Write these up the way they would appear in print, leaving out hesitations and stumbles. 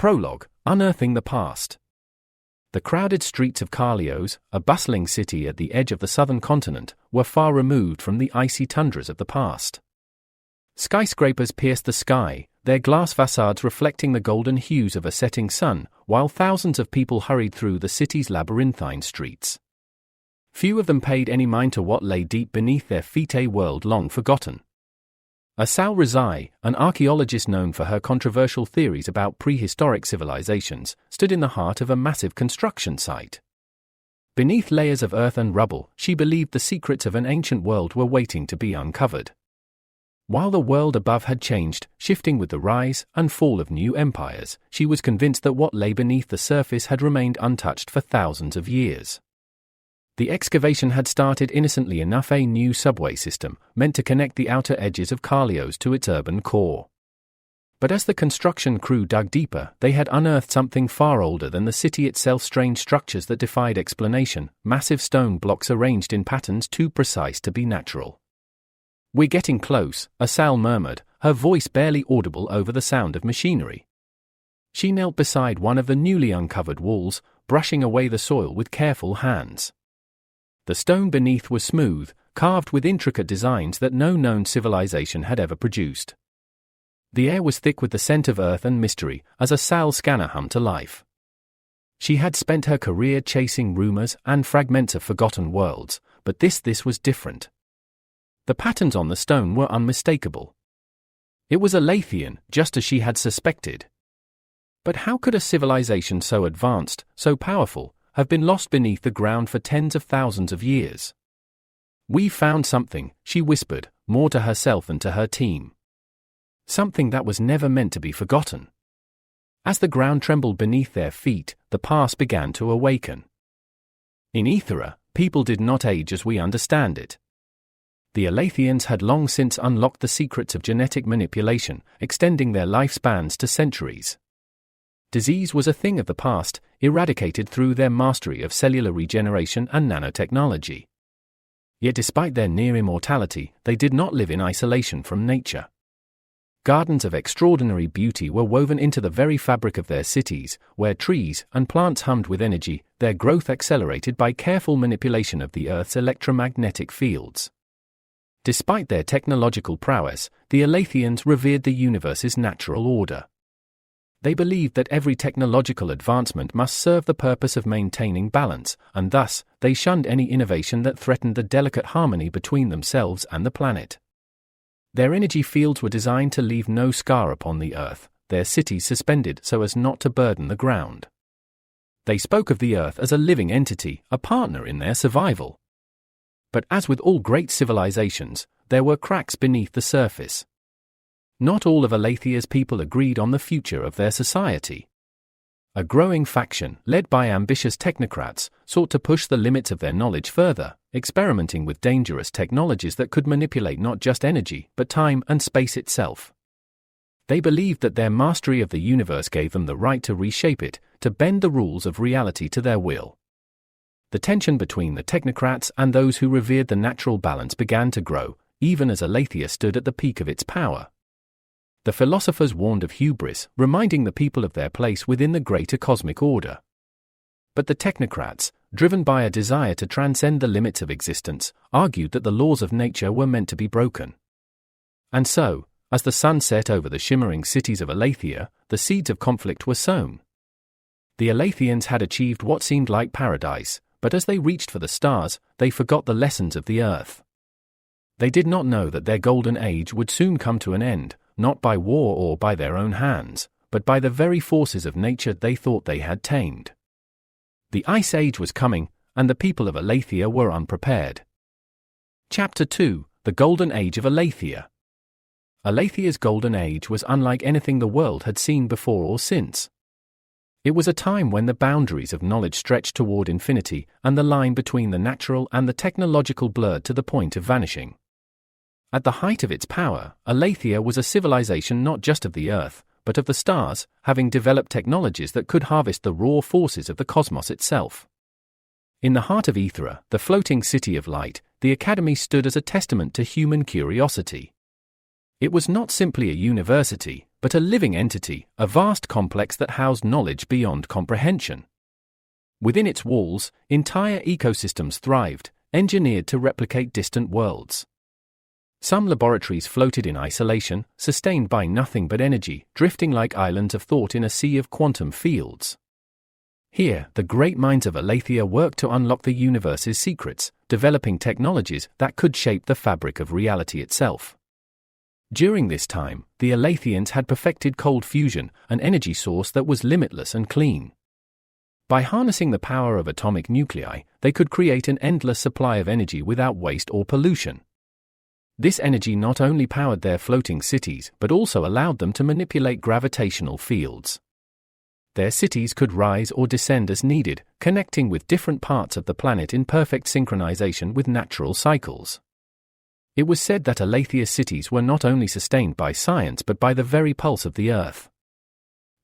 Prologue: Unearthing the Past. The crowded streets of Carlios, a bustling city at the edge of the southern continent, were far removed from the icy tundras of the past. Skyscrapers pierced the sky, their glass facades reflecting the golden hues of a setting sun, while thousands of people hurried through the city's labyrinthine streets. Few of them paid any mind to what lay deep beneath their feet, a world long forgotten. Assal, an archaeologist known for her controversial theories about prehistoric civilizations, stood in the heart of a massive construction site. Beneath layers of earth and rubble, she believed the secrets of an ancient world were waiting to be uncovered. While the world above had changed, shifting with the rise and fall of new empires, she was convinced that what lay beneath the surface had remained untouched for thousands of years. The excavation had started innocently enough, a new subway system, meant to connect the outer edges of Carlios to its urban core. But as the construction crew dug deeper, they had unearthed something far older than the city itself: strange structures that defied explanation, massive stone blocks arranged in patterns too precise to be natural. "We're getting close," Assal murmured, her voice barely audible over the sound of machinery. She knelt beside one of the newly uncovered walls, brushing away the soil with careful hands. The stone beneath was smooth, carved with intricate designs that no known civilization had ever produced. The air was thick with the scent of earth and mystery, as Assal's scanner hummed to life. She had spent her career chasing rumors and fragments of forgotten worlds, but this was different. The patterns on the stone were unmistakable. It was Alathian, just as she had suspected. But how could a civilization so advanced, so powerful, have been lost beneath the ground for tens of thousands of years? "We've found something," she whispered, more to herself than to her team. Something that was never meant to be forgotten. As the ground trembled beneath their feet, the past began to awaken. In Ethera, people did not age as we understand it. The Alathians had long since unlocked the secrets of genetic manipulation, extending their lifespans to centuries. Disease was a thing of the past, eradicated through their mastery of cellular regeneration and nanotechnology. Yet despite their near immortality, they did not live in isolation from nature. Gardens of extraordinary beauty were woven into the very fabric of their cities, where trees and plants hummed with energy, their growth accelerated by careful manipulation of the Earth's electromagnetic fields. Despite their technological prowess, the Alathians revered the universe's natural order. They believed that every technological advancement must serve the purpose of maintaining balance, and thus, they shunned any innovation that threatened the delicate harmony between themselves and the planet. Their energy fields were designed to leave no scar upon the Earth, their cities suspended so as not to burden the ground. They spoke of the Earth as a living entity, a partner in their survival. But as with all great civilizations, there were cracks beneath the surface. Not all of Alathia's people agreed on the future of their society. A growing faction, led by ambitious technocrats, sought to push the limits of their knowledge further, experimenting with dangerous technologies that could manipulate not just energy, but time and space itself. They believed that their mastery of the universe gave them the right to reshape it, to bend the rules of reality to their will. The tension between the technocrats and those who revered the natural balance began to grow, even as Alathia stood at the peak of its power. The philosophers warned of hubris, reminding the people of their place within the greater cosmic order. But the technocrats, driven by a desire to transcend the limits of existence, argued that the laws of nature were meant to be broken. And so, as the sun set over the shimmering cities of Alathia, the seeds of conflict were sown. The Alathians had achieved what seemed like paradise, but as they reached for the stars, they forgot the lessons of the earth. They did not know that their golden age would soon come to an end, not by war or by their own hands, but by the very forces of nature they thought they had tamed. The Ice Age was coming, and the people of Alathia were unprepared. Chapter 2: The Golden Age of Alathia. Alathia's golden age was unlike anything the world had seen before or since. It was a time when the boundaries of knowledge stretched toward infinity, and the line between the natural and the technological blurred to the point of vanishing. At the height of its power, Alathia was a civilization not just of the Earth, but of the stars, having developed technologies that could harvest the raw forces of the cosmos itself. In the heart of Ethera, the floating city of light, the Academy stood as a testament to human curiosity. It was not simply a university, but a living entity, a vast complex that housed knowledge beyond comprehension. Within its walls, entire ecosystems thrived, engineered to replicate distant worlds. Some laboratories floated in isolation, sustained by nothing but energy, drifting like islands of thought in a sea of quantum fields. Here, the great minds of Alathia worked to unlock the universe's secrets, developing technologies that could shape the fabric of reality itself. During this time, the Alathians had perfected cold fusion, an energy source that was limitless and clean. By harnessing the power of atomic nuclei, they could create an endless supply of energy without waste or pollution. This energy not only powered their floating cities but also allowed them to manipulate gravitational fields. Their cities could rise or descend as needed, connecting with different parts of the planet in perfect synchronization with natural cycles. It was said that Alathia's cities were not only sustained by science but by the very pulse of the earth.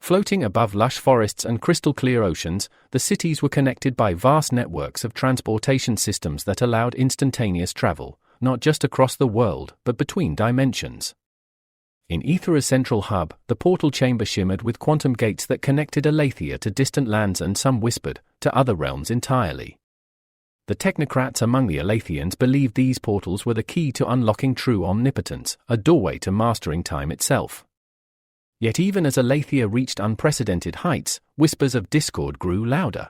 Floating above lush forests and crystal-clear oceans, the cities were connected by vast networks of transportation systems that allowed instantaneous travel, not just across the world, but between dimensions. In Aethera's central hub, the portal chamber shimmered with quantum gates that connected Alathia to distant lands and, some whispered, to other realms entirely. The technocrats among the Alathians believed these portals were the key to unlocking true omnipotence, a doorway to mastering time itself. Yet even as Alathia reached unprecedented heights, whispers of discord grew louder.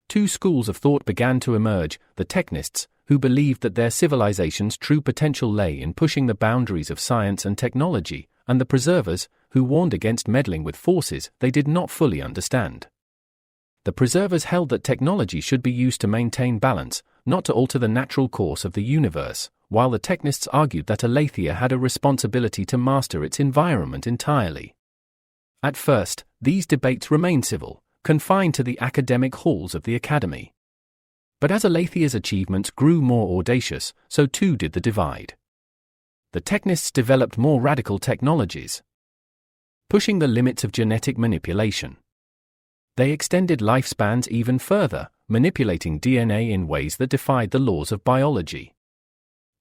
Two schools of thought began to emerge: the technists, who believed that their civilization's true potential lay in pushing the boundaries of science and technology, and the preservers, who warned against meddling with forces they did not fully understand. The preservers held that technology should be used to maintain balance, not to alter the natural course of the universe, while the technists argued that Alathia had a responsibility to master its environment entirely. At first, these debates remained civil, confined to the academic halls of the academy. But as Alathia's achievements grew more audacious, so too did the divide. The technists developed more radical technologies, pushing the limits of genetic manipulation. They extended lifespans even further, manipulating DNA in ways that defied the laws of biology.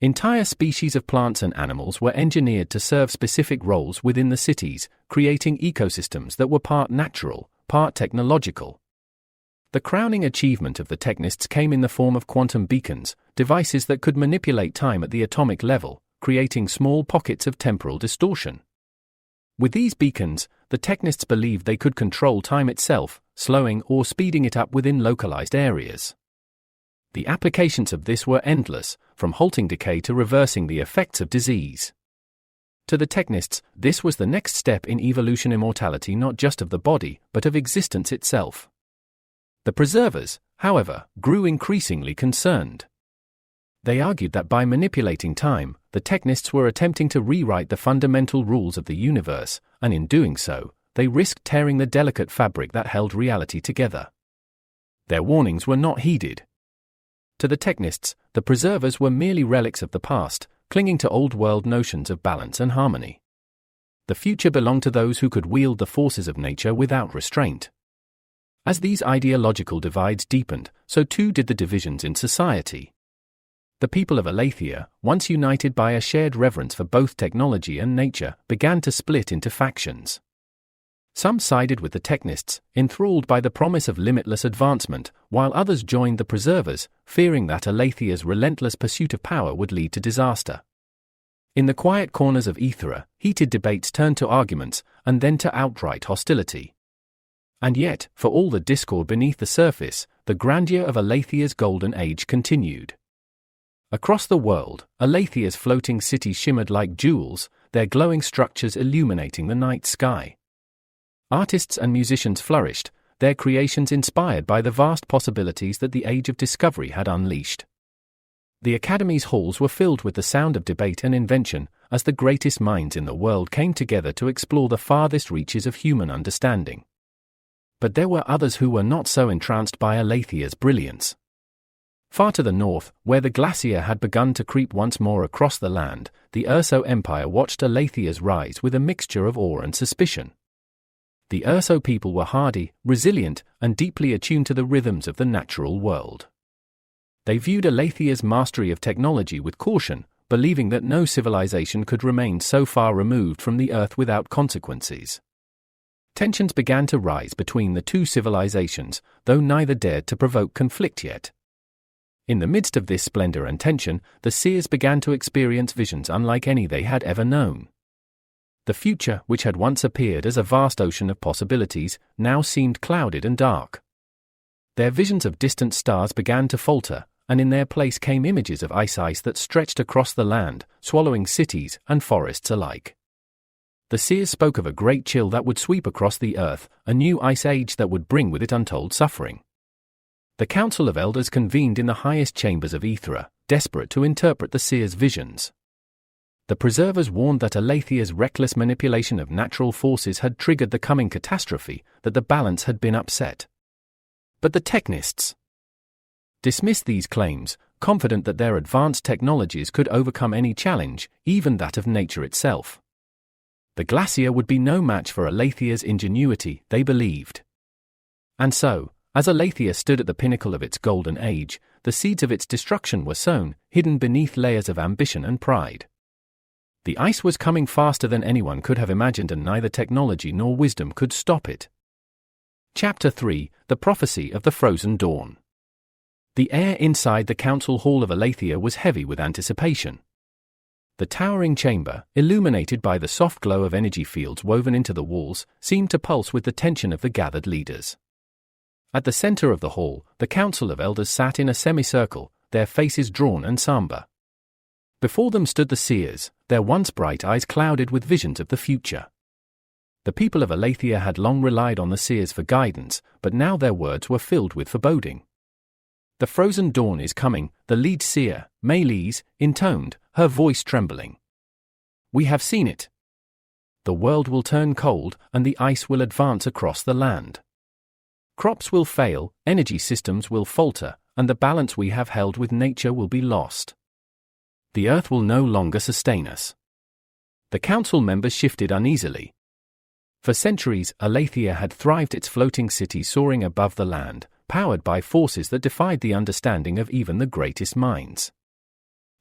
Entire species of plants and animals were engineered to serve specific roles within the cities, creating ecosystems that were part natural, part technological. The crowning achievement of the technists came in the form of quantum beacons, devices that could manipulate time at the atomic level, creating small pockets of temporal distortion. With these beacons, the technists believed they could control time itself, slowing or speeding it up within localized areas. The applications of this were endless, from halting decay to reversing the effects of disease. To the technists, this was the next step in evolution immortality, not just of the body, but of existence itself. The preservers, however, grew increasingly concerned. They argued that by manipulating time, the technists were attempting to rewrite the fundamental rules of the universe, and in doing so, they risked tearing the delicate fabric that held reality together. Their warnings were not heeded. To the technists, the preservers were merely relics of the past, clinging to old-world notions of balance and harmony. The future belonged to those who could wield the forces of nature without restraint. As these ideological divides deepened, so too did the divisions in society. The people of Alathia, once united by a shared reverence for both technology and nature, began to split into factions. Some sided with the technists, enthralled by the promise of limitless advancement, while others joined the preservers, fearing that Alathia's relentless pursuit of power would lead to disaster. In the quiet corners of Aethera, heated debates turned to arguments, and then to outright hostility. And yet, for all the discord beneath the surface, the grandeur of Alathia's golden age continued. Across the world, Alathia's floating cities shimmered like jewels, their glowing structures illuminating the night sky. Artists and musicians flourished, their creations inspired by the vast possibilities that the age of discovery had unleashed. The Academy's halls were filled with the sound of debate and invention, as the greatest minds in the world came together to explore the farthest reaches of human understanding. But there were others who were not so entranced by Alathia's brilliance. Far to the north, where the glacier had begun to creep once more across the land, the Urso Empire watched Alathia's rise with a mixture of awe and suspicion. The Urso people were hardy, resilient, and deeply attuned to the rhythms of the natural world. They viewed Alathia's mastery of technology with caution, believing that no civilization could remain so far removed from the Earth without consequences. Tensions began to rise between the two civilizations, though neither dared to provoke conflict yet. In the midst of this splendor and tension, the seers began to experience visions unlike any they had ever known. The future, which had once appeared as a vast ocean of possibilities, now seemed clouded and dark. Their visions of distant stars began to falter, and in their place came images of ice that stretched across the land, swallowing cities and forests alike. The seers spoke of a great chill that would sweep across the earth, a new ice age that would bring with it untold suffering. The Council of Elders convened in the highest chambers of Aethra, desperate to interpret the seers' visions. The preservers warned that Alathia's reckless manipulation of natural forces had triggered the coming catastrophe, that the balance had been upset. But the technists dismissed these claims, confident that their advanced technologies could overcome any challenge, even that of nature itself. The glacier would be no match for Alathia's ingenuity, they believed. And so, as Alathia stood at the pinnacle of its golden age, the seeds of its destruction were sown, hidden beneath layers of ambition and pride. The ice was coming faster than anyone could have imagined, and neither technology nor wisdom could stop it. Chapter 3: The Prophecy of the Frozen Dawn. The air inside the council hall of Alathia was heavy with anticipation. The towering chamber, illuminated by the soft glow of energy fields woven into the walls, seemed to pulse with the tension of the gathered leaders. At the center of the hall, the Council of Elders sat in a semicircle, their faces drawn and somber. Before them stood the seers, their once bright eyes clouded with visions of the future. The people of Alathia had long relied on the seers for guidance, but now their words were filled with foreboding. "The frozen dawn is coming," the lead seer, Melis, intoned, her voice trembling. "We have seen it. The world will turn cold, and the ice will advance across the land. Crops will fail, energy systems will falter, and the balance we have held with nature will be lost. The earth will no longer sustain us." The council members shifted uneasily. For centuries, Alathia had thrived, its floating city soaring above the land, powered by forces that defied the understanding of even the greatest minds.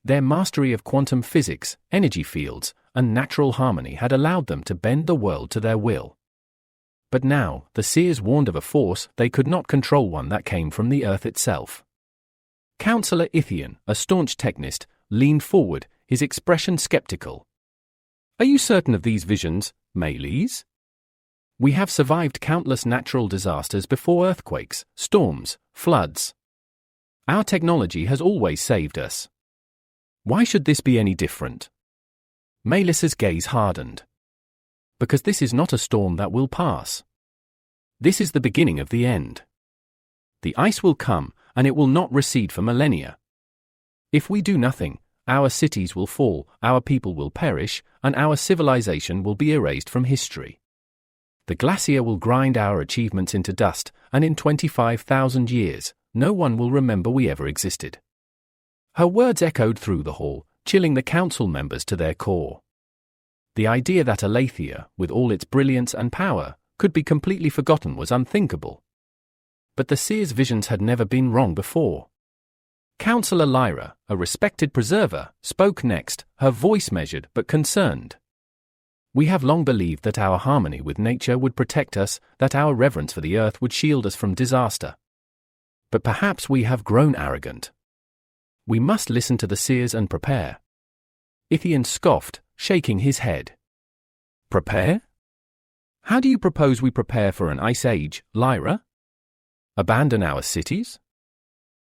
Their mastery of quantum physics, energy fields, and natural harmony had allowed them to bend the world to their will. But now, the seers warned of a force they could not control, one that came from the earth itself. Councillor Ithian, a staunch technist, leaned forward, his expression skeptical. "Are you certain of these visions, Melis? We have survived countless natural disasters before: earthquakes, storms, floods. Our technology has always saved us. Why should this be any different?" Melis's gaze hardened. "Because this is not a storm that will pass. This is the beginning of the end. The ice will come, and it will not recede for millennia. If we do nothing, our cities will fall, our people will perish, and our civilization will be erased from history. The glacier will grind our achievements into dust, and in 25,000 years, no one will remember we ever existed." Her words echoed through the hall, chilling the council members to their core. The idea that Alathia, with all its brilliance and power, could be completely forgotten was unthinkable. But the seer's visions had never been wrong before. Councillor Lyra, a respected preserver, spoke next, her voice measured but concerned. "We have long believed that our harmony with nature would protect us, that our reverence for the earth would shield us from disaster. But perhaps we have grown arrogant. We must listen to the seers and prepare." Ithian scoffed, shaking his head. "Prepare? How do you propose we prepare for an ice age, Lyra? Abandon our cities?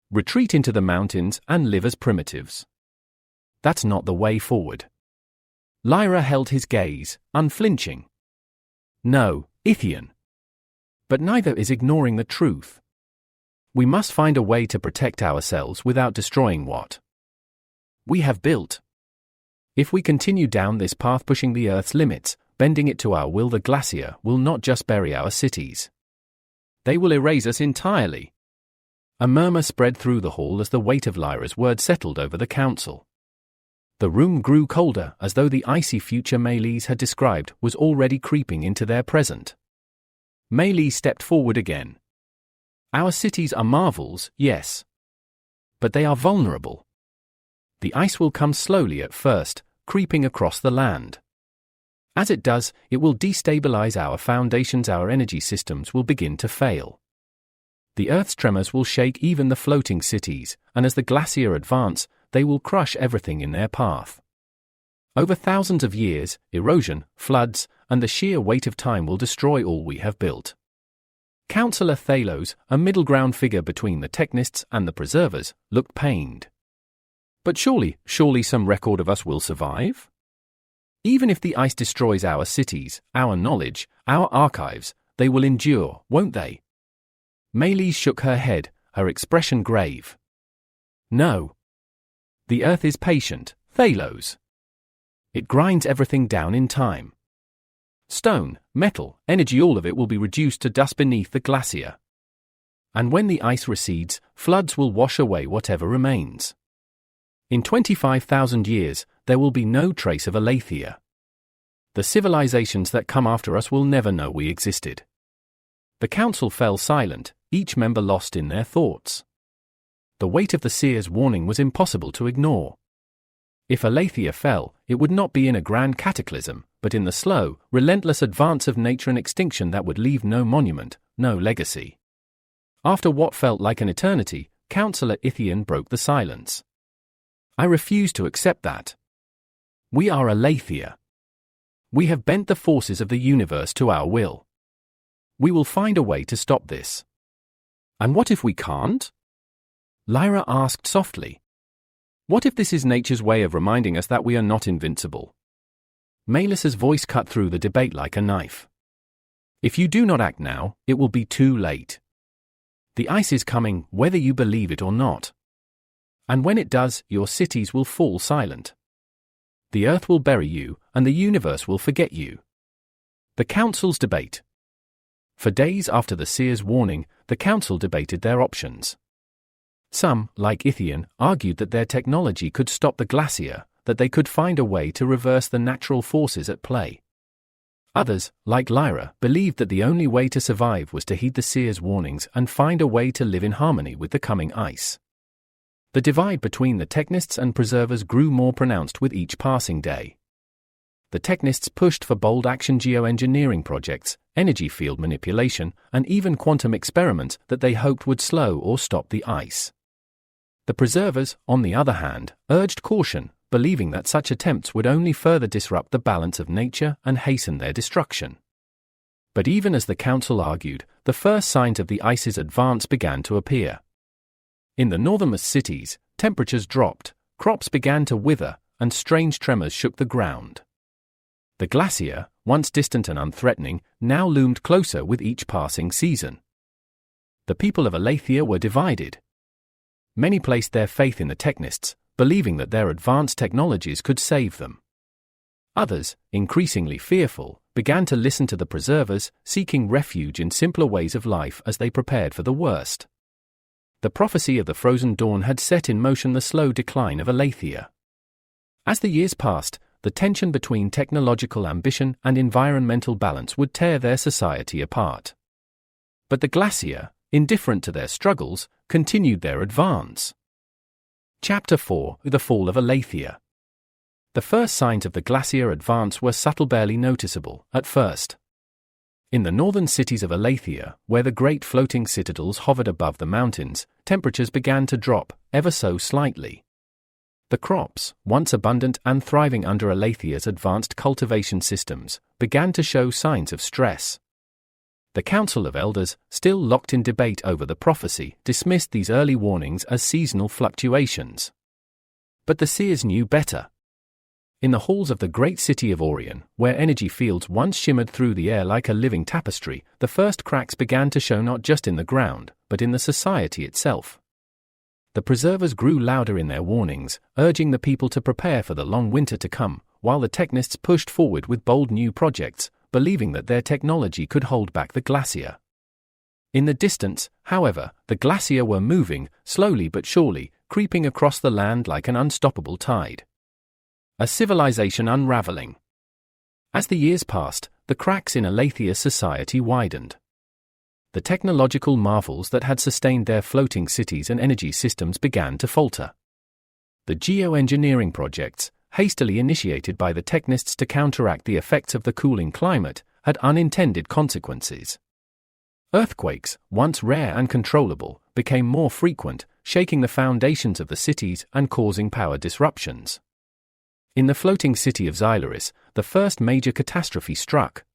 Retreat into the mountains and live as primitives? That's not the way forward." Lyra held his gaze, unflinching. "No, Ithian. But neither is ignoring the truth. We must find a way to protect ourselves without destroying what we have built. If we continue down this path, pushing the Earth's limits, bending it to our will, the glacier will not just bury our cities. They will erase us entirely." A murmur spread through the hall as the weight of Lyra's words settled over the council. The room grew colder, as though the icy future Melis had described was already creeping into their present. Melis stepped forward again. "Our cities are marvels, yes. But they are vulnerable. The ice will come slowly at first, creeping across the land. As it does, it will destabilize our foundations, our energy systems will begin to fail. The Earth's tremors will shake even the floating cities, and as the glacier advance, they will crush everything in their path. Over thousands of years, erosion, floods, and the sheer weight of time will destroy all we have built. Councillor Thalos, a middle ground figure between the Technists and the Preservers, looked pained. But surely some record of us will survive? Even if the ice destroys our cities, our knowledge, our archives, they will endure, won't they? Melis shook her head, her expression grave. No. The Earth is patient, Thalos. It grinds everything down in time. Stone, metal, energy, all of it will be reduced to dust beneath the glacier. And when the ice recedes, floods will wash away whatever remains. In 25,000 years, there will be no trace of Alathia. The civilizations that come after us will never know we existed. The council fell silent, each member lost in their thoughts. The weight of the seer's warning was impossible to ignore. If Alathia fell, it would not be in a grand cataclysm, but in the slow, relentless advance of nature and extinction that would leave no monument, no legacy. After what felt like an eternity, Councillor Ithian broke the silence. I refuse to accept that. We are Alathia. We have bent the forces of the universe to our will. We will find a way to stop this. And what if we can't? Lyra asked softly. What if this is nature's way of reminding us that we are not invincible? Melis's voice cut through the debate like a knife. If you do not act now, it will be too late. The ice is coming, whether you believe it or not. And when it does, your cities will fall silent. The Earth will bury you, and the universe will forget you. The Council's debate. For days after the seer's warning, the Council debated their options. Some, like Ithian, argued that their technology could stop the glacier, that they could find a way to reverse the natural forces at play. Others, like Lyra, believed that the only way to survive was to heed the seer's warnings and find a way to live in harmony with the coming ice. The divide between the Technists and Preservers grew more pronounced with each passing day. The Technists pushed for bold action geoengineering projects, energy field manipulation, and even quantum experiments that they hoped would slow or stop the ice. The Preservers, on the other hand, urged caution, believing that such attempts would only further disrupt the balance of nature and hasten their destruction. But even as the Council argued, the first signs of the ice's advance began to appear. In the northernmost cities, temperatures dropped, crops began to wither, and strange tremors shook the ground. The glacier, once distant and unthreatening, now loomed closer with each passing season. The people of Alathia were divided. Many placed their faith in the Technists, believing that their advanced technologies could save them. Others, increasingly fearful, began to listen to the Preservers, seeking refuge in simpler ways of life as they prepared for the worst. The prophecy of the frozen dawn had set in motion the slow decline of Alathia. As the years passed, the tension between technological ambition and environmental balance would tear their society apart. But the glacier, indifferent to their struggles, continued their advance. Chapter 4: The Fall of Alathia. The first signs of the glacier advance were subtle, barely noticeable, at first. In the northern cities of Alathia, where the great floating citadels hovered above the mountains, temperatures began to drop, ever so slightly. The crops, once abundant and thriving under Alathia's advanced cultivation systems, began to show signs of stress. The Council of Elders, still locked in debate over the prophecy, dismissed these early warnings as seasonal fluctuations. But the seers knew better. In the halls of the great city of Orion, where energy fields once shimmered through the air like a living tapestry, the first cracks began to show not just in the ground, but in the society itself. The Preservers grew louder in their warnings, urging the people to prepare for the long winter to come, while the Technists pushed forward with bold new projects, believing that their technology could hold back the glacier. In the distance, however, the glacier were moving, slowly but surely, creeping across the land like an unstoppable tide. A civilization unraveling. As the years passed, the cracks in Alathia's society widened. The technological marvels that had sustained their floating cities and energy systems began to falter. The geoengineering projects, hastily initiated by the technists to counteract the effects of the cooling climate, had unintended consequences. Earthquakes, once rare and controllable, became more frequent, shaking the foundations of the cities and causing power disruptions. In the floating city of Xylaris, the first major catastrophe struck.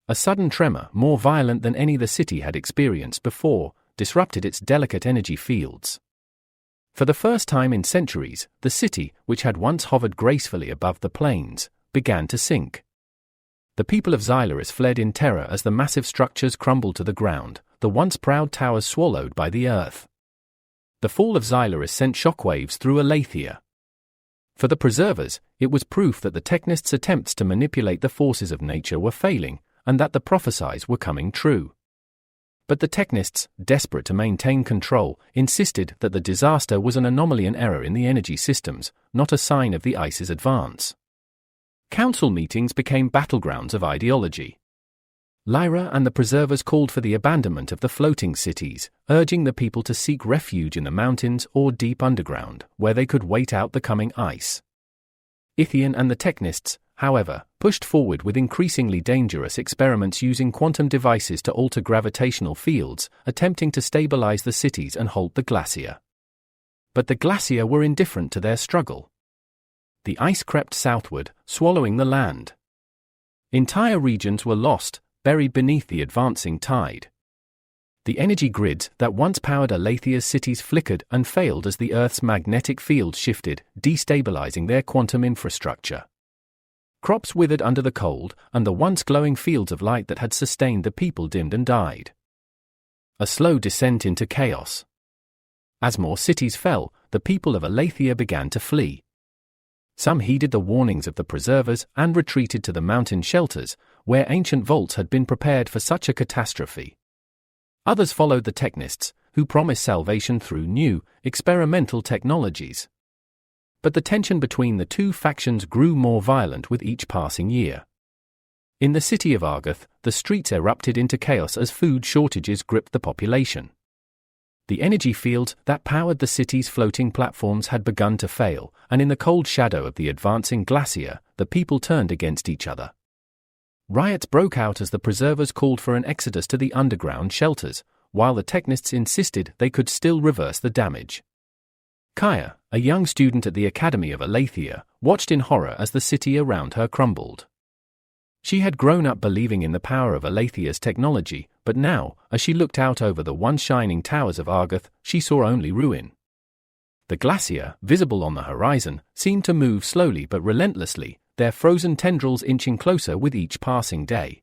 A sudden tremor, more violent than any the city had experienced before, disrupted its delicate energy fields. For the first time in centuries, the city, which had once hovered gracefully above the plains, began to sink. The people of Xylaris fled in terror as the massive structures crumbled to the ground, the once proud towers swallowed by the earth. The fall of Xylaris sent shockwaves through Alathia. For the preservers, it was proof that the technists' attempts to manipulate the forces of nature were failing, and that the prophecies were coming true. But the technists, desperate to maintain control, insisted that the disaster was an anomaly, an error in the energy systems, not a sign of the ice's advance. Council meetings became battlegrounds of ideology. Lyra and the preservers called for the abandonment of the floating cities, urging the people to seek refuge in the mountains or deep underground, where they could wait out the coming ice. Ithian and the technists, however, pushed forward with increasingly dangerous experiments using quantum devices to alter gravitational fields, attempting to stabilize the cities and halt the glacier. But the glacier were indifferent to their struggle. The ice crept southward, swallowing the land. Entire regions were lost, buried beneath the advancing tide. The energy grids that once powered Alathia's cities flickered and failed as the Earth's magnetic field shifted, destabilizing their quantum infrastructure. Crops withered under the cold, and the once glowing fields of light that had sustained the people dimmed and died. A slow descent into chaos. As more cities fell, the people of Alathia began to flee. Some heeded the warnings of the preservers and retreated to the mountain shelters, where ancient vaults had been prepared for such a catastrophe. Others followed the technists, who promised salvation through new, experimental technologies. But the tension between the two factions grew more violent with each passing year. In the city of Argoth, the streets erupted into chaos as food shortages gripped the population. The energy fields that powered the city's floating platforms had begun to fail, and in the cold shadow of the advancing glacier, the people turned against each other. Riots broke out as the preservers called for an exodus to the underground shelters, while the technists insisted they could still reverse the damage. Kaya, a young student at the Academy of Alathia, watched in horror as the city around her crumbled. She had grown up believing in the power of Alathia's technology, but now, as she looked out over the once shining towers of Argoth, she saw only ruin. The glacier, visible on the horizon, seemed to move slowly but relentlessly, their frozen tendrils inching closer with each passing day.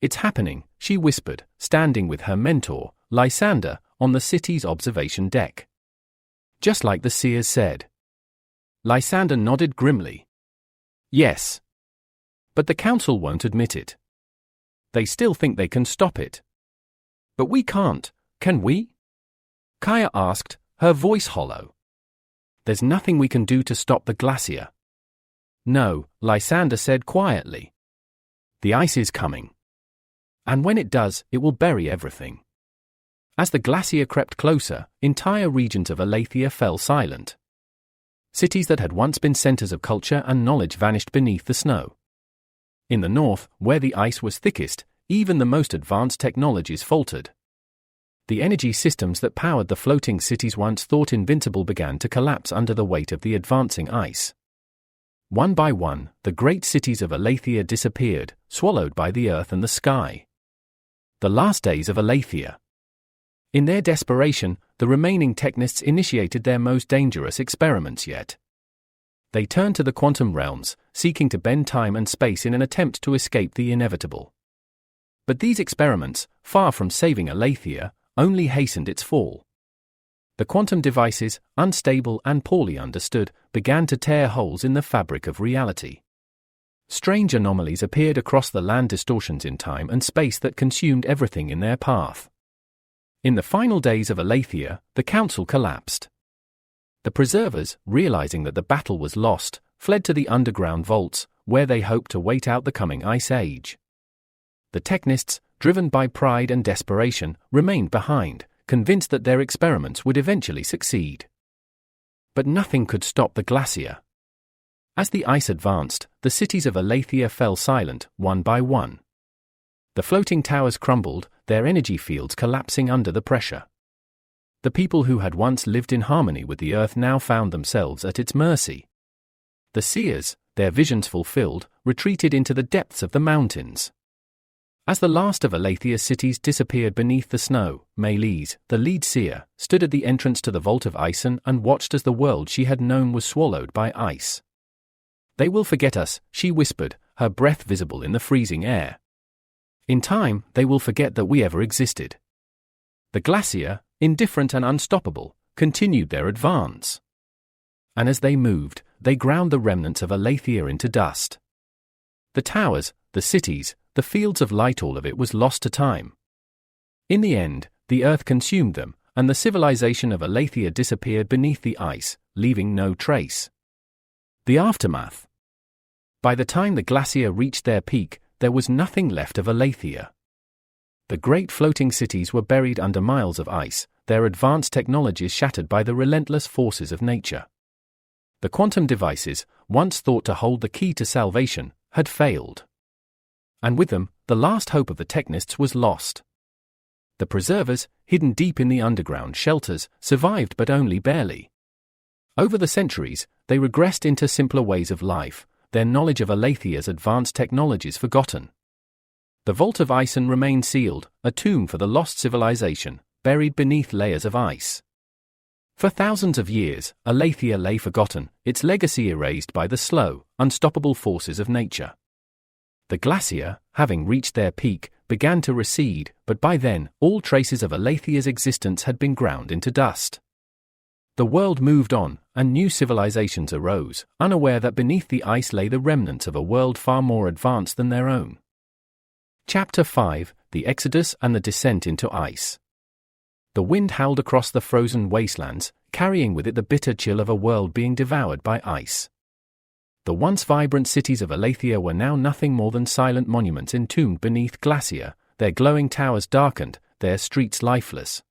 "It's happening," she whispered, standing with her mentor, Lysander, on the city's observation deck. "Just like the seers said." Lysander nodded grimly. "Yes. But the council won't admit it. They still think they can stop it." "But we can't, can we?" Kaya asked, her voice hollow. "There's nothing we can do to stop the glacier." "No," Lysander said quietly. "The ice is coming. And when it does, it will bury everything." As the glacier crept closer, entire regions of Alathia fell silent. Cities that had once been centers of culture and knowledge vanished beneath the snow. In the north, where the ice was thickest, even the most advanced technologies faltered. The energy systems that powered the floating cities once thought invincible began to collapse under the weight of the advancing ice. One by one, the great cities of Alathia disappeared, swallowed by the earth and the sky. The last days of Alathia. In their desperation, the remaining technists initiated their most dangerous experiments yet. They turned to the quantum realms, seeking to bend time and space in an attempt to escape the inevitable. But these experiments, far from saving Alathia, only hastened its fall. The quantum devices, unstable and poorly understood, began to tear holes in the fabric of reality. Strange anomalies appeared across the land, distortions in time and space that consumed everything in their path. In the final days of Alathia, the council collapsed. The preservers, realizing that the battle was lost, fled to the underground vaults, where they hoped to wait out the coming ice age. The technists, driven by pride and desperation, remained behind, convinced that their experiments would eventually succeed. But nothing could stop the glacier. As the ice advanced, the cities of Alathia fell silent, one by one. The floating towers crumbled, their energy fields collapsing under the pressure. The people who had once lived in harmony with the earth now found themselves at its mercy. The seers, their visions fulfilled, retreated into the depths of the mountains. As the last of Alathia's cities disappeared beneath the snow, Melis, the lead seer, stood at the entrance to the Vault of Ison and watched as the world she had known was swallowed by ice. "They will forget us," she whispered, her breath visible in the freezing air. "In time, they will forget that we ever existed." The glacier, indifferent and unstoppable, continued their advance. And as they moved, they ground the remnants of Alathia into dust. The towers, the cities, the fields of light, all of it was lost to time. In the end, the earth consumed them, and the civilization of Alathia disappeared beneath the ice, leaving no trace. The aftermath. By the time the glacier reached their peak, there was nothing left of Alathia. The great floating cities were buried under miles of ice, their advanced technologies shattered by the relentless forces of nature. The quantum devices, once thought to hold the key to salvation, had failed. And with them, the last hope of the technists was lost. The preservers, hidden deep in the underground shelters, survived but only barely. Over the centuries, they regressed into simpler ways of life, their knowledge of Alathia's advanced technologies forgotten. The Vault of Ison remained sealed, a tomb for the lost civilization, buried beneath layers of ice. For thousands of years, Alathia lay forgotten, its legacy erased by the slow, unstoppable forces of nature. The glacier, having reached their peak, began to recede, but by then, all traces of Alathia's existence had been ground into dust. The world moved on, and new civilizations arose, unaware that beneath the ice lay the remnants of a world far more advanced than their own. Chapter 5: The Exodus and the Descent into Ice. The wind howled across the frozen wastelands, carrying with it the bitter chill of a world being devoured by ice. The once vibrant cities of Alathia were now nothing more than silent monuments entombed beneath glacier, their glowing towers darkened, their streets lifeless.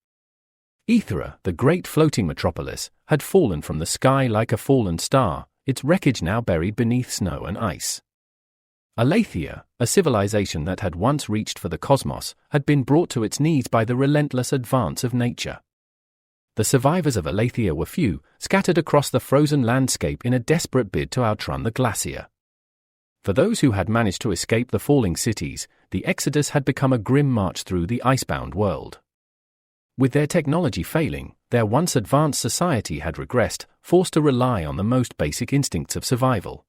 Ithera, the great floating metropolis, had fallen from the sky like a fallen star, its wreckage now buried beneath snow and ice. Alathia, a civilization that had once reached for the cosmos, had been brought to its knees by the relentless advance of nature. The survivors of Alathia were few, scattered across the frozen landscape in a desperate bid to outrun the glacier. For those who had managed to escape the falling cities, the exodus had become a grim march through the icebound world. With their technology failing, their once advanced society had regressed, forced to rely on the most basic instincts of survival.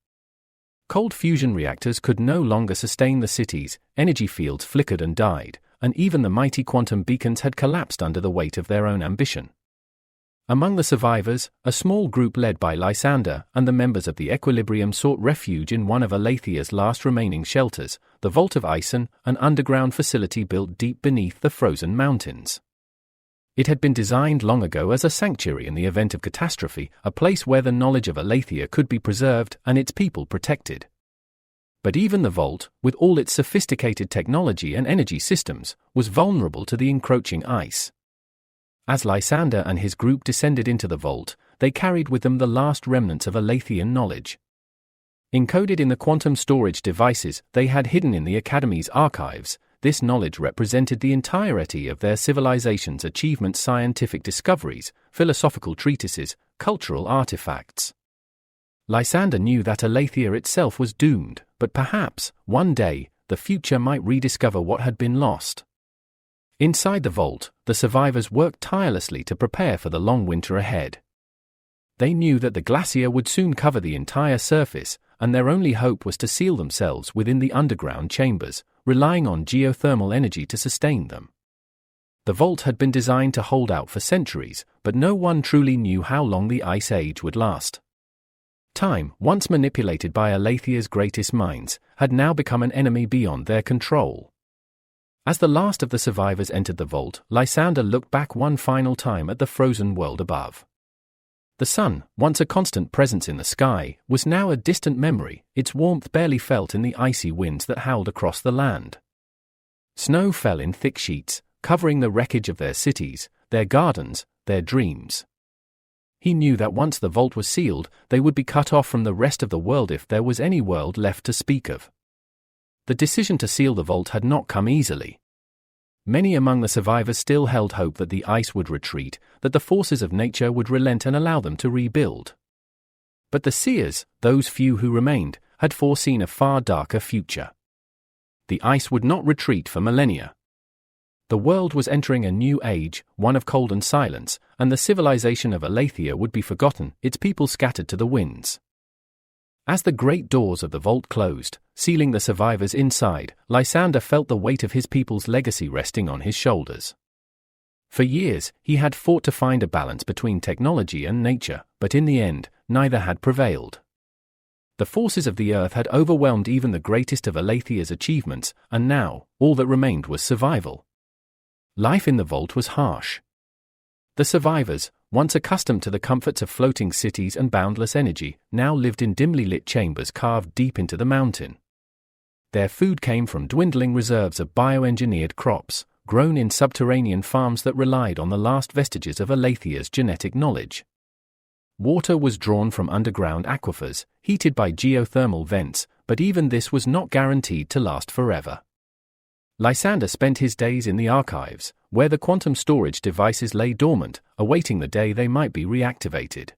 Cold fusion reactors could no longer sustain the cities, energy fields flickered and died, and even the mighty quantum beacons had collapsed under the weight of their own ambition. Among the survivors, a small group led by Lysander and the members of the Equilibrium sought refuge in one of Alathia's last remaining shelters, the Vault of Ison, an underground facility built deep beneath the frozen mountains. It had been designed long ago as a sanctuary in the event of catastrophe, a place where the knowledge of Alathia could be preserved and its people protected. But even the vault, with all its sophisticated technology and energy systems, was vulnerable to the encroaching ice. As Lysander and his group descended into the vault, they carried with them the last remnants of Alathian knowledge. Encoded in the quantum storage devices they had hidden in the Academy's archives, this knowledge represented the entirety of their civilization's achievements, scientific discoveries, philosophical treatises, cultural artifacts. Lysander knew that Alathia itself was doomed, but perhaps, one day, the future might rediscover what had been lost. Inside the vault, the survivors worked tirelessly to prepare for the long winter ahead. They knew that the glacier would soon cover the entire surface, and their only hope was to seal themselves within the underground chambers, relying on geothermal energy to sustain them. The vault had been designed to hold out for centuries, but no one truly knew how long the Ice Age would last. Time, once manipulated by Alathia's greatest minds, had now become an enemy beyond their control. As the last of the survivors entered the vault, Lysander looked back one final time at the frozen world above. The sun, once a constant presence in the sky, was now a distant memory, its warmth barely felt in the icy winds that howled across the land. Snow fell in thick sheets, covering the wreckage of their cities, their gardens, their dreams. He knew that once the vault was sealed, they would be cut off from the rest of the world if there was any world left to speak of. The decision to seal the vault had not come easily. Many among the survivors still held hope that the ice would retreat, that the forces of nature would relent and allow them to rebuild. But the seers, those few who remained, had foreseen a far darker future. The ice would not retreat for millennia. The world was entering a new age, one of cold and silence, and the civilization of Alathia would be forgotten, its people scattered to the winds. As the great doors of the vault closed, sealing the survivors inside, Lysander felt the weight of his people's legacy resting on his shoulders. For years, he had fought to find a balance between technology and nature, but in the end, neither had prevailed. The forces of the earth had overwhelmed even the greatest of Alathia's achievements, and now, all that remained was survival. Life in the vault was harsh. The survivors, once accustomed to the comforts of floating cities and boundless energy, now lived in dimly lit chambers carved deep into the mountain. Their food came from dwindling reserves of bioengineered crops, grown in subterranean farms that relied on the last vestiges of Alathia's genetic knowledge. Water was drawn from underground aquifers, heated by geothermal vents, but even this was not guaranteed to last forever. Lysander spent his days in the archives, where the quantum storage devices lay dormant, awaiting the day they might be reactivated.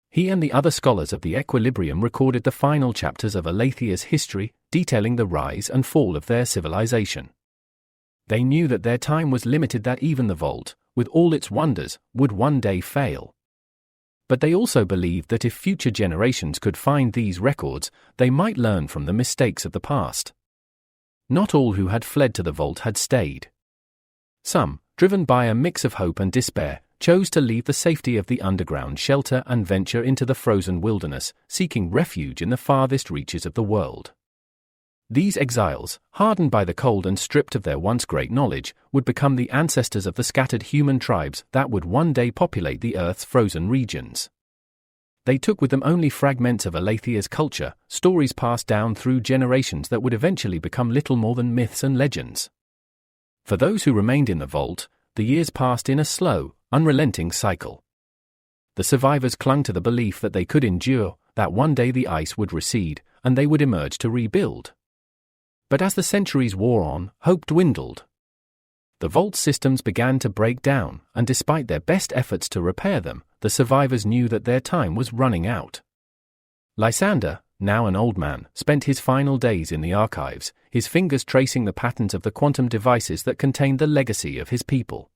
He and the other scholars of the Equilibrium recorded the final chapters of Alathia's history, detailing the rise and fall of their civilization. They knew that their time was limited, that even the vault, with all its wonders, would one day fail. But they also believed that if future generations could find these records, they might learn from the mistakes of the past. Not all who had fled to the vault had stayed. Some, driven by a mix of hope and despair, chose to leave the safety of the underground shelter and venture into the frozen wilderness, seeking refuge in the farthest reaches of the world. These exiles, hardened by the cold and stripped of their once great knowledge, would become the ancestors of the scattered human tribes that would one day populate the Earth's frozen regions. They took with them only fragments of Alathia's culture, stories passed down through generations that would eventually become little more than myths and legends. For those who remained in the vault, the years passed in a slow, unrelenting cycle. The survivors clung to the belief that they could endure, that one day the ice would recede, and they would emerge to rebuild. But as the centuries wore on, hope dwindled. The vault systems began to break down, and despite their best efforts to repair them, the survivors knew that their time was running out. Lysander, now an old man, spent his final days in the archives, his fingers tracing the patterns of the quantum devices that contained the legacy of his people.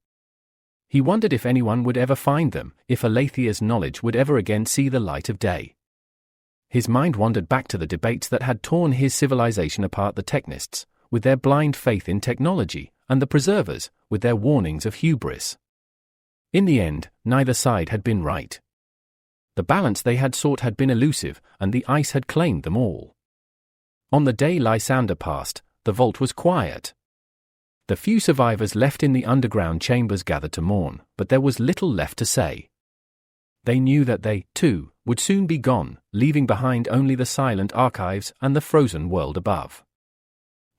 He wondered if anyone would ever find them, if Alathia's knowledge would ever again see the light of day. His mind wandered back to the debates that had torn his civilization apart, the technists, with their blind faith in technology, and the preservers, with their warnings of hubris. In the end, neither side had been right. The balance they had sought had been elusive, and the ice had claimed them all. On the day Lysander passed, the vault was quiet. The few survivors left in the underground chambers gathered to mourn, but there was little left to say. They knew that they, too, would soon be gone, leaving behind only the silent archives and the frozen world above.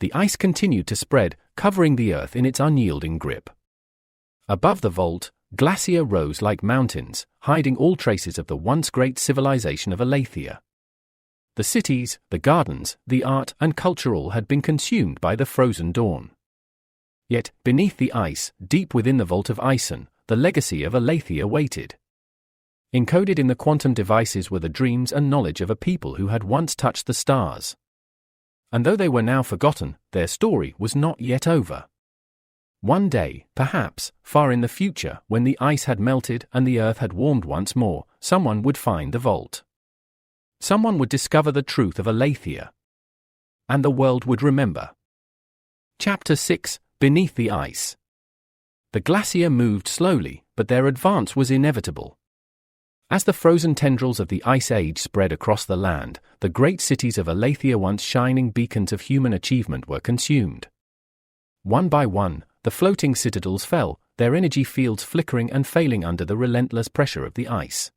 The ice continued to spread, covering the earth in its unyielding grip. Above the vault, glacier rose like mountains, hiding all traces of the once great civilization of Alathia. The cities, the gardens, the art and culture all had been consumed by the frozen dawn. Yet, beneath the ice, deep within the vault of Ison, the legacy of Alathia waited. Encoded in the quantum devices were the dreams and knowledge of a people who had once touched the stars. And though they were now forgotten, their story was not yet over. One day, perhaps, far in the future, when the ice had melted and the earth had warmed once more, someone would find the vault. Someone would discover the truth of Alathia. And the world would remember. Chapter 6, Beneath the Ice. The glacier moved slowly, but their advance was inevitable. As the frozen tendrils of the Ice Age spread across the land, the great cities of Alathia, once shining beacons of human achievement, were consumed. One by one, the floating citadels fell, their energy fields flickering and failing under the relentless pressure of the ice.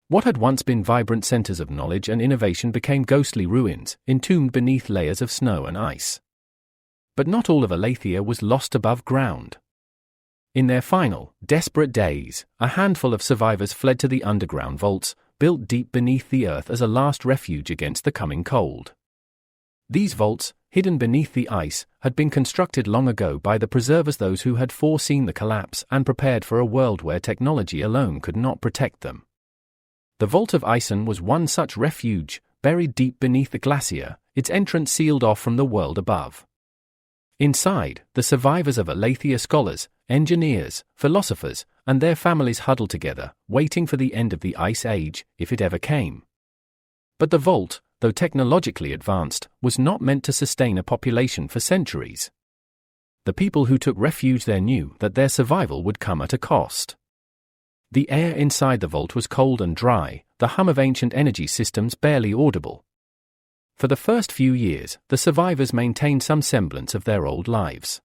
What had once been vibrant centers of knowledge and innovation became ghostly ruins, entombed beneath layers of snow and ice. But not all of Alathia was lost above ground. In their final, desperate days, a handful of survivors fled to the underground vaults, built deep beneath the earth as a last refuge against the coming cold. These vaults, hidden beneath the ice, had been constructed long ago by the preservers, those who had foreseen the collapse and prepared for a world where technology alone could not protect them. The Vault of Ison was one such refuge, buried deep beneath the glacier, its entrance sealed off from the world above. Inside, the survivors of Alathia, scholars, engineers, philosophers, and their families huddled together, waiting for the end of the Ice Age, if it ever came. But the vault, though technologically advanced, was not meant to sustain a population for centuries. The people who took refuge there knew that their survival would come at a cost. The air inside the vault was cold and dry, the hum of ancient energy systems barely audible. For the first few years, the survivors maintained some semblance of their old lives.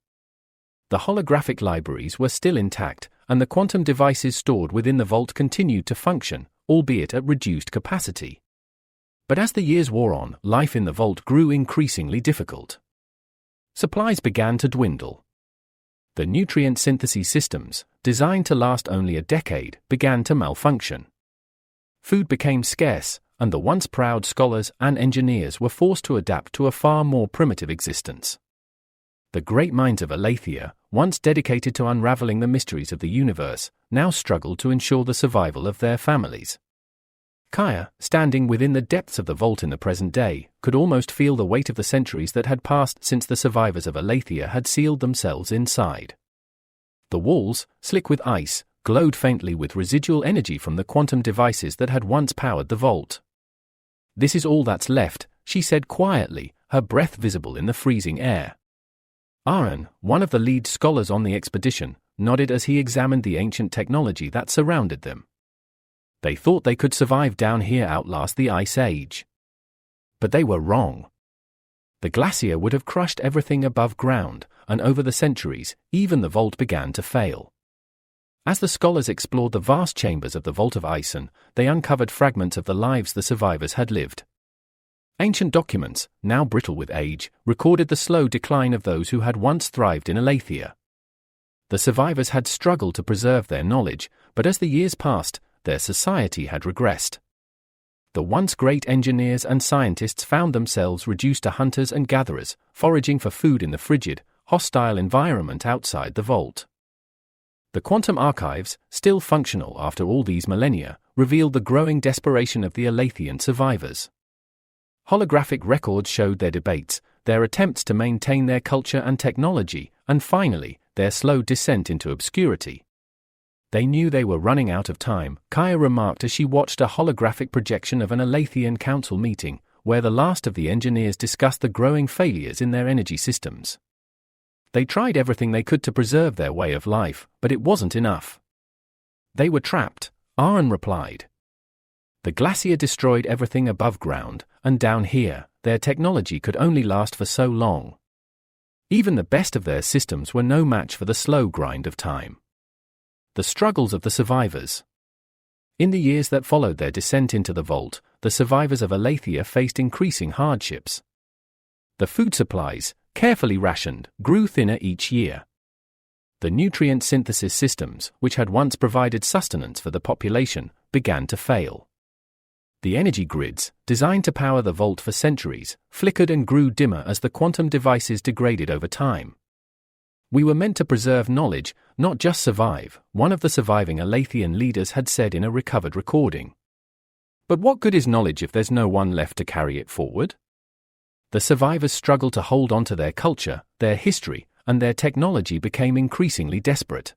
The holographic libraries were still intact, and the quantum devices stored within the vault continued to function, albeit at reduced capacity. But as the years wore on, life in the vault grew increasingly difficult. Supplies began to dwindle. The nutrient synthesis systems, designed to last only a decade, began to malfunction. Food became scarce, and the once proud scholars and engineers were forced to adapt to a far more primitive existence. The great minds of Alathia, once dedicated to unraveling the mysteries of the universe, now struggled to ensure the survival of their families. Kaya, standing within the depths of the vault in the present day, could almost feel the weight of the centuries that had passed since the survivors of Alathia had sealed themselves inside. The walls, slick with ice, glowed faintly with residual energy from the quantum devices that had once powered the vault. "This is all that's left," she said quietly, her breath visible in the freezing air. Aaron, one of the lead scholars on the expedition, nodded as he examined the ancient technology that surrounded them. They thought they could survive down here, outlast the Ice Age. But they were wrong. The glacier would have crushed everything above ground, and over the centuries, even the vault began to fail. As the scholars explored the vast chambers of the Vault of Ison, they uncovered fragments of the lives the survivors had lived. Ancient documents, now brittle with age, recorded the slow decline of those who had once thrived in Alathia. The survivors had struggled to preserve their knowledge, but as the years passed, their society had regressed. The once great engineers and scientists found themselves reduced to hunters and gatherers, foraging for food in the frigid, hostile environment outside the vault. The quantum archives, still functional after all these millennia, revealed the growing desperation of the Alathian survivors. Holographic records showed their debates, their attempts to maintain their culture and technology, and finally, their slow descent into obscurity. They knew they were running out of time, Kaya remarked as she watched a holographic projection of an Alathian council meeting, where the last of the engineers discussed the growing failures in their energy systems. They tried everything they could to preserve their way of life, but it wasn't enough. They were trapped, Aaron replied. The glacier destroyed everything above ground, and down here, their technology could only last for so long. Even the best of their systems were no match for the slow grind of time. The struggles of the survivors. In the years that followed their descent into the vault, the survivors of Alathia faced increasing hardships. The food supplies, carefully rationed, grew thinner each year. The nutrient synthesis systems, which had once provided sustenance for the population, began to fail. The energy grids, designed to power the vault for centuries, flickered and grew dimmer as the quantum devices degraded over time. "We were meant to preserve knowledge, not just survive," one of the surviving Alathian leaders had said in a recovered recording. "But what good is knowledge if there's no one left to carry it forward?" The survivors struggled to hold on to their culture, their history, and their technology became increasingly desperate.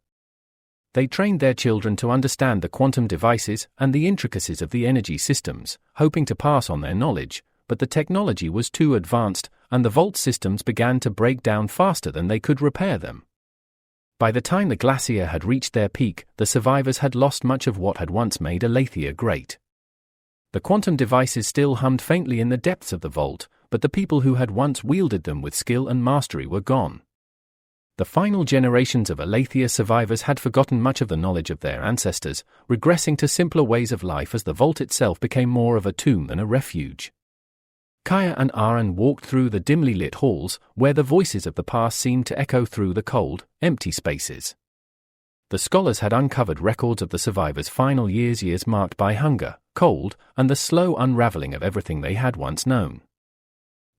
They trained their children to understand the quantum devices and the intricacies of the energy systems, hoping to pass on their knowledge, but the technology was too advanced, and the vault systems began to break down faster than they could repair them. By the time the glacier had reached their peak, the survivors had lost much of what had once made Alathia great. The quantum devices still hummed faintly in the depths of the vault, but the people who had once wielded them with skill and mastery were gone. The final generations of Alathia survivors had forgotten much of the knowledge of their ancestors, regressing to simpler ways of life as the vault itself became more of a tomb than a refuge. Kaya and Aaron walked through the dimly lit halls, where the voices of the past seemed to echo through the cold, empty spaces. The scholars had uncovered records of the survivors' final years marked by hunger, cold, and the slow unraveling of everything they had once known.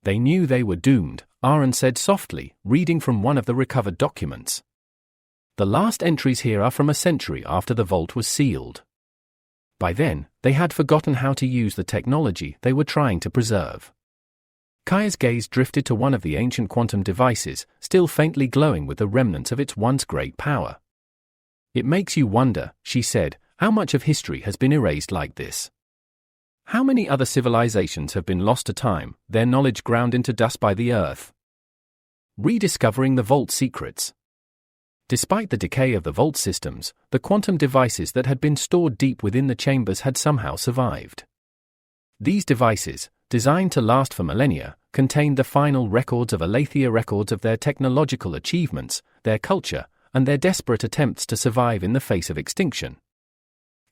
They knew they were doomed, Aaron said softly, reading from one of the recovered documents. The last entries here are from a century after the vault was sealed. By then, they had forgotten how to use the technology they were trying to preserve. Kaya's gaze drifted to one of the ancient quantum devices, still faintly glowing with the remnants of its once great power. It makes you wonder, she said, how much of history has been erased like this? How many other civilizations have been lost to time, their knowledge ground into dust by the earth? Rediscovering the vault secrets. Despite the decay of the vault systems, the quantum devices that had been stored deep within the chambers had somehow survived. These devices, designed to last for millennia, contained the final records of Alathia, records of their technological achievements, their culture, and their desperate attempts to survive in the face of extinction.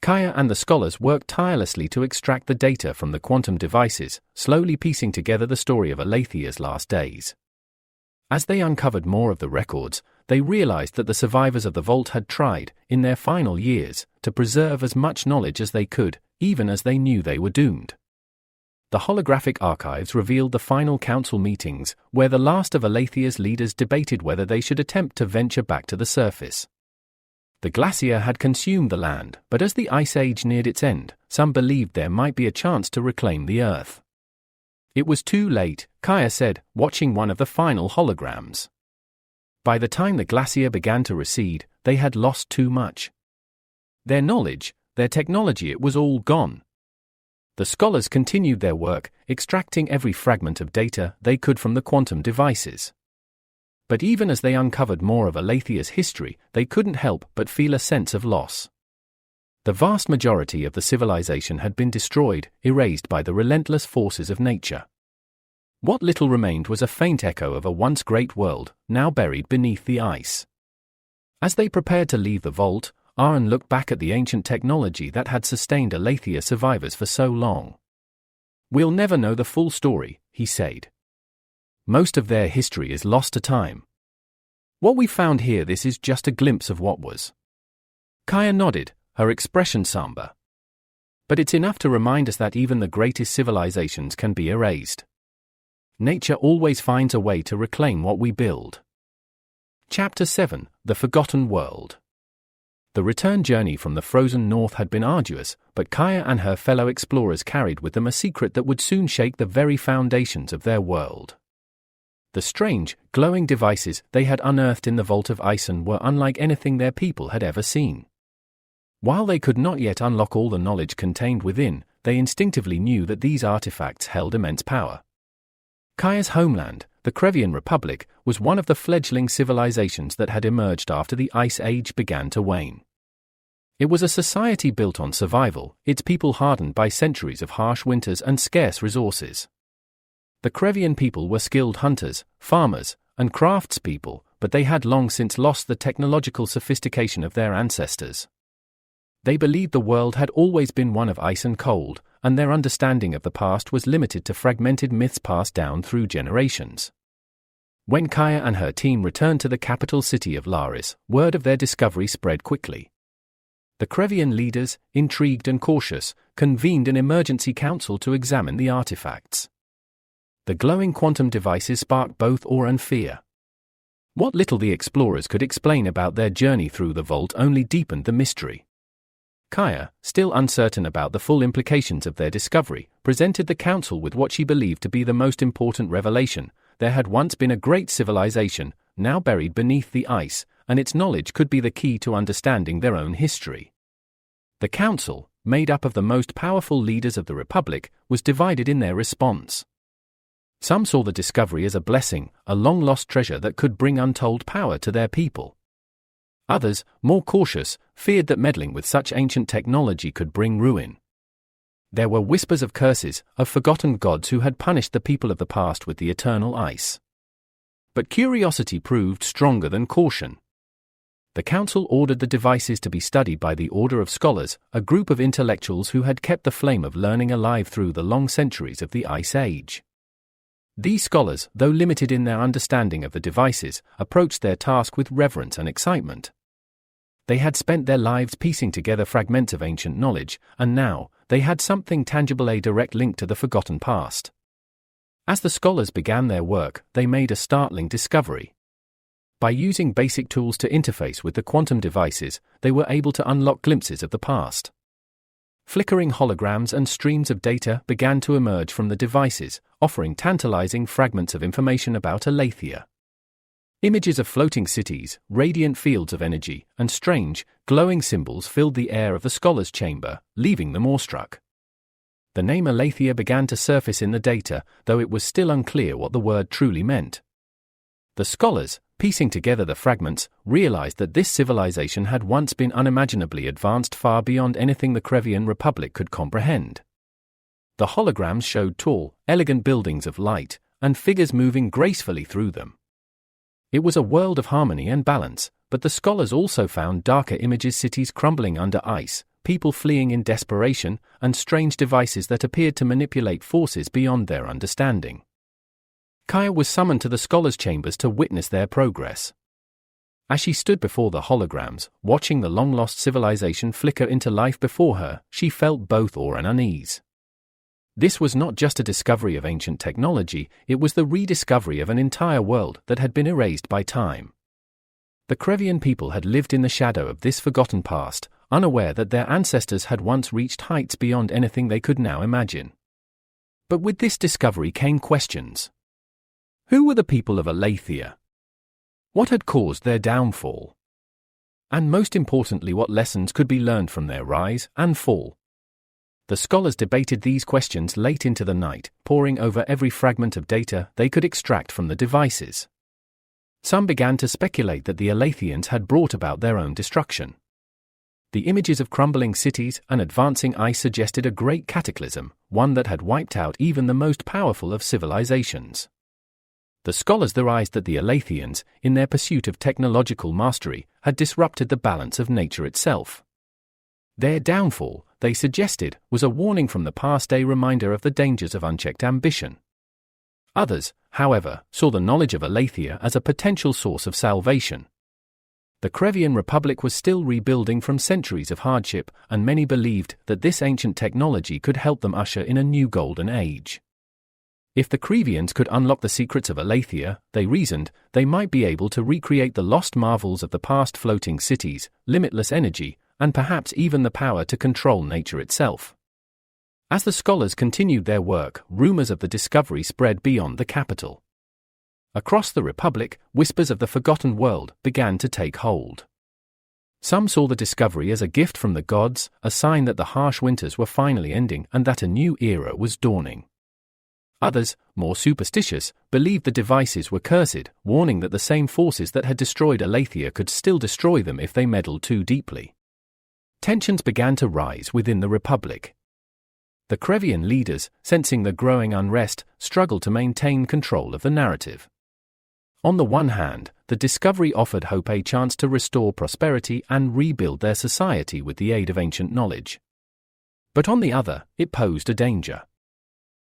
Kaya and the scholars worked tirelessly to extract the data from the quantum devices, slowly piecing together the story of Alathia's last days. As they uncovered more of the records, they realized that the survivors of the vault had tried, in their final years, to preserve as much knowledge as they could, even as they knew they were doomed. The holographic archives revealed the final council meetings, where the last of Alathia's leaders debated whether they should attempt to venture back to the surface. The glacier had consumed the land, but as the Ice Age neared its end, some believed there might be a chance to reclaim the Earth. It was too late, Kaya said, watching one of the final holograms. By the time the glacier began to recede, they had lost too much. Their knowledge, their technology, it was all gone. The scholars continued their work, extracting every fragment of data they could from the quantum devices. But even as they uncovered more of Alathia's history, they couldn't help but feel a sense of loss. The vast majority of the civilization had been destroyed, erased by the relentless forces of nature. What little remained was a faint echo of a once great world, now buried beneath the ice. As they prepared to leave the vault, Aaron looked back at the ancient technology that had sustained Alathia survivors for so long. "We'll never know the full story," he said. "Most of their history is lost to time. What we found here, this is just a glimpse of what was." Kaya nodded, her expression somber. "But it's enough to remind us that even the greatest civilizations can be erased. Nature always finds a way to reclaim what we build." Chapter 7: The Forgotten World. The return journey from the frozen north had been arduous, but Kaya and her fellow explorers carried with them a secret that would soon shake the very foundations of their world. The strange, glowing devices they had unearthed in the Vault of Ison were unlike anything their people had ever seen. While they could not yet unlock all the knowledge contained within, they instinctively knew that these artifacts held immense power. Kaya's homeland, the Krevian Republic, was one of the fledgling civilizations that had emerged after the Ice Age began to wane. It was a society built on survival, its people hardened by centuries of harsh winters and scarce resources. The Krevian people were skilled hunters, farmers, and craftspeople, but they had long since lost the technological sophistication of their ancestors. They believed the world had always been one of ice and cold, and their understanding of the past was limited to fragmented myths passed down through generations. When Kaya and her team returned to the capital city of Laris, word of their discovery spread quickly. The Krevian leaders, intrigued and cautious, convened an emergency council to examine the artifacts. The glowing quantum devices sparked both awe and fear. What little the explorers could explain about their journey through the vault only deepened the mystery. Kaya, still uncertain about the full implications of their discovery, presented the council with what she believed to be the most important revelation. There had once been a great civilization, now buried beneath the ice, and its knowledge could be the key to understanding their own history. The council, made up of the most powerful leaders of the Republic, was divided in their response. Some saw the discovery as a blessing, a long-lost treasure that could bring untold power to their people. Others, more cautious, feared that meddling with such ancient technology could bring ruin. There were whispers of curses, of forgotten gods who had punished the people of the past with the eternal ice. But curiosity proved stronger than caution. The council ordered the devices to be studied by the Order of Scholars, a group of intellectuals who had kept the flame of learning alive through the long centuries of the Ice Age. These scholars, though limited in their understanding of the devices, approached their task with reverence and excitement. They had spent their lives piecing together fragments of ancient knowledge, and now, they had something tangible, a direct link to the forgotten past. As the scholars began their work, they made a startling discovery. By using basic tools to interface with the quantum devices, they were able to unlock glimpses of the past. Flickering holograms and streams of data began to emerge from the devices, offering tantalizing fragments of information about Alathia. Images of floating cities, radiant fields of energy, and strange, glowing symbols filled the air of the scholars' chamber, leaving them awestruck. The name Alathia began to surface in the data, though it was still unclear what the word truly meant. The scholars, piecing together the fragments, realized that this civilization had once been unimaginably advanced, far beyond anything the Krevian Republic could comprehend. The holograms showed tall, elegant buildings of light, and figures moving gracefully through them. It was a world of harmony and balance, but the scholars also found darker images: cities crumbling under ice, people fleeing in desperation, and strange devices that appeared to manipulate forces beyond their understanding. Kaya was summoned to the scholars' chambers to witness their progress. As she stood before the holograms, watching the long-lost civilization flicker into life before her, she felt both awe and unease. This was not just a discovery of ancient technology, it was the rediscovery of an entire world that had been erased by time. The Krevian people had lived in the shadow of this forgotten past, unaware that their ancestors had once reached heights beyond anything they could now imagine. But with this discovery came questions. Who were the people of Alathia? What had caused their downfall? And most importantly, what lessons could be learned from their rise and fall? The scholars debated these questions late into the night, poring over every fragment of data they could extract from the devices. Some began to speculate that the Alathians had brought about their own destruction. The images of crumbling cities and advancing ice suggested a great cataclysm, one that had wiped out even the most powerful of civilizations. The scholars theorized that the Alathians, in their pursuit of technological mastery, had disrupted the balance of nature itself. Their downfall, they suggested, was a warning from the past, a reminder of the dangers of unchecked ambition. Others, however, saw the knowledge of Alathia as a potential source of salvation. The Krevian Republic was still rebuilding from centuries of hardship, and many believed that this ancient technology could help them usher in a new golden age. If the Krevians could unlock the secrets of Alathia, they reasoned, they might be able to recreate the lost marvels of the past: floating cities, limitless energy, and perhaps even the power to control nature itself. As the scholars continued their work, rumors of the discovery spread beyond the capital. Across the Republic, whispers of the forgotten world began to take hold. Some saw the discovery as a gift from the gods, a sign that the harsh winters were finally ending and that a new era was dawning. Others, more superstitious, believed the devices were cursed, warning that the same forces that had destroyed Alathia could still destroy them if they meddled too deeply. Tensions began to rise within the Republic. The Krevian leaders, sensing the growing unrest, struggled to maintain control of the narrative. On the one hand, the discovery offered hope, a chance to restore prosperity and rebuild their society with the aid of ancient knowledge. But on the other, it posed a danger.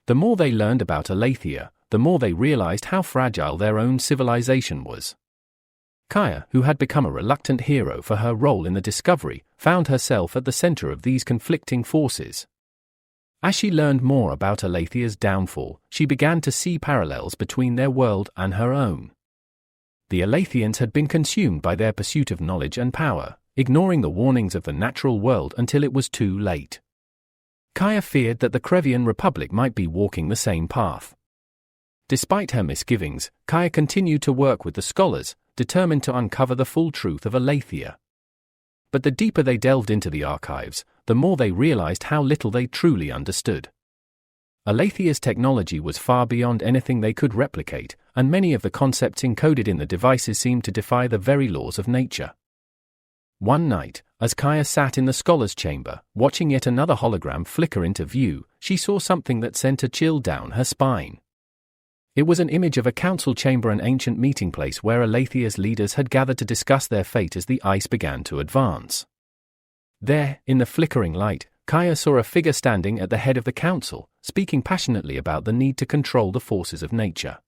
The more they learned about Alathia, the more they realized how fragile their own civilization was. Kaya, who had become a reluctant hero for her role in the discovery, found herself at the center of these conflicting forces. As she learned more about Alathia's downfall, she began to see parallels between their world and her own. The Alathians had been consumed by their pursuit of knowledge and power, ignoring the warnings of the natural world until it was too late. Kaya feared that the Krevian Republic might be walking the same path. Despite her misgivings, Kaya continued to work with the scholars, determined to uncover the full truth of Alathia. But the deeper they delved into the archives, the more they realized how little they truly understood. Alathia's technology was far beyond anything they could replicate, and many of the concepts encoded in the devices seemed to defy the very laws of nature. One night, as Kaya sat in the scholar's chamber, watching yet another hologram flicker into view, she saw something that sent a chill down her spine. It was an image of a council chamber, an ancient meeting place where Alathia's leaders had gathered to discuss their fate as the ice began to advance. There, in the flickering light, Kaya saw a figure standing at the head of the council, speaking passionately about the need to control the forces of nature.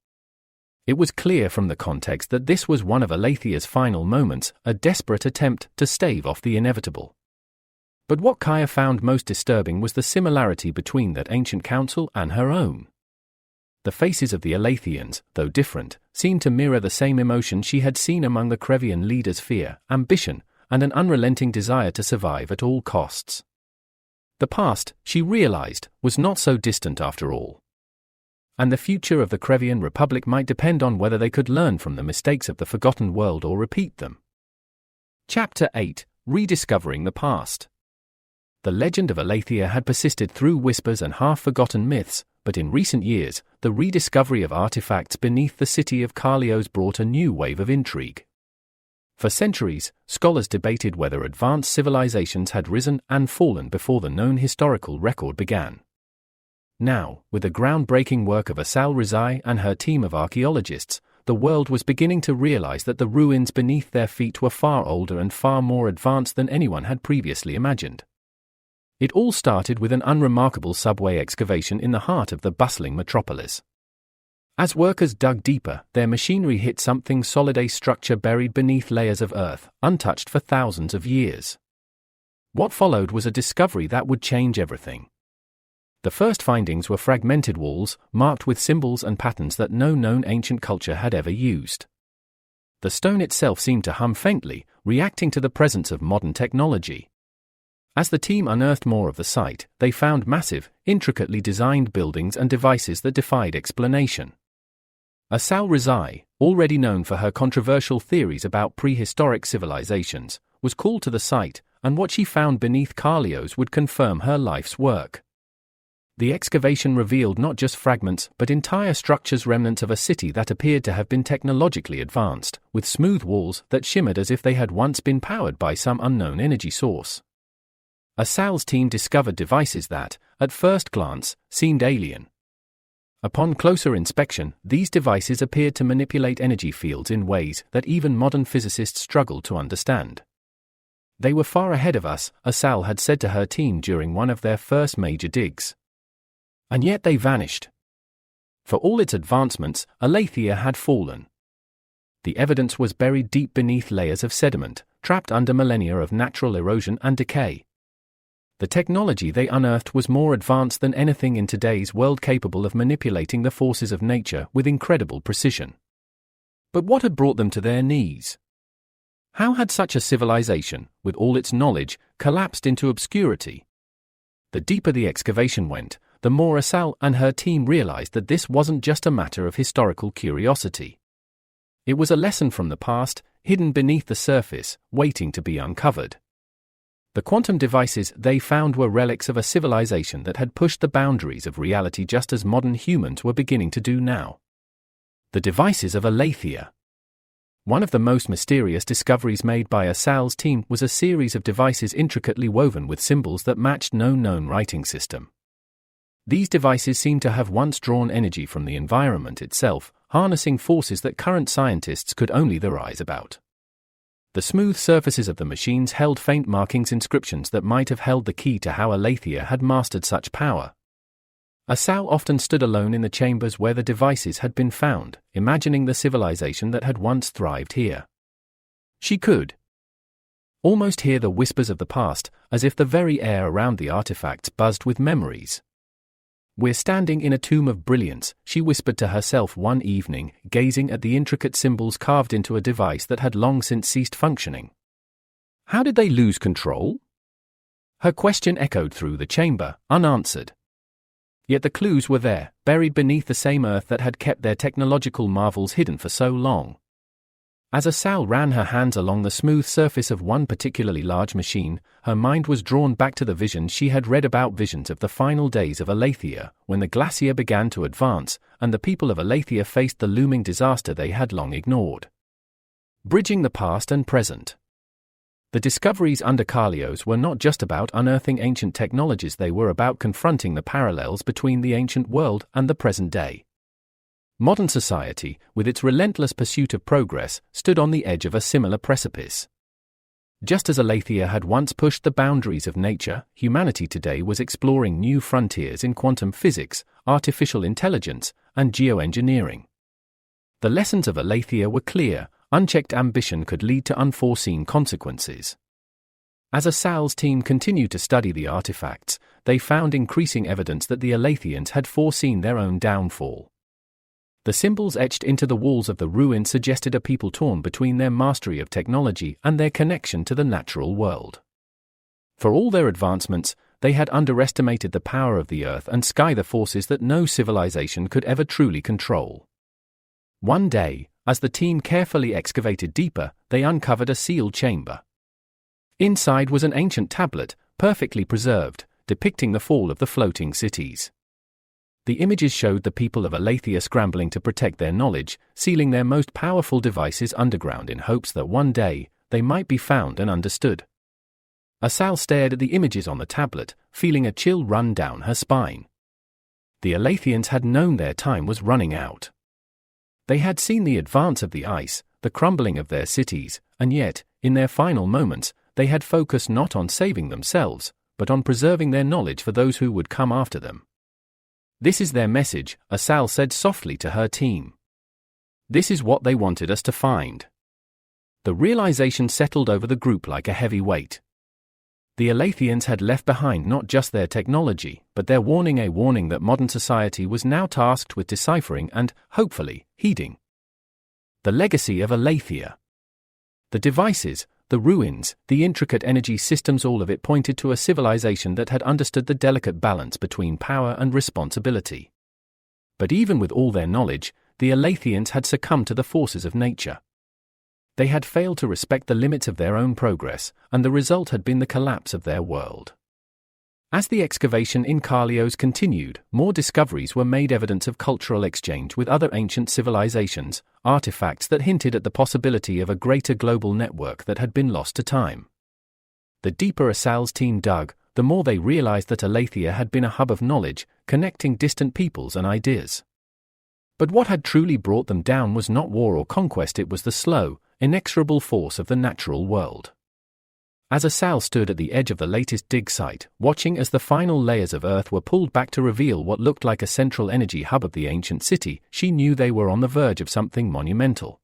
It was clear from the context that this was one of Alathia's final moments, a desperate attempt to stave off the inevitable. But what Kaya found most disturbing was the similarity between that ancient council and her own. The faces of the Alathians, though different, seemed to mirror the same emotion she had seen among the Krevian leaders: fear, ambition, and an unrelenting desire to survive at all costs. The past, she realized, was not so distant after all. And the future of the Krevian Republic might depend on whether they could learn from the mistakes of the forgotten world or repeat them. Chapter 8: Rediscovering the Past. The legend of Alathia had persisted through whispers and half-forgotten myths, but in recent years, the rediscovery of artifacts beneath the city of Carlios brought a new wave of intrigue. For centuries, scholars debated whether advanced civilizations had risen and fallen before the known historical record began. Now, with the groundbreaking work of Assal and her team of archaeologists, the world was beginning to realize that the ruins beneath their feet were far older and far more advanced than anyone had previously imagined. It all started with an unremarkable subway excavation in the heart of the bustling metropolis. As workers dug deeper, their machinery hit something solid, a structure buried beneath layers of earth, untouched for thousands of years. What followed was a discovery that would change everything. The first findings were fragmented walls, marked with symbols and patterns that no known ancient culture had ever used. The stone itself seemed to hum faintly, reacting to the presence of modern technology. As the team unearthed more of the site, they found massive, intricately designed buildings and devices that defied explanation. Assal, already known for her controversial theories about prehistoric civilizations, was called to the site, and what she found beneath Carlios would confirm her life's work. The excavation revealed not just fragments but entire structures, remnants of a city that appeared to have been technologically advanced, with smooth walls that shimmered as if they had once been powered by some unknown energy source. Assal's team discovered devices that, at first glance, seemed alien. Upon closer inspection, these devices appeared to manipulate energy fields in ways that even modern physicists struggled to understand. They were far ahead of us, Assal had said to her team during one of their first major digs. And yet they vanished. For all its advancements, Alathia had fallen. The evidence was buried deep beneath layers of sediment, trapped under millennia of natural erosion and decay. The technology they unearthed was more advanced than anything in today's world, capable of manipulating the forces of nature with incredible precision. But what had brought them to their knees? How had such a civilization, with all its knowledge, collapsed into obscurity? The deeper the excavation went, the more Assal and her team realized that this wasn't just a matter of historical curiosity. It was a lesson from the past, hidden beneath the surface, waiting to be uncovered. The quantum devices they found were relics of a civilization that had pushed the boundaries of reality just as modern humans were beginning to do now. The devices of Alathia. One of the most mysterious discoveries made by Assal's team was a series of devices intricately woven with symbols that matched no known writing system. These devices seemed to have once drawn energy from the environment itself, harnessing forces that current scientists could only theorize about. The smooth surfaces of the machines held faint markings, inscriptions that might have held the key to how Alathia had mastered such power. Assal often stood alone in the chambers where the devices had been found, imagining the civilization that had once thrived here. She could almost hear the whispers of the past, as if the very air around the artifacts buzzed with memories. "We're standing in a tomb of brilliance," she whispered to herself one evening, gazing at the intricate symbols carved into a device that had long since ceased functioning. How did they lose control? Her question echoed through the chamber, unanswered. Yet the clues were there, buried beneath the same earth that had kept their technological marvels hidden for so long. As Assal ran her hands along the smooth surface of one particularly large machine, her mind was drawn back to the visions she had read about, visions of the final days of Alathia, when the glacier began to advance, and the people of Alathia faced the looming disaster they had long ignored. Bridging the past and present. The discoveries under Carlios were not just about unearthing ancient technologies, they were about confronting the parallels between the ancient world and the present day. Modern society, with its relentless pursuit of progress, stood on the edge of a similar precipice. Just as Alathia had once pushed the boundaries of nature, humanity today was exploring new frontiers in quantum physics, artificial intelligence, and geoengineering. The lessons of Alathia were clear: unchecked ambition could lead to unforeseen consequences. As Assal's team continued to study the artifacts, they found increasing evidence that the Alathians had foreseen their own downfall. The symbols etched into the walls of the ruins suggested a people torn between their mastery of technology and their connection to the natural world. For all their advancements, they had underestimated the power of the earth and sky, the forces that no civilization could ever truly control. One day, as the team carefully excavated deeper, they uncovered a sealed chamber. Inside was an ancient tablet, perfectly preserved, depicting the fall of the floating cities. The images showed the people of Alathia scrambling to protect their knowledge, sealing their most powerful devices underground in hopes that one day, they might be found and understood. Assal stared at the images on the tablet, feeling a chill run down her spine. The Alathians had known their time was running out. They had seen the advance of the ice, the crumbling of their cities, and yet, in their final moments, they had focused not on saving themselves, but on preserving their knowledge for those who would come after them. "This is their message," Assal said softly to her team. "This is what they wanted us to find." The realization settled over the group like a heavy weight. The Alathians had left behind not just their technology, but their warning, a warning that modern society was now tasked with deciphering and, hopefully, heeding. The legacy of Alathia. The devices, the ruins, the intricate energy systems, all of it pointed to a civilization that had understood the delicate balance between power and responsibility. But even with all their knowledge, the Alathians had succumbed to the forces of nature. They had failed to respect the limits of their own progress, and the result had been the collapse of their world. As the excavation in Carlios continued, more discoveries were made, evidence of cultural exchange with other ancient civilizations, artifacts that hinted at the possibility of a greater global network that had been lost to time. The deeper Assal's team dug, the more they realized that Alathia had been a hub of knowledge, connecting distant peoples and ideas. But what had truly brought them down was not war or conquest, it was the slow, inexorable force of the natural world. As Assal stood at the edge of the latest dig site, watching as the final layers of earth were pulled back to reveal what looked like a central energy hub of the ancient city, she knew they were on the verge of something monumental.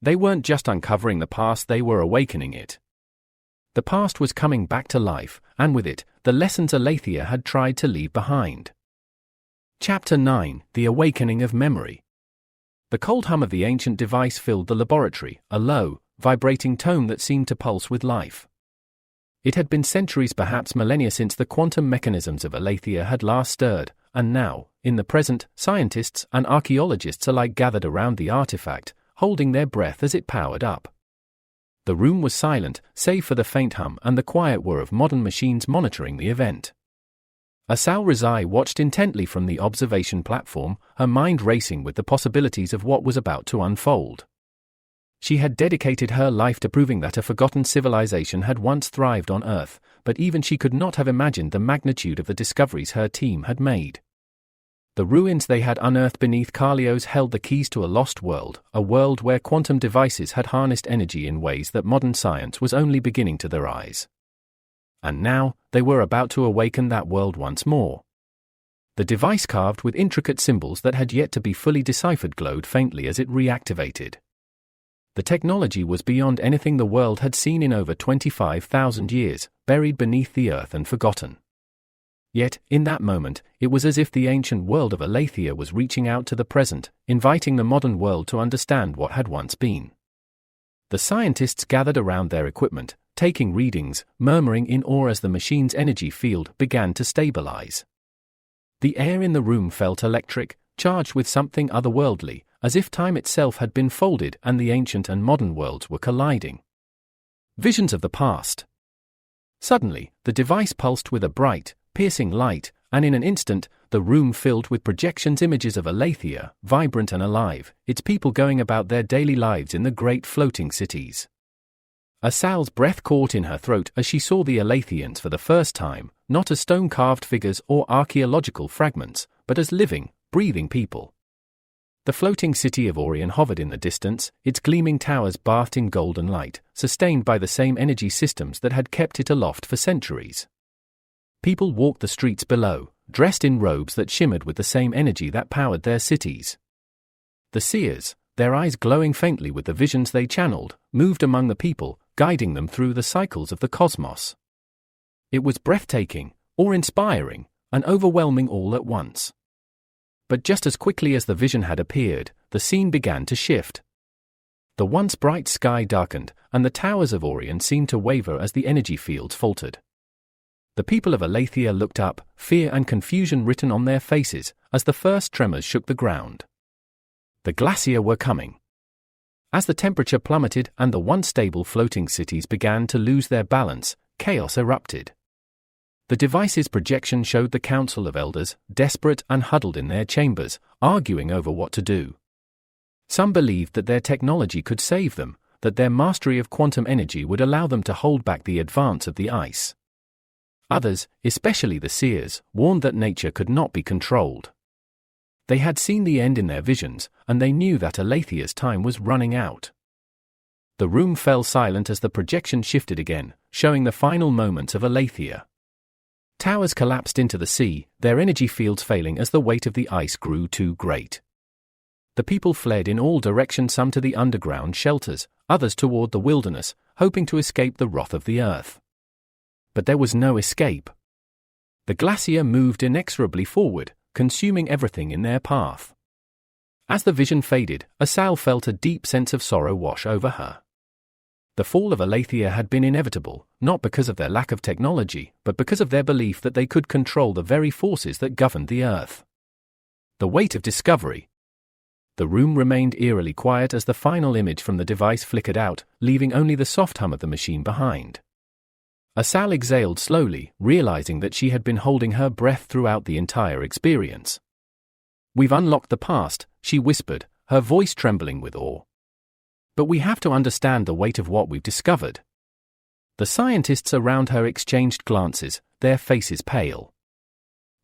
They weren't just uncovering the past, they were awakening it. The past was coming back to life, and with it, the lessons Alathia had tried to leave behind. Chapter 9: The Awakening of Memory. The cold hum of the ancient device filled the laboratory, a low, vibrating tone that seemed to pulse with life. It had been centuries, perhaps millennia, since the quantum mechanisms of Alathia had last stirred, and now, in the present, scientists and archaeologists alike gathered around the artifact, holding their breath as it powered up. The room was silent, save for the faint hum and the quiet whir of modern machines monitoring the event. Assal Rizai watched intently from the observation platform, her mind racing with the possibilities of what was about to unfold. She had dedicated her life to proving that a forgotten civilization had once thrived on Earth, but even she could not have imagined the magnitude of the discoveries her team had made. The ruins they had unearthed beneath Carlios held the keys to a lost world, a world where quantum devices had harnessed energy in ways that modern science was only beginning to their eyes. And now, they were about to awaken that world once more. The device, carved with intricate symbols that had yet to be fully deciphered, glowed faintly as it reactivated. The technology was beyond anything the world had seen in over 25,000 years, buried beneath the earth and forgotten. Yet, in that moment, it was as if the ancient world of Alathia was reaching out to the present, inviting the modern world to understand what had once been. The scientists gathered around their equipment, taking readings, murmuring in awe as the machine's energy field began to stabilize. The air in the room felt electric, charged with something otherworldly, as if time itself had been folded and the ancient and modern worlds were colliding. Visions of the past. Suddenly, the device pulsed with a bright, piercing light, and in an instant, the room filled with projections, images of Alathia, vibrant and alive, its people going about their daily lives in the great floating cities. Assal's breath caught in her throat as she saw the Alathians for the first time, not as stone-carved figures or archaeological fragments, but as living, breathing people. The floating city of Orion hovered in the distance, its gleaming towers bathed in golden light, sustained by the same energy systems that had kept it aloft for centuries. People walked the streets below, dressed in robes that shimmered with the same energy that powered their cities. The seers, their eyes glowing faintly with the visions they channeled, moved among the people, guiding them through the cycles of the cosmos. It was breathtaking, awe-inspiring, and overwhelming all at once. But just as quickly as the vision had appeared, the scene began to shift. The once bright sky darkened, and the towers of Orion seemed to waver as the energy fields faltered. The people of Alathia looked up, fear and confusion written on their faces, as the first tremors shook the ground. The glacier were coming. As the temperature plummeted and the once stable floating cities began to lose their balance, chaos erupted. The device's projection showed the Council of Elders, desperate and huddled in their chambers, arguing over what to do. Some believed that their technology could save them, that their mastery of quantum energy would allow them to hold back the advance of the ice. Others, especially the seers, warned that nature could not be controlled. They had seen the end in their visions, and they knew that Alathia's time was running out. The room fell silent as the projection shifted again, showing the final moments of Alathia. Towers collapsed into the sea, their energy fields failing as the weight of the ice grew too great. The people fled in all directions, some to the underground shelters, others toward the wilderness, hoping to escape the wrath of the earth. But there was no escape. The glacier moved inexorably forward, consuming everything in their path. As the vision faded, Assal felt a deep sense of sorrow wash over her. The fall of Alathia had been inevitable, not because of their lack of technology, but because of their belief that they could control the very forces that governed the earth. The weight of discovery. The room remained eerily quiet as the final image from the device flickered out, leaving only the soft hum of the machine behind. Assal exhaled slowly, realizing that she had been holding her breath throughout the entire experience. "We've unlocked the past," she whispered, her voice trembling with awe. "But we have to understand the weight of what we've discovered." The scientists around her exchanged glances, their faces pale.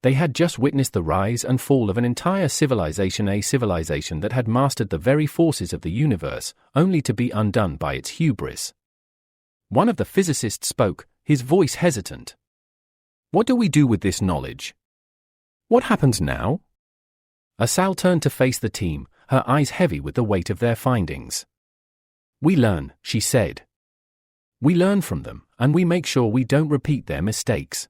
They had just witnessed the rise and fall of an entire civilization, a civilization that had mastered the very forces of the universe, only to be undone by its hubris. One of the physicists spoke, his voice hesitant. "What do we do with this knowledge? What happens now?" Assal turned to face the team, her eyes heavy with the weight of their findings. "We learn," she said. "We learn from them, and we make sure we don't repeat their mistakes."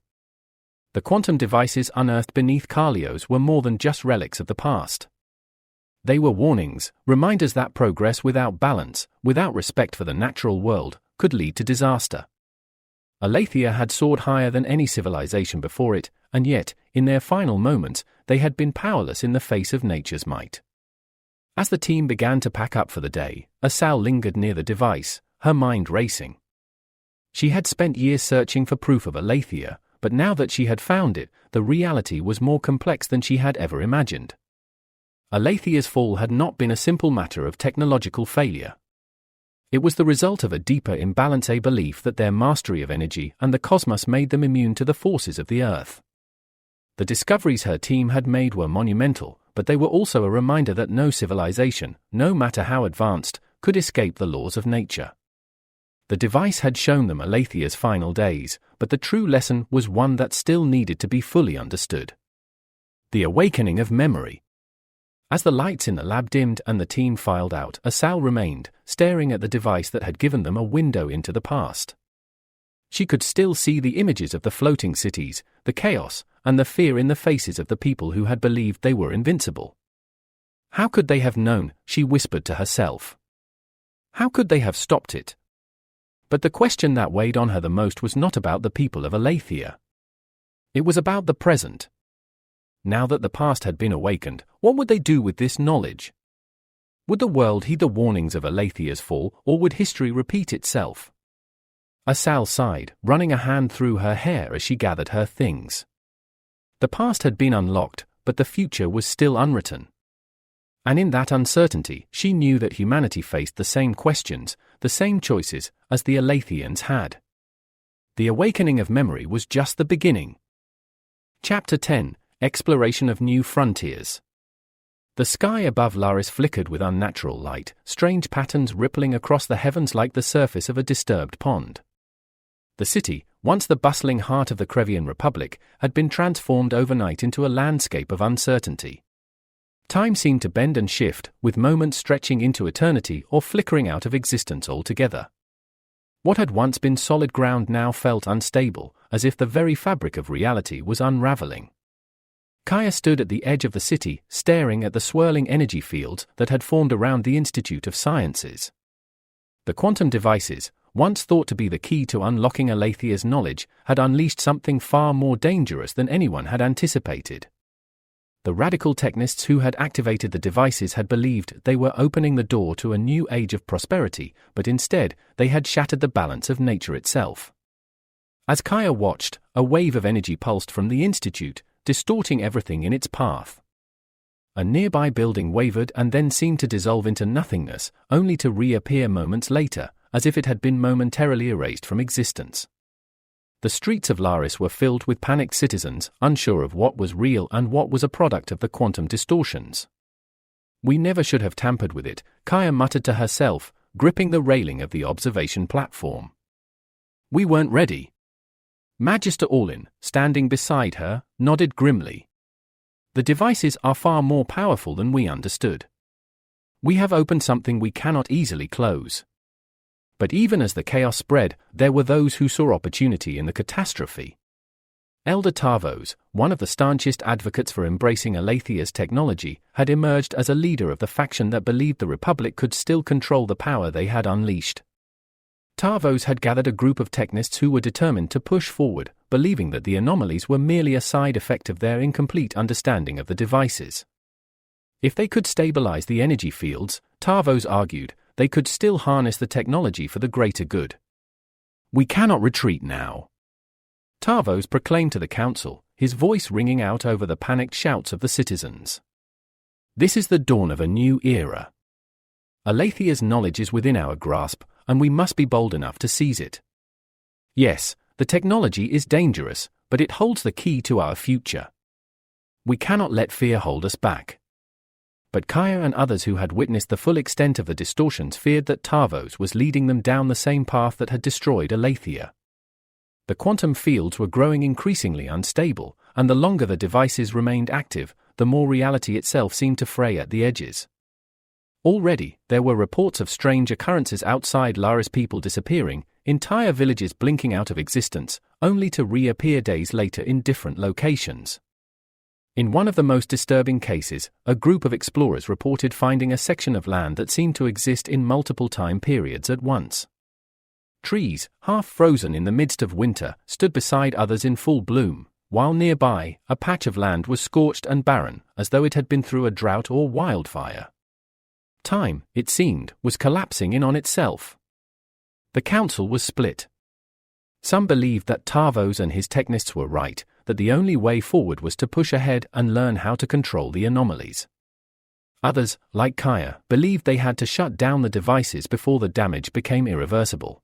The quantum devices unearthed beneath Carlios were more than just relics of the past. They were warnings, reminders that progress without balance, without respect for the natural world, could lead to disaster. Alathia had soared higher than any civilization before it, and yet, in their final moments, they had been powerless in the face of nature's might. As the team began to pack up for the day, Assal lingered near the device, her mind racing. She had spent years searching for proof of Alathia, but now that she had found it, the reality was more complex than she had ever imagined. Alathia's fall had not been a simple matter of technological failure. It was the result of a deeper imbalance, a belief that their mastery of energy and the cosmos made them immune to the forces of the earth. The discoveries her team had made were monumental, but they were also a reminder that no civilization, no matter how advanced, could escape the laws of nature. The device had shown them Alathia's final days, but the true lesson was one that still needed to be fully understood. The awakening of memory. As the lights in the lab dimmed and the team filed out, Assal remained, staring at the device that had given them a window into the past. She could still see the images of the floating cities, the chaos, and the fear in the faces of the people who had believed they were invincible. How could they have known, she whispered to herself. How could they have stopped it? But the question that weighed on her the most was not about the people of Alathia. It was about the present. Now that the past had been awakened, what would they do with this knowledge? Would the world heed the warnings of Alathia's fall, or would history repeat itself? Assal sighed, running a hand through her hair as she gathered her things. The past had been unlocked, but the future was still unwritten. And in that uncertainty, she knew that humanity faced the same questions, the same choices, as the Alathians had. The awakening of memory was just the beginning. Chapter 10. Exploration of New Frontiers. The sky above Laris flickered with unnatural light, strange patterns rippling across the heavens like the surface of a disturbed pond. The city, once the bustling heart of the Crevian Republic, had been transformed overnight into a landscape of uncertainty. Time seemed to bend and shift, with moments stretching into eternity or flickering out of existence altogether. What had once been solid ground now felt unstable, as if the very fabric of reality was unraveling. Kaya stood at the edge of the city, staring at the swirling energy fields that had formed around the Institute of Sciences. The quantum devices, once thought to be the key to unlocking Alathia's knowledge, had unleashed something far more dangerous than anyone had anticipated. The radical technists who had activated the devices had believed they were opening the door to a new age of prosperity, but instead, they had shattered the balance of nature itself. As Kaya watched, a wave of energy pulsed from the Institute, distorting everything in its path. A nearby building wavered and then seemed to dissolve into nothingness, only to reappear moments later, as if it had been momentarily erased from existence. The streets of Laris were filled with panicked citizens, unsure of what was real and what was a product of the quantum distortions. "We never should have tampered with it," Kaya muttered to herself, gripping the railing of the observation platform. "We weren't ready." Magister Orlin, standing beside her, nodded grimly. "The devices are far more powerful than we understood. We have opened something we cannot easily close." But even as the chaos spread, there were those who saw opportunity in the catastrophe. Elder Tarvos, one of the staunchest advocates for embracing Alathia's technology, had emerged as a leader of the faction that believed the Republic could still control the power they had unleashed. Tarvos had gathered a group of technists who were determined to push forward, believing that the anomalies were merely a side effect of their incomplete understanding of the devices. If they could stabilize the energy fields, Tarvos argued, they could still harness the technology for the greater good. "We cannot retreat now," Tarvos proclaimed to the council, his voice ringing out over the panicked shouts of the citizens. "This is the dawn of a new era. Alathia's knowledge is within our grasp, and we must be bold enough to seize it. Yes, the technology is dangerous, but it holds the key to our future. We cannot let fear hold us back." But Kaya and others who had witnessed the full extent of the distortions feared that Tarvos was leading them down the same path that had destroyed Alathia. The quantum fields were growing increasingly unstable, and the longer the devices remained active, the more reality itself seemed to fray at the edges. Already, there were reports of strange occurrences outside Laris, people disappearing, entire villages blinking out of existence, only to reappear days later in different locations. In one of the most disturbing cases, a group of explorers reported finding a section of land that seemed to exist in multiple time periods at once. Trees, half frozen in the midst of winter, stood beside others in full bloom, while nearby, a patch of land was scorched and barren, as though it had been through a drought or wildfire. Time, it seemed, was collapsing in on itself. The council was split. Some believed that Tarvos and his technists were right, that the only way forward was to push ahead and learn how to control the anomalies. Others, like Kaya, believed they had to shut down the devices before the damage became irreversible.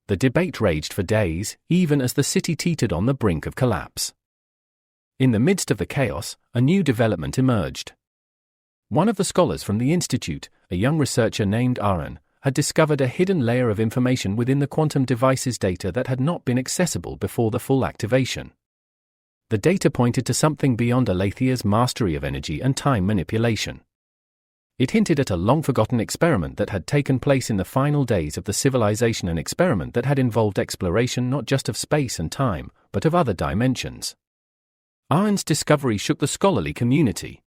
The debate raged for days, even as the city teetered on the brink of collapse. In the midst of the chaos, a new development emerged. One of the scholars from the Institute, a young researcher named Aaron, had discovered a hidden layer of information within the quantum device's data that had not been accessible before the full activation. The data pointed to something beyond Alathia's mastery of energy and time manipulation. It hinted at a long-forgotten experiment that had taken place in the final days of the civilization, an experiment that had involved exploration not just of space and time, but of other dimensions. Aaron's discovery shook the scholarly community.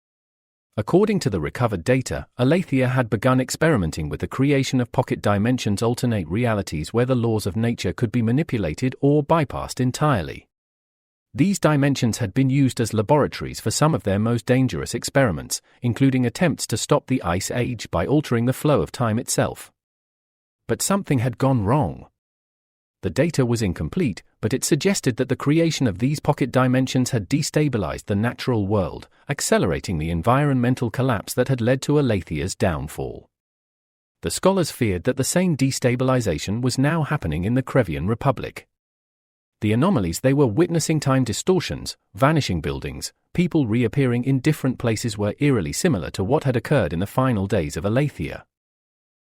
According to the recovered data, Alathia had begun experimenting with the creation of pocket dimensions, alternate realities where the laws of nature could be manipulated or bypassed entirely. These dimensions had been used as laboratories for some of their most dangerous experiments, including attempts to stop the Ice Age by altering the flow of time itself. But something had gone wrong. The data was incomplete, but it suggested that the creation of these pocket dimensions had destabilized the natural world, accelerating the environmental collapse that had led to Alathia's downfall. The scholars feared that the same destabilization was now happening in the Krevian Republic. The anomalies they were witnessing, time distortions, vanishing buildings, people reappearing in different places, were eerily similar to what had occurred in the final days of Alathia.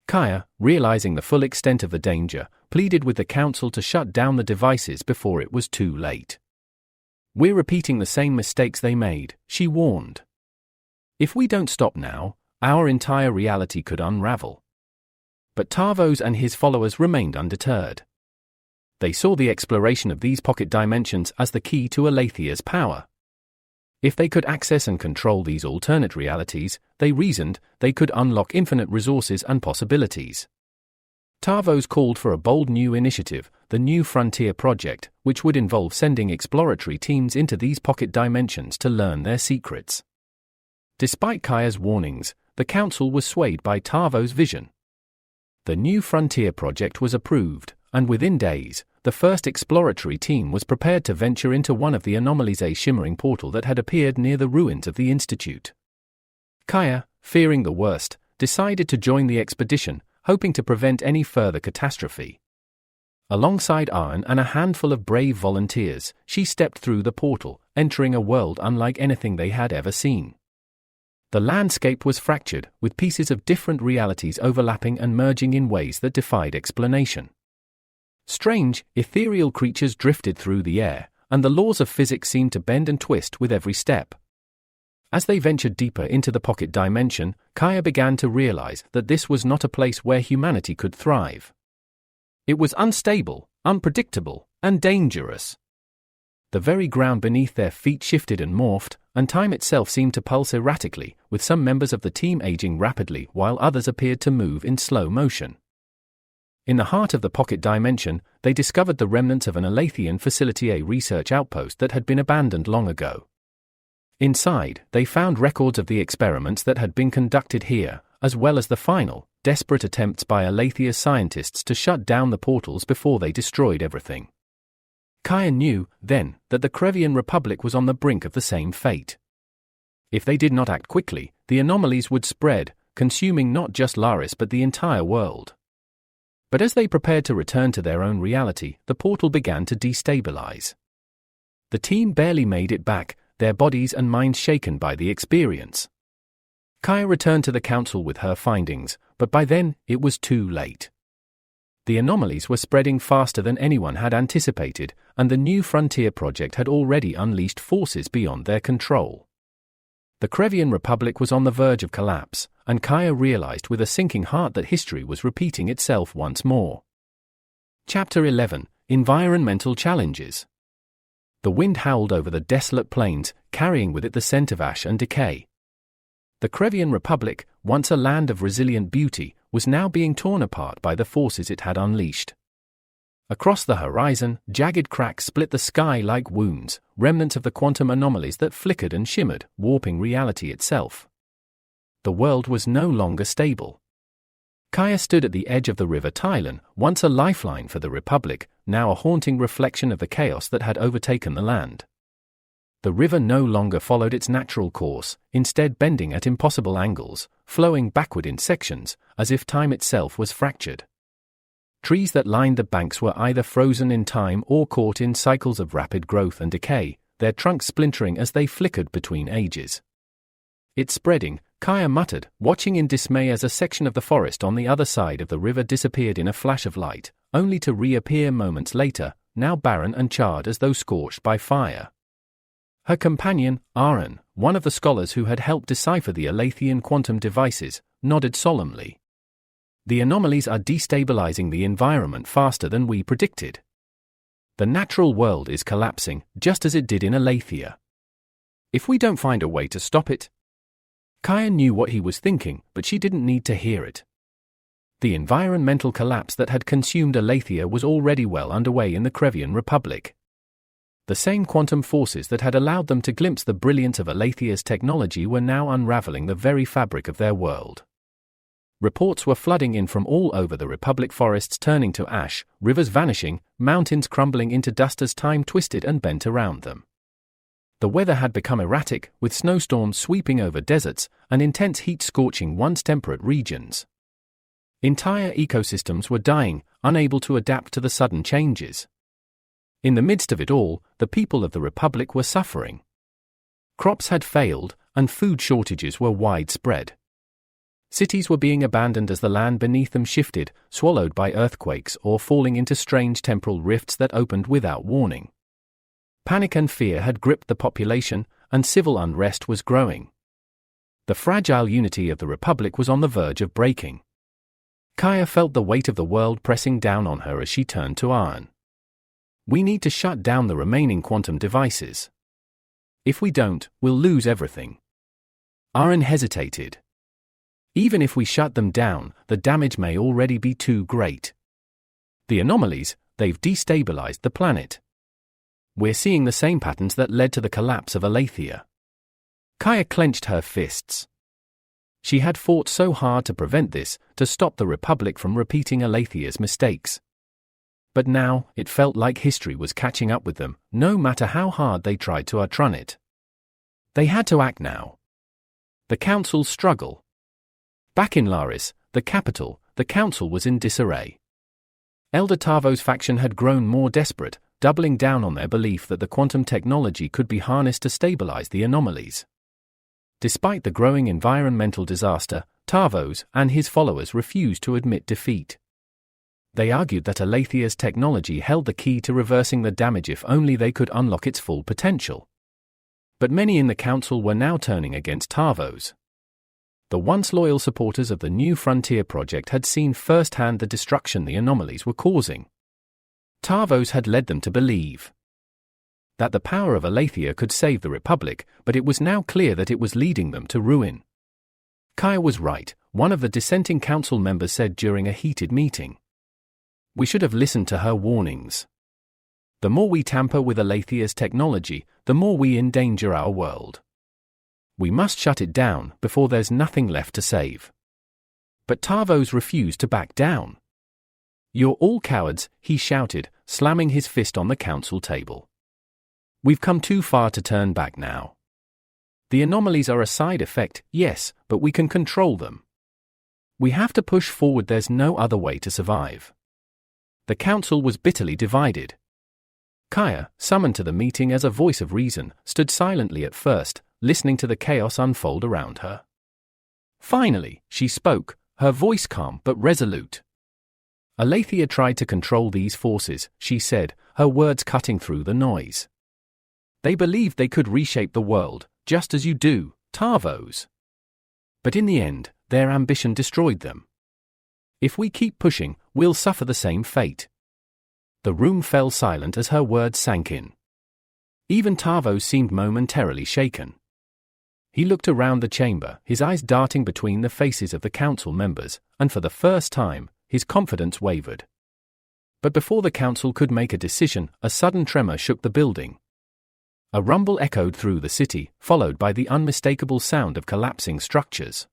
Kaya, realizing the full extent of the danger, pleaded with the council to shut down the devices before it was too late. "We're repeating the same mistakes they made," she warned. If we don't stop now, our entire reality could unravel. But Tarvos and his followers remained undeterred. They saw the exploration of these pocket dimensions as the key to Alathia's power. If they could access and control these alternate realities, they reasoned, they could unlock infinite resources and possibilities. Tarvos called for a bold new initiative, the New Frontier Project, which would involve sending exploratory teams into these pocket dimensions to learn their secrets. Despite Kaya's warnings, the Council was swayed by Tarvos' vision. The New Frontier Project was approved, and within days, the first exploratory team was prepared to venture into one of the anomalies, a shimmering portal that had appeared near the ruins of the Institute. Kaya, fearing the worst, decided to join the expedition, hoping to prevent any further catastrophe. Alongside Arn and a handful of brave volunteers, she stepped through the portal, entering a world unlike anything they had ever seen. The landscape was fractured, with pieces of different realities overlapping and merging in ways that defied explanation. Strange, ethereal creatures drifted through the air, and the laws of physics seemed to bend and twist with every step. As they ventured deeper into the pocket dimension, Kaya began to realize that this was not a place where humanity could thrive. It was unstable, unpredictable, and dangerous. The very ground beneath their feet shifted and morphed, and time itself seemed to pulse erratically, with some members of the team aging rapidly while others appeared to move in slow motion. In the heart of the pocket dimension, they discovered the remnants of an Alathian facility, a research outpost that had been abandoned long ago. Inside, they found records of the experiments that had been conducted here, as well as the final, desperate attempts by Alathia's scientists to shut down the portals before they destroyed everything. Kaya knew, then, that the Krevian Republic was on the brink of the same fate. If they did not act quickly, the anomalies would spread, consuming not just Laris but the entire world. But as they prepared to return to their own reality, the portal began to destabilize. The team barely made it back, their bodies and minds shaken by the experience. Kaya returned to the Council with her findings, but by then, it was too late. The anomalies were spreading faster than anyone had anticipated, and the New Frontier Project had already unleashed forces beyond their control. The Krevian Republic was on the verge of collapse, and Kaya realized with a sinking heart that history was repeating itself once more. Chapter 11: Environmental Challenges. The wind howled over the desolate plains, carrying with it the scent of ash and decay. The Krevian Republic, once a land of resilient beauty, was now being torn apart by the forces it had unleashed. Across the horizon, jagged cracks split the sky like wounds, remnants of the quantum anomalies that flickered and shimmered, warping reality itself. The world was no longer stable. Kaya stood at the edge of the river Tylan, once a lifeline for the Republic, now a haunting reflection of the chaos that had overtaken the land. The river no longer followed its natural course, instead bending at impossible angles, flowing backward in sections, as if time itself was fractured. Trees that lined the banks were either frozen in time or caught in cycles of rapid growth and decay, their trunks splintering as they flickered between ages. "It's spreading," Kaya muttered, watching in dismay as a section of the forest on the other side of the river disappeared in a flash of light, only to reappear moments later, now barren and charred as though scorched by fire. Her companion, Aaron, one of the scholars who had helped decipher the Alathian quantum devices, nodded solemnly. "The anomalies are destabilizing the environment faster than we predicted. The natural world is collapsing, just as it did in Alathia. If we don't find a way to stop it..." Kaya knew what he was thinking, but she didn't need to hear it. The environmental collapse that had consumed Alathia was already well underway in the Krevian Republic. The same quantum forces that had allowed them to glimpse the brilliance of Alathia's technology were now unraveling the very fabric of their world. Reports were flooding in from all over the Republic, forests turning to ash, rivers vanishing, mountains crumbling into dust as time twisted and bent around them. The weather had become erratic, with snowstorms sweeping over deserts, and intense heat scorching once temperate regions. Entire ecosystems were dying, unable to adapt to the sudden changes. In the midst of it all, the people of the Republic were suffering. Crops had failed, and food shortages were widespread. Cities were being abandoned as the land beneath them shifted, swallowed by earthquakes or falling into strange temporal rifts that opened without warning. Panic and fear had gripped the population, and civil unrest was growing. The fragile unity of the Republic was on the verge of breaking. Kaya felt the weight of the world pressing down on her as she turned to Aaron. "We need to shut down the remaining quantum devices. If we don't, we'll lose everything." Aaron hesitated. "Even if we shut them down, the damage may already be too great. The anomalies, they've destabilized the planet. We're seeing the same patterns that led to the collapse of Alathia." Kaya clenched her fists. She had fought so hard to prevent this, to stop the Republic from repeating Alathia's mistakes. But now, it felt like history was catching up with them, no matter how hard they tried to outrun it. They had to act now. The Council's struggle. Back in Laris, the capital, the Council was in disarray. Elder Tavo's faction had grown more desperate, doubling down on their belief that the quantum technology could be harnessed to stabilize the anomalies. Despite the growing environmental disaster, Tavos and his followers refused to admit defeat. They argued that Alathia's technology held the key to reversing the damage if only they could unlock its full potential. But many in the Council were now turning against Tavos. The once loyal supporters of the New Frontier project had seen firsthand the destruction the anomalies were causing. Tavos had led them to believe that the power of Alathia could save the Republic, but it was now clear that it was leading them to ruin. Kaya was right, one of the dissenting council members said during a heated meeting. "We should have listened to her warnings. The more we tamper with Alathia's technology, the more we endanger our world. We must shut it down before there's nothing left to save." But Tavos refused to back down. "You're all cowards," he shouted, slamming his fist on the council table. "We've come too far to turn back now. The anomalies are a side effect, yes, but we can control them. We have to push forward, there's no other way to survive." The council was bitterly divided. Kaya, summoned to the meeting as a voice of reason, stood silently at first, listening to the chaos unfold around her. Finally, she spoke, her voice calm but resolute. "Alathia tried to control these forces," she said, her words cutting through the noise. "They believed they could reshape the world, just as you do, Tavos. But in the end, their ambition destroyed them. If we keep pushing, we'll suffer the same fate." The room fell silent as her words sank in. Even Tavos seemed momentarily shaken. He looked around the chamber, his eyes darting between the faces of the council members, and for the first time, his confidence wavered. But before the council could make a decision, a sudden tremor shook the building. A rumble echoed through the city, followed by the unmistakable sound of collapsing structures.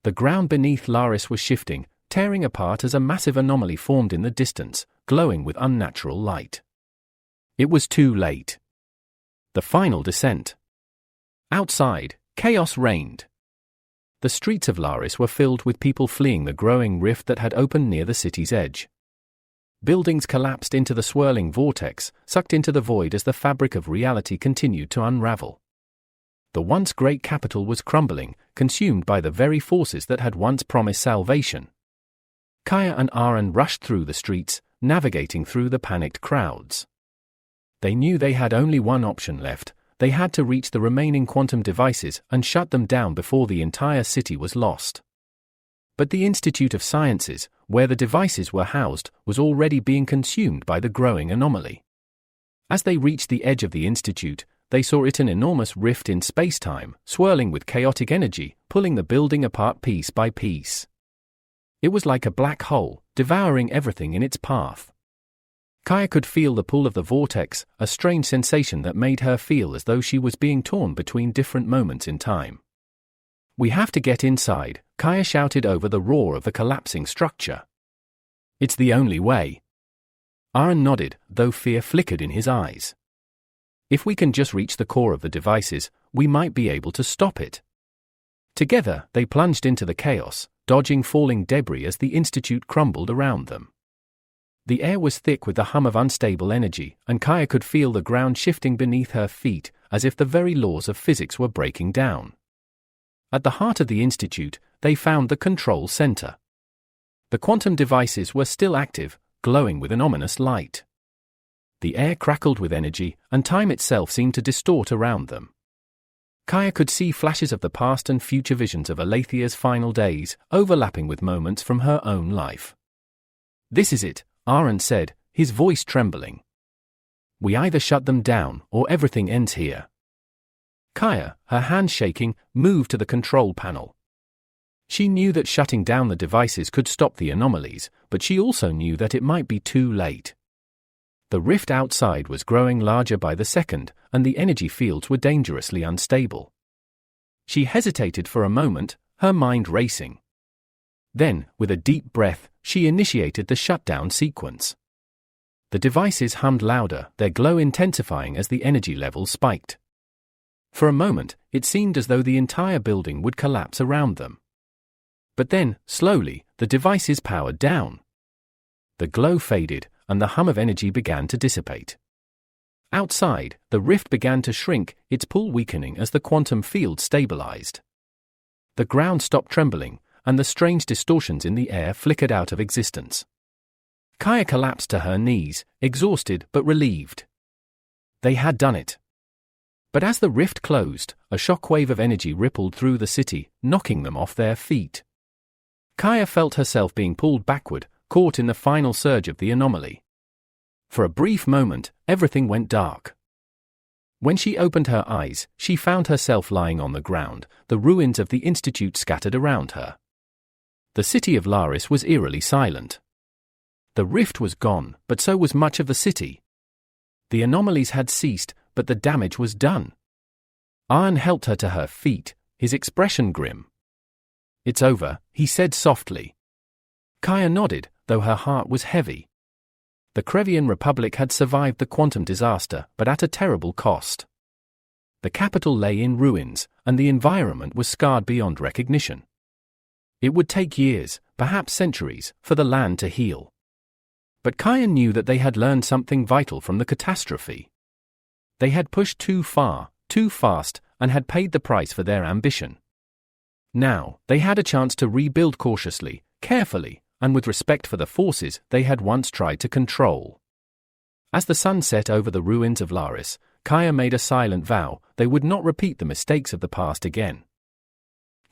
The ground beneath Laris was shifting, tearing apart as a massive anomaly formed in the distance, glowing with unnatural light. It was too late. The final descent. Outside, chaos reigned. The streets of Laris were filled with people fleeing the growing rift that had opened near the city's edge. Buildings collapsed into the swirling vortex, sucked into the void as the fabric of reality continued to unravel. The once great capital was crumbling, consumed by the very forces that had once promised salvation. Kaya and Aaron rushed through the streets, navigating through the panicked crowds. They knew they had only one option left. They had to reach the remaining quantum devices and shut them down before the entire city was lost. But the Institute of Sciences, where the devices were housed, was already being consumed by the growing anomaly. As they reached the edge of the institute, they saw it an enormous rift in space-time, swirling with chaotic energy, pulling the building apart piece by piece. It was like a black hole, devouring everything in its path. Kaya could feel the pull of the vortex, a strange sensation that made her feel as though she was being torn between different moments in time. "We have to get inside," Kaya shouted over the roar of the collapsing structure. "It's the only way." Aaron nodded, though fear flickered in his eyes. "If we can just reach the core of the devices, we might be able to stop it." Together, they plunged into the chaos, dodging falling debris as the institute crumbled around them. The air was thick with the hum of unstable energy, and Kaya could feel the ground shifting beneath her feet, as if the very laws of physics were breaking down. At the heart of the institute, they found the control center. The quantum devices were still active, glowing with an ominous light. The air crackled with energy, and time itself seemed to distort around them. Kaya could see flashes of the past and future visions of Alathia's final days, overlapping with moments from her own life. "This is it," Aaron said, his voice trembling. "We either shut them down, or everything ends here." Kaya, her hands shaking, moved to the control panel. She knew that shutting down the devices could stop the anomalies, but she also knew that it might be too late. The rift outside was growing larger by the second, and the energy fields were dangerously unstable. She hesitated for a moment, her mind racing. Then, with a deep breath, she initiated the shutdown sequence. The devices hummed louder, their glow intensifying as the energy levels spiked. For a moment, it seemed as though the entire building would collapse around them. But then, slowly, the devices powered down. The glow faded, and the hum of energy began to dissipate. Outside, the rift began to shrink, its pull weakening as the quantum field stabilized. The ground stopped trembling, and the strange distortions in the air flickered out of existence. Kaya collapsed to her knees, exhausted but relieved. They had done it. But as the rift closed, a shockwave of energy rippled through the city, knocking them off their feet. Kaya felt herself being pulled backward, caught in the final surge of the anomaly. For a brief moment, everything went dark. When she opened her eyes, she found herself lying on the ground, the ruins of the Institute scattered around her. The city of Laris was eerily silent. The rift was gone, but so was much of the city. The anomalies had ceased, but the damage was done. Arn helped her to her feet, his expression grim. "It's over," he said softly. Kaya nodded, though her heart was heavy. The Krevian Republic had survived the quantum disaster, but at a terrible cost. The capital lay in ruins, and the environment was scarred beyond recognition. It would take years, perhaps centuries, for the land to heal. But Kaya knew that they had learned something vital from the catastrophe. They had pushed too far, too fast, and had paid the price for their ambition. Now, they had a chance to rebuild cautiously, carefully, and with respect for the forces they had once tried to control. As the sun set over the ruins of Laris, Kaya made a silent vow they would not repeat the mistakes of the past again.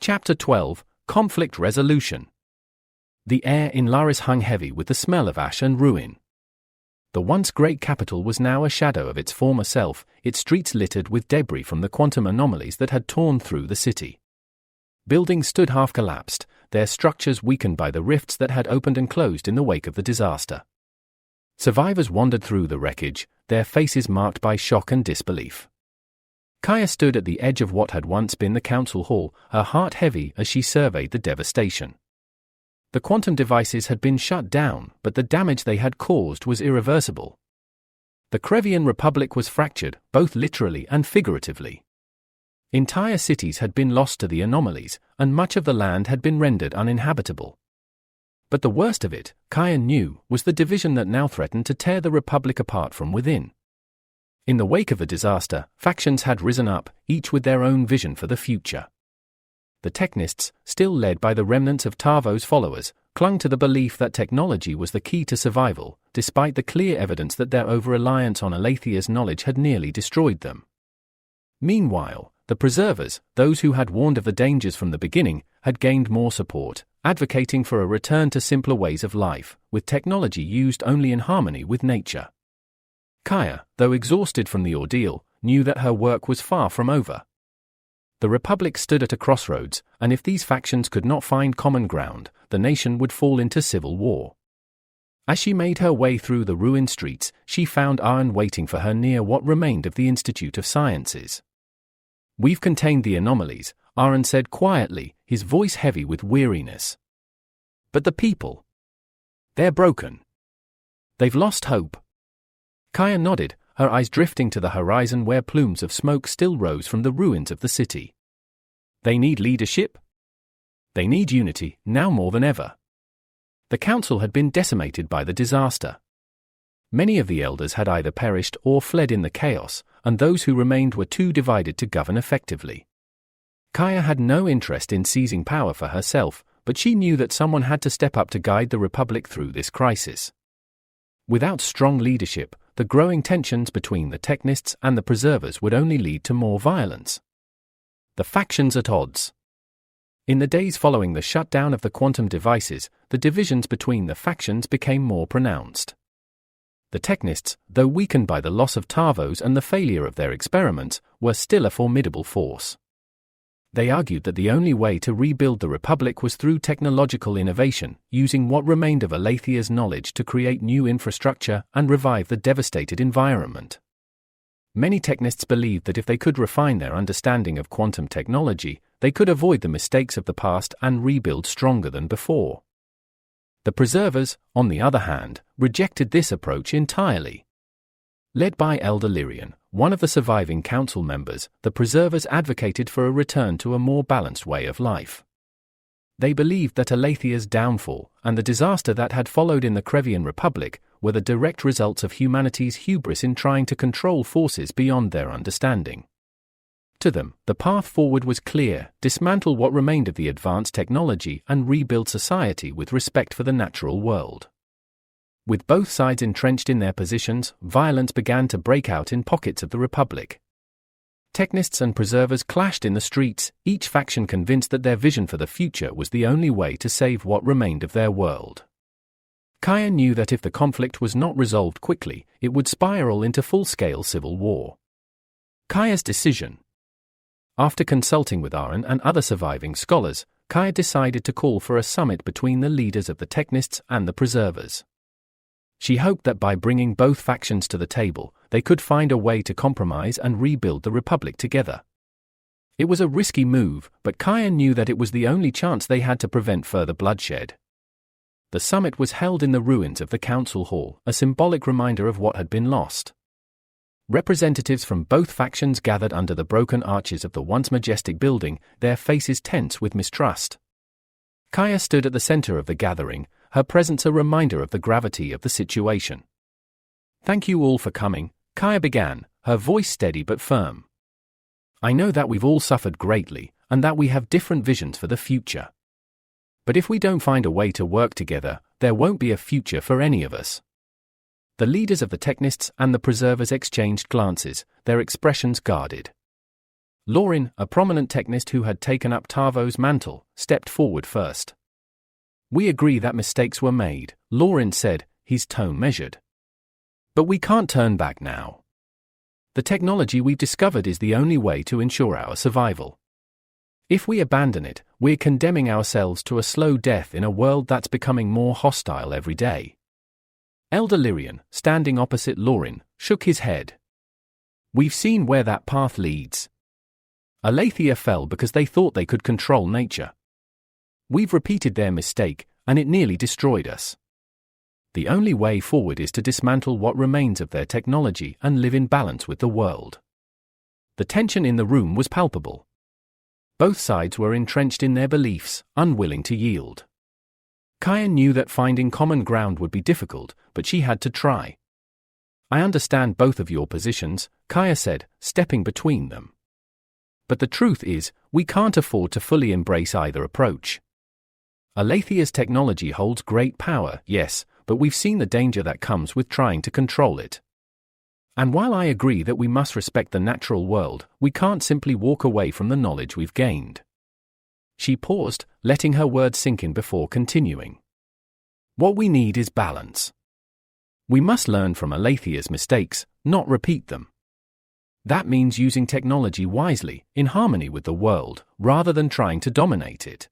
Chapter 12, Conflict Resolution. The air in Laris hung heavy with the smell of ash and ruin. The once great capital was now a shadow of its former self, its streets littered with debris from the quantum anomalies that had torn through the city. Buildings stood half-collapsed, their structures weakened by the rifts that had opened and closed in the wake of the disaster. Survivors wandered through the wreckage, their faces marked by shock and disbelief. Kaya stood at the edge of what had once been the council hall, her heart heavy as she surveyed the devastation. The quantum devices had been shut down, but the damage they had caused was irreversible. The Krevian Republic was fractured, both literally and figuratively. Entire cities had been lost to the anomalies, and much of the land had been rendered uninhabitable. But the worst of it, Kaya knew, was the division that now threatened to tear the Republic apart from within. In the wake of the disaster, factions had risen up, each with their own vision for the future. The Technists, still led by the remnants of Tavo's followers, clung to the belief that technology was the key to survival, despite the clear evidence that their over-reliance on Alathia's knowledge had nearly destroyed them. Meanwhile, the Preservers, those who had warned of the dangers from the beginning, had gained more support, advocating for a return to simpler ways of life, with technology used only in harmony with nature. Kaya, though exhausted from the ordeal, knew that her work was far from over. The Republic stood at a crossroads, and if these factions could not find common ground, the nation would fall into civil war. As she made her way through the ruined streets, she found Arn waiting for her near what remained of the Institute of Sciences. "We've contained the anomalies," Arn said quietly, his voice heavy with weariness. "But the people? They're broken. They've lost hope." Kaya nodded, her eyes drifting to the horizon where plumes of smoke still rose from the ruins of the city. "They need leadership. They need unity, now more than ever." The council had been decimated by the disaster. Many of the elders had either perished or fled in the chaos, and those who remained were too divided to govern effectively. Kaya had no interest in seizing power for herself, but she knew that someone had to step up to guide the Republic through this crisis. Without strong leadership, the growing tensions between the Technists and the Preservers would only lead to more violence. The factions at odds. In the days following the shutdown of the quantum devices, the divisions between the factions became more pronounced. The Technists, though weakened by the loss of Tarvos and the failure of their experiments, were still a formidable force. They argued that the only way to rebuild the Republic was through technological innovation, using what remained of Alathia's knowledge to create new infrastructure and revive the devastated environment. Many Technists believed that if they could refine their understanding of quantum technology, they could avoid the mistakes of the past and rebuild stronger than before. The Preservers, on the other hand, rejected this approach entirely. Led by Elder Lyrian, one of the surviving council members, the Preservers advocated for a return to a more balanced way of life. They believed that Alathia's downfall, and the disaster that had followed in the Krevian Republic, were the direct results of humanity's hubris in trying to control forces beyond their understanding. To them, the path forward was clear: dismantle what remained of the advanced technology and rebuild society with respect for the natural world. With both sides entrenched in their positions, violence began to break out in pockets of the Republic. Technists and Preservers clashed in the streets, each faction convinced that their vision for the future was the only way to save what remained of their world. Kaya knew that if the conflict was not resolved quickly, it would spiral into full-scale civil war. Kaya's decision. After consulting with Aaron and other surviving scholars, Kaya decided to call for a summit between the leaders of the Technists and the Preservers. She hoped that by bringing both factions to the table, they could find a way to compromise and rebuild the Republic together. It was a risky move, but Kaya knew that it was the only chance they had to prevent further bloodshed. The summit was held in the ruins of the council hall, a symbolic reminder of what had been lost. Representatives from both factions gathered under the broken arches of the once majestic building, their faces tense with mistrust. Kaya stood at the center of the gathering, her presence a reminder of the gravity of the situation. "Thank you all for coming," Kaya began, her voice steady but firm. "I know that we've all suffered greatly, and that we have different visions for the future. But if we don't find a way to work together, there won't be a future for any of us." The leaders of the Technists and the Preservers exchanged glances, their expressions guarded. Lauren, a prominent Technist who had taken up Tarvo's mantle, stepped forward first. "We agree that mistakes were made," Lauren said, his tone measured. "But we can't turn back now. The technology we've discovered is the only way to ensure our survival. If we abandon it, we're condemning ourselves to a slow death in a world that's becoming more hostile every day." Elder Lyrian, standing opposite Lauren, shook his head. "We've seen where that path leads. Alathia fell because they thought they could control nature. We've repeated their mistake, and it nearly destroyed us. The only way forward is to dismantle what remains of their technology and live in balance with the world." The tension in the room was palpable. Both sides were entrenched in their beliefs, unwilling to yield. Kaya knew that finding common ground would be difficult, but she had to try. "I understand both of your positions," Kaya said, stepping between them. "But the truth is, we can't afford to fully embrace either approach. Alathia's technology holds great power, yes, but we've seen the danger that comes with trying to control it. And while I agree that we must respect the natural world, we can't simply walk away from the knowledge we've gained." She paused, letting her words sink in before continuing. "What we need is balance. We must learn from Alathia's mistakes, not repeat them. That means using technology wisely, in harmony with the world, rather than trying to dominate it.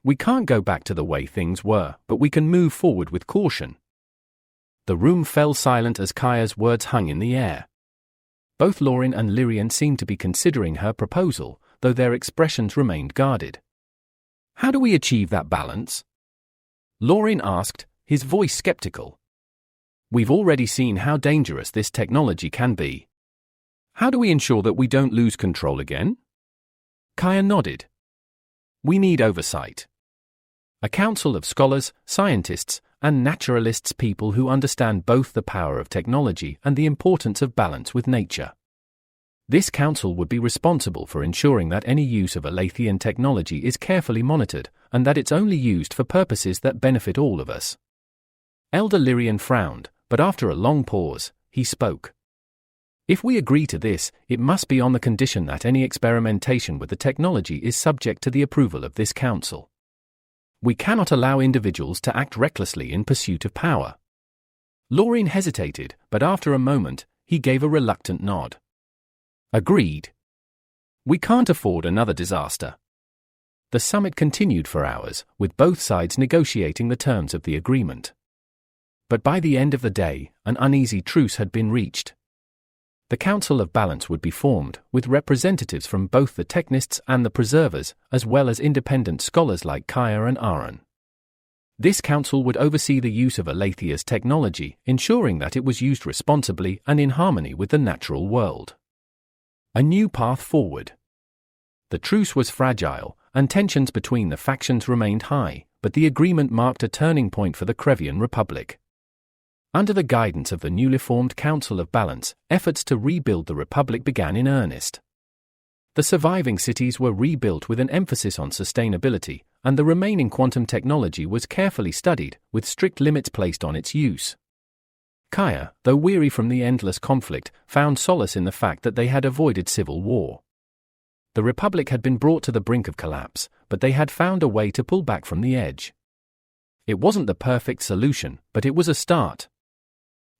We can't go back to the way things were, but we can move forward with caution." The room fell silent as Kaya's words hung in the air. Both Lauren and Lyrian seemed to be considering her proposal, though their expressions remained guarded. "How do we achieve that balance?" Lauren asked, his voice skeptical. "We've already seen how dangerous this technology can be. How do we ensure that we don't lose control again?" Kaya nodded. "We need oversight. A council of scholars, scientists, and naturalists, people who understand both the power of technology and the importance of balance with nature. This council would be responsible for ensuring that any use of Alathian technology is carefully monitored, and that it's only used for purposes that benefit all of us." Elder Lyrian frowned, but after a long pause, he spoke. If we agree to this, it must be on the condition that any experimentation with the technology is subject to the approval of this council. We cannot allow individuals to act recklessly in pursuit of power. Lorien hesitated, but after a moment, he gave a reluctant nod. Agreed. We can't afford another disaster. The summit continued for hours, with both sides negotiating the terms of the agreement. But by the end of the day, an uneasy truce had been reached. The Council of Balance would be formed, with representatives from both the technists and the preservers, as well as independent scholars like Kaya and Aaron. This council would oversee the use of Alathia's technology, ensuring that it was used responsibly and in harmony with the natural world. A new path forward. The truce was fragile, and tensions between the factions remained high, but the agreement marked a turning point for the Krevian Republic. Under the guidance of the newly formed Council of Balance, efforts to rebuild the Republic began in earnest. The surviving cities were rebuilt with an emphasis on sustainability, and the remaining quantum technology was carefully studied, with strict limits placed on its use. Kaya, though weary from the endless conflict, found solace in the fact that they had avoided civil war. The Republic had been brought to the brink of collapse, but they had found a way to pull back from the edge. It wasn't the perfect solution, but it was a start.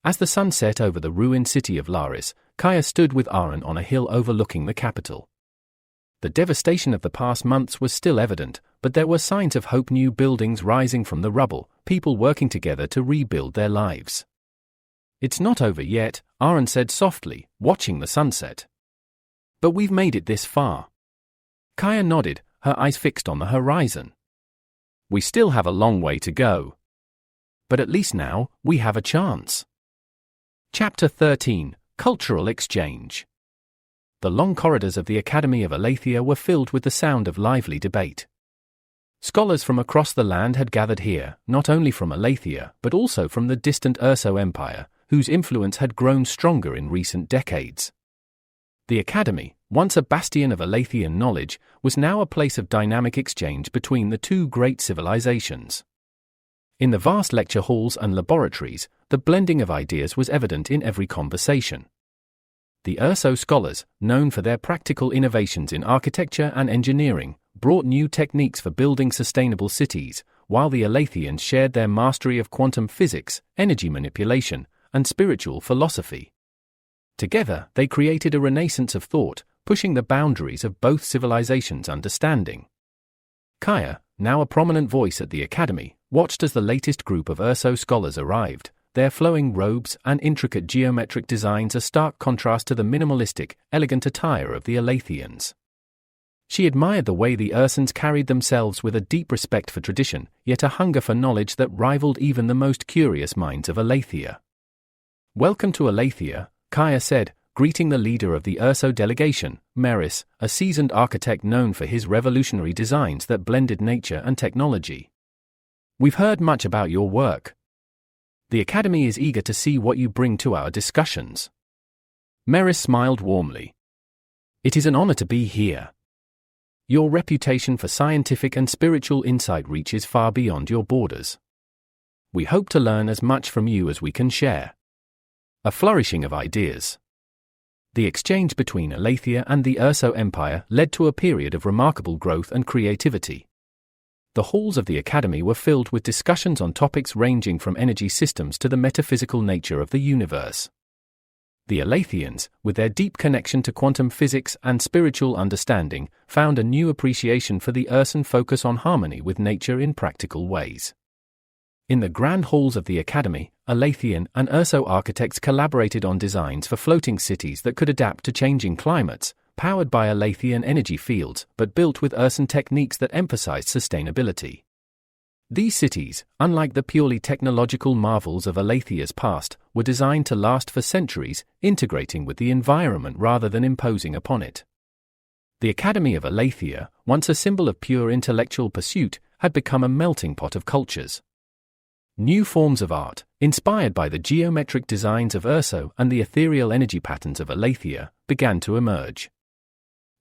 As the sun set over the ruined city of Laris, Kaya stood with Aaron on a hill overlooking the capital. The devastation of the past months was still evident, but there were signs of hope: new buildings rising from the rubble, people working together to rebuild their lives. It's not over yet, Aaron said softly, watching the sunset. But we've made it this far. Kaya nodded, her eyes fixed on the horizon. We still have a long way to go. But at least now, we have a chance. Chapter 13, Cultural Exchange. The long corridors of the Academy of Alathia were filled with the sound of lively debate. Scholars from across the land had gathered here, not only from Alathia, but also from the distant Urso Empire, whose influence had grown stronger in recent decades. The Academy, once a bastion of Alathian knowledge, was now a place of dynamic exchange between the two great civilizations. In the vast lecture halls and laboratories, the blending of ideas was evident in every conversation. The Urso scholars, known for their practical innovations in architecture and engineering, brought new techniques for building sustainable cities, while the Alathians shared their mastery of quantum physics, energy manipulation, and spiritual philosophy. Together, they created a renaissance of thought, pushing the boundaries of both civilizations' understanding. Kaya, now a prominent voice at the Academy, watched as the latest group of Urso scholars arrived, their flowing robes and intricate geometric designs a stark contrast to the minimalistic, elegant attire of the Alathians. She admired the way the Ursans carried themselves with a deep respect for tradition, yet a hunger for knowledge that rivaled even the most curious minds of Alathia. "Welcome to Alathia," Kaya said, greeting the leader of the Urso delegation, Meris, a seasoned architect known for his revolutionary designs that blended nature and technology. "We've heard much about your work. The Academy is eager to see what you bring to our discussions." Meris smiled warmly. "It is an honor to be here. Your reputation for scientific and spiritual insight reaches far beyond your borders. We hope to learn as much from you as we can share." A flourishing of ideas. The exchange between Alathia and the Urso Empire led to a period of remarkable growth and creativity. The halls of the Academy were filled with discussions on topics ranging from energy systems to the metaphysical nature of the universe. The Alathians, with their deep connection to quantum physics and spiritual understanding, found a new appreciation for the Ursan focus on harmony with nature in practical ways. In the grand halls of the Academy, Alathian and Urso architects collaborated on designs for floating cities that could adapt to changing climates, powered by Alathian energy fields, but built with Ursan techniques that emphasized sustainability. These cities, unlike the purely technological marvels of Alathia's past, were designed to last for centuries, integrating with the environment rather than imposing upon it. The Academy of Alathia, once a symbol of pure intellectual pursuit, had become a melting pot of cultures. New forms of art, inspired by the geometric designs of Urso and the ethereal energy patterns of Alathia, began to emerge.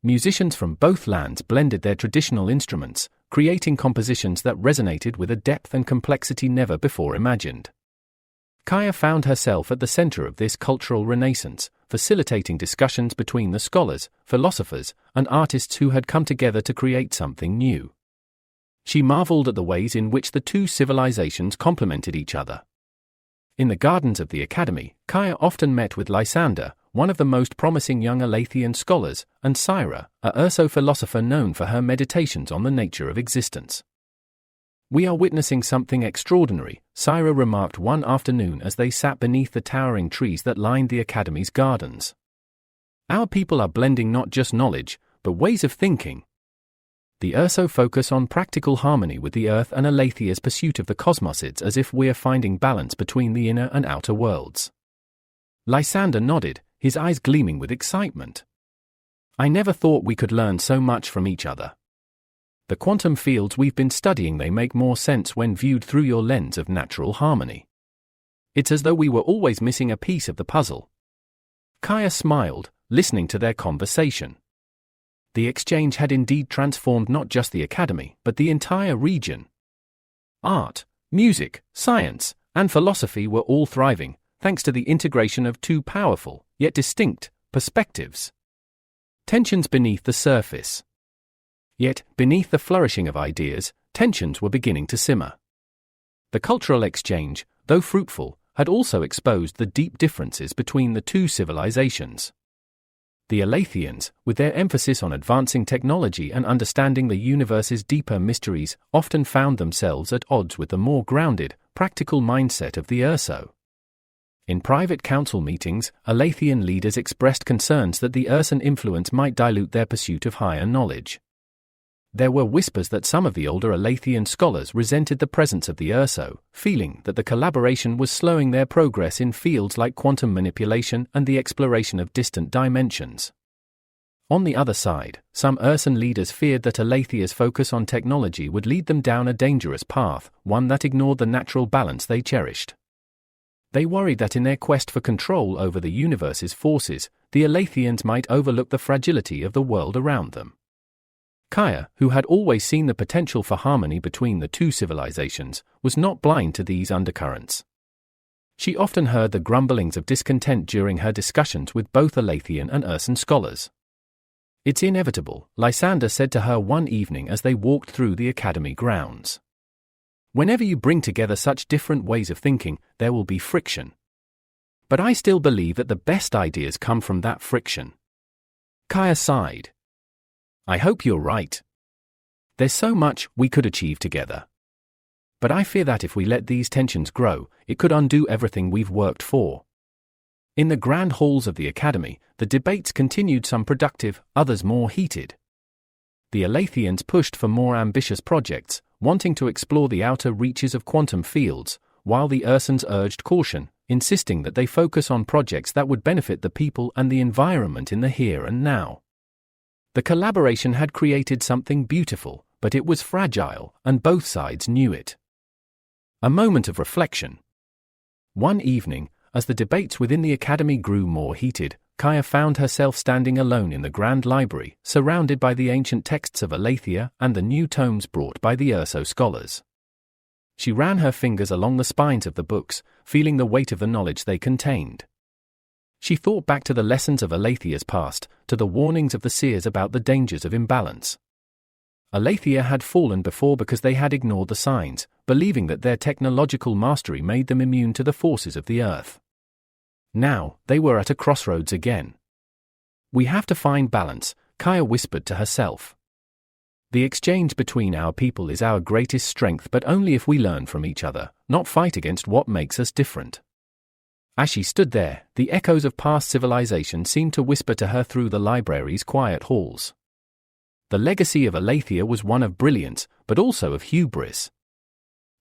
Musicians from both lands blended their traditional instruments, creating compositions that resonated with a depth and complexity never before imagined. Kaya found herself at the center of this cultural renaissance, facilitating discussions between the scholars, philosophers, and artists who had come together to create something new. She marveled at the ways in which the two civilizations complemented each other. In the gardens of the academy, Kaya often met with Lysander, one of the most promising young Alathian scholars, and Syra, a Urso philosopher known for her meditations on the nature of existence. "We are witnessing something extraordinary," Syra remarked one afternoon as they sat beneath the towering trees that lined the academy's gardens. "Our people are blending not just knowledge, but ways of thinking. The Urso focus on practical harmony with the earth and Alathia's pursuit of the cosmos. It's as if we're finding balance between the inner and outer worlds." Lysander nodded, his eyes gleaming with excitement. "I never thought we could learn so much from each other. The quantum fields we've been studying, they make more sense when viewed through your lens of natural harmony. It's as though we were always missing a piece of the puzzle." Kaya smiled, listening to their conversation. The exchange had indeed transformed not just the academy, but the entire region. Art, music, science, and philosophy were all thriving, thanks to the integration of two powerful, yet distinct, perspectives. Tensions beneath the surface. Yet, beneath the flourishing of ideas, tensions were beginning to simmer. The cultural exchange, though fruitful, had also exposed the deep differences between the two civilizations. The Alathians, with their emphasis on advancing technology and understanding the universe's deeper mysteries, often found themselves at odds with the more grounded, practical mindset of the Urso. In private council meetings, Alathian leaders expressed concerns that the Ursan influence might dilute their pursuit of higher knowledge. There were whispers that some of the older Alathian scholars resented the presence of the Urso, feeling that the collaboration was slowing their progress in fields like quantum manipulation and the exploration of distant dimensions. On the other side, some Ursan leaders feared that Alathia's focus on technology would lead them down a dangerous path, one that ignored the natural balance they cherished. They worried that in their quest for control over the universe's forces, the Alathians might overlook the fragility of the world around them. Kaya, who had always seen the potential for harmony between the two civilizations, was not blind to these undercurrents. She often heard the grumblings of discontent during her discussions with both Alathian and Ursan scholars. "It's inevitable," Lysander said to her one evening as they walked through the academy grounds. "Whenever you bring together such different ways of thinking, there will be friction. But I still believe that the best ideas come from that friction." Kaya sighed. "I hope you're right. There's so much we could achieve together. But I fear that if we let these tensions grow, it could undo everything we've worked for." In the grand halls of the academy, the debates continued, some productive, others more heated. The Alathians pushed for more ambitious projects, wanting to explore the outer reaches of quantum fields, while the Ursans urged caution, insisting that they focus on projects that would benefit the people and the environment in the here and now. The collaboration had created something beautiful, but it was fragile, and both sides knew it. A moment of reflection. One evening, as the debates within the academy grew more heated, Kaya found herself standing alone in the grand library, surrounded by the ancient texts of Alathia and the new tomes brought by the Urso scholars. She ran her fingers along the spines of the books, feeling the weight of the knowledge they contained. She thought back to the lessons of Alathia's past, to the warnings of the seers about the dangers of imbalance. Alathia had fallen before because they had ignored the signs, believing that their technological mastery made them immune to the forces of the earth. Now, they were at a crossroads again. "We have to find balance," Kaya whispered to herself. "The exchange between our people is our greatest strength, but only if we learn from each other, not fight against what makes us different." As she stood there, the echoes of past civilization seemed to whisper to her through the library's quiet halls. The legacy of Alathia was one of brilliance, but also of hubris.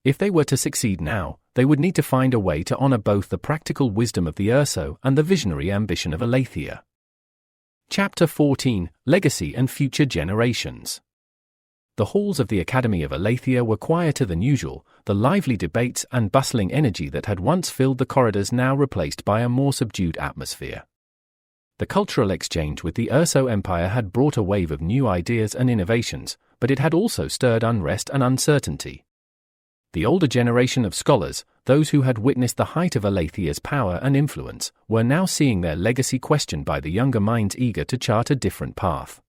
If they were to succeed now, they would need to find a way to honor both the practical wisdom of the Urso and the visionary ambition of Alathia. Chapter 14: Legacy and Future Generations. The halls of the Academy of Alathia were quieter than usual, the lively debates and bustling energy that had once filled the corridors now replaced by a more subdued atmosphere. The cultural exchange with the Urso Empire had brought a wave of new ideas and innovations, but it had also stirred unrest and uncertainty. The older generation of scholars, those who had witnessed the height of Alathia's power and influence, were now seeing their legacy questioned by the younger minds eager to chart a different path.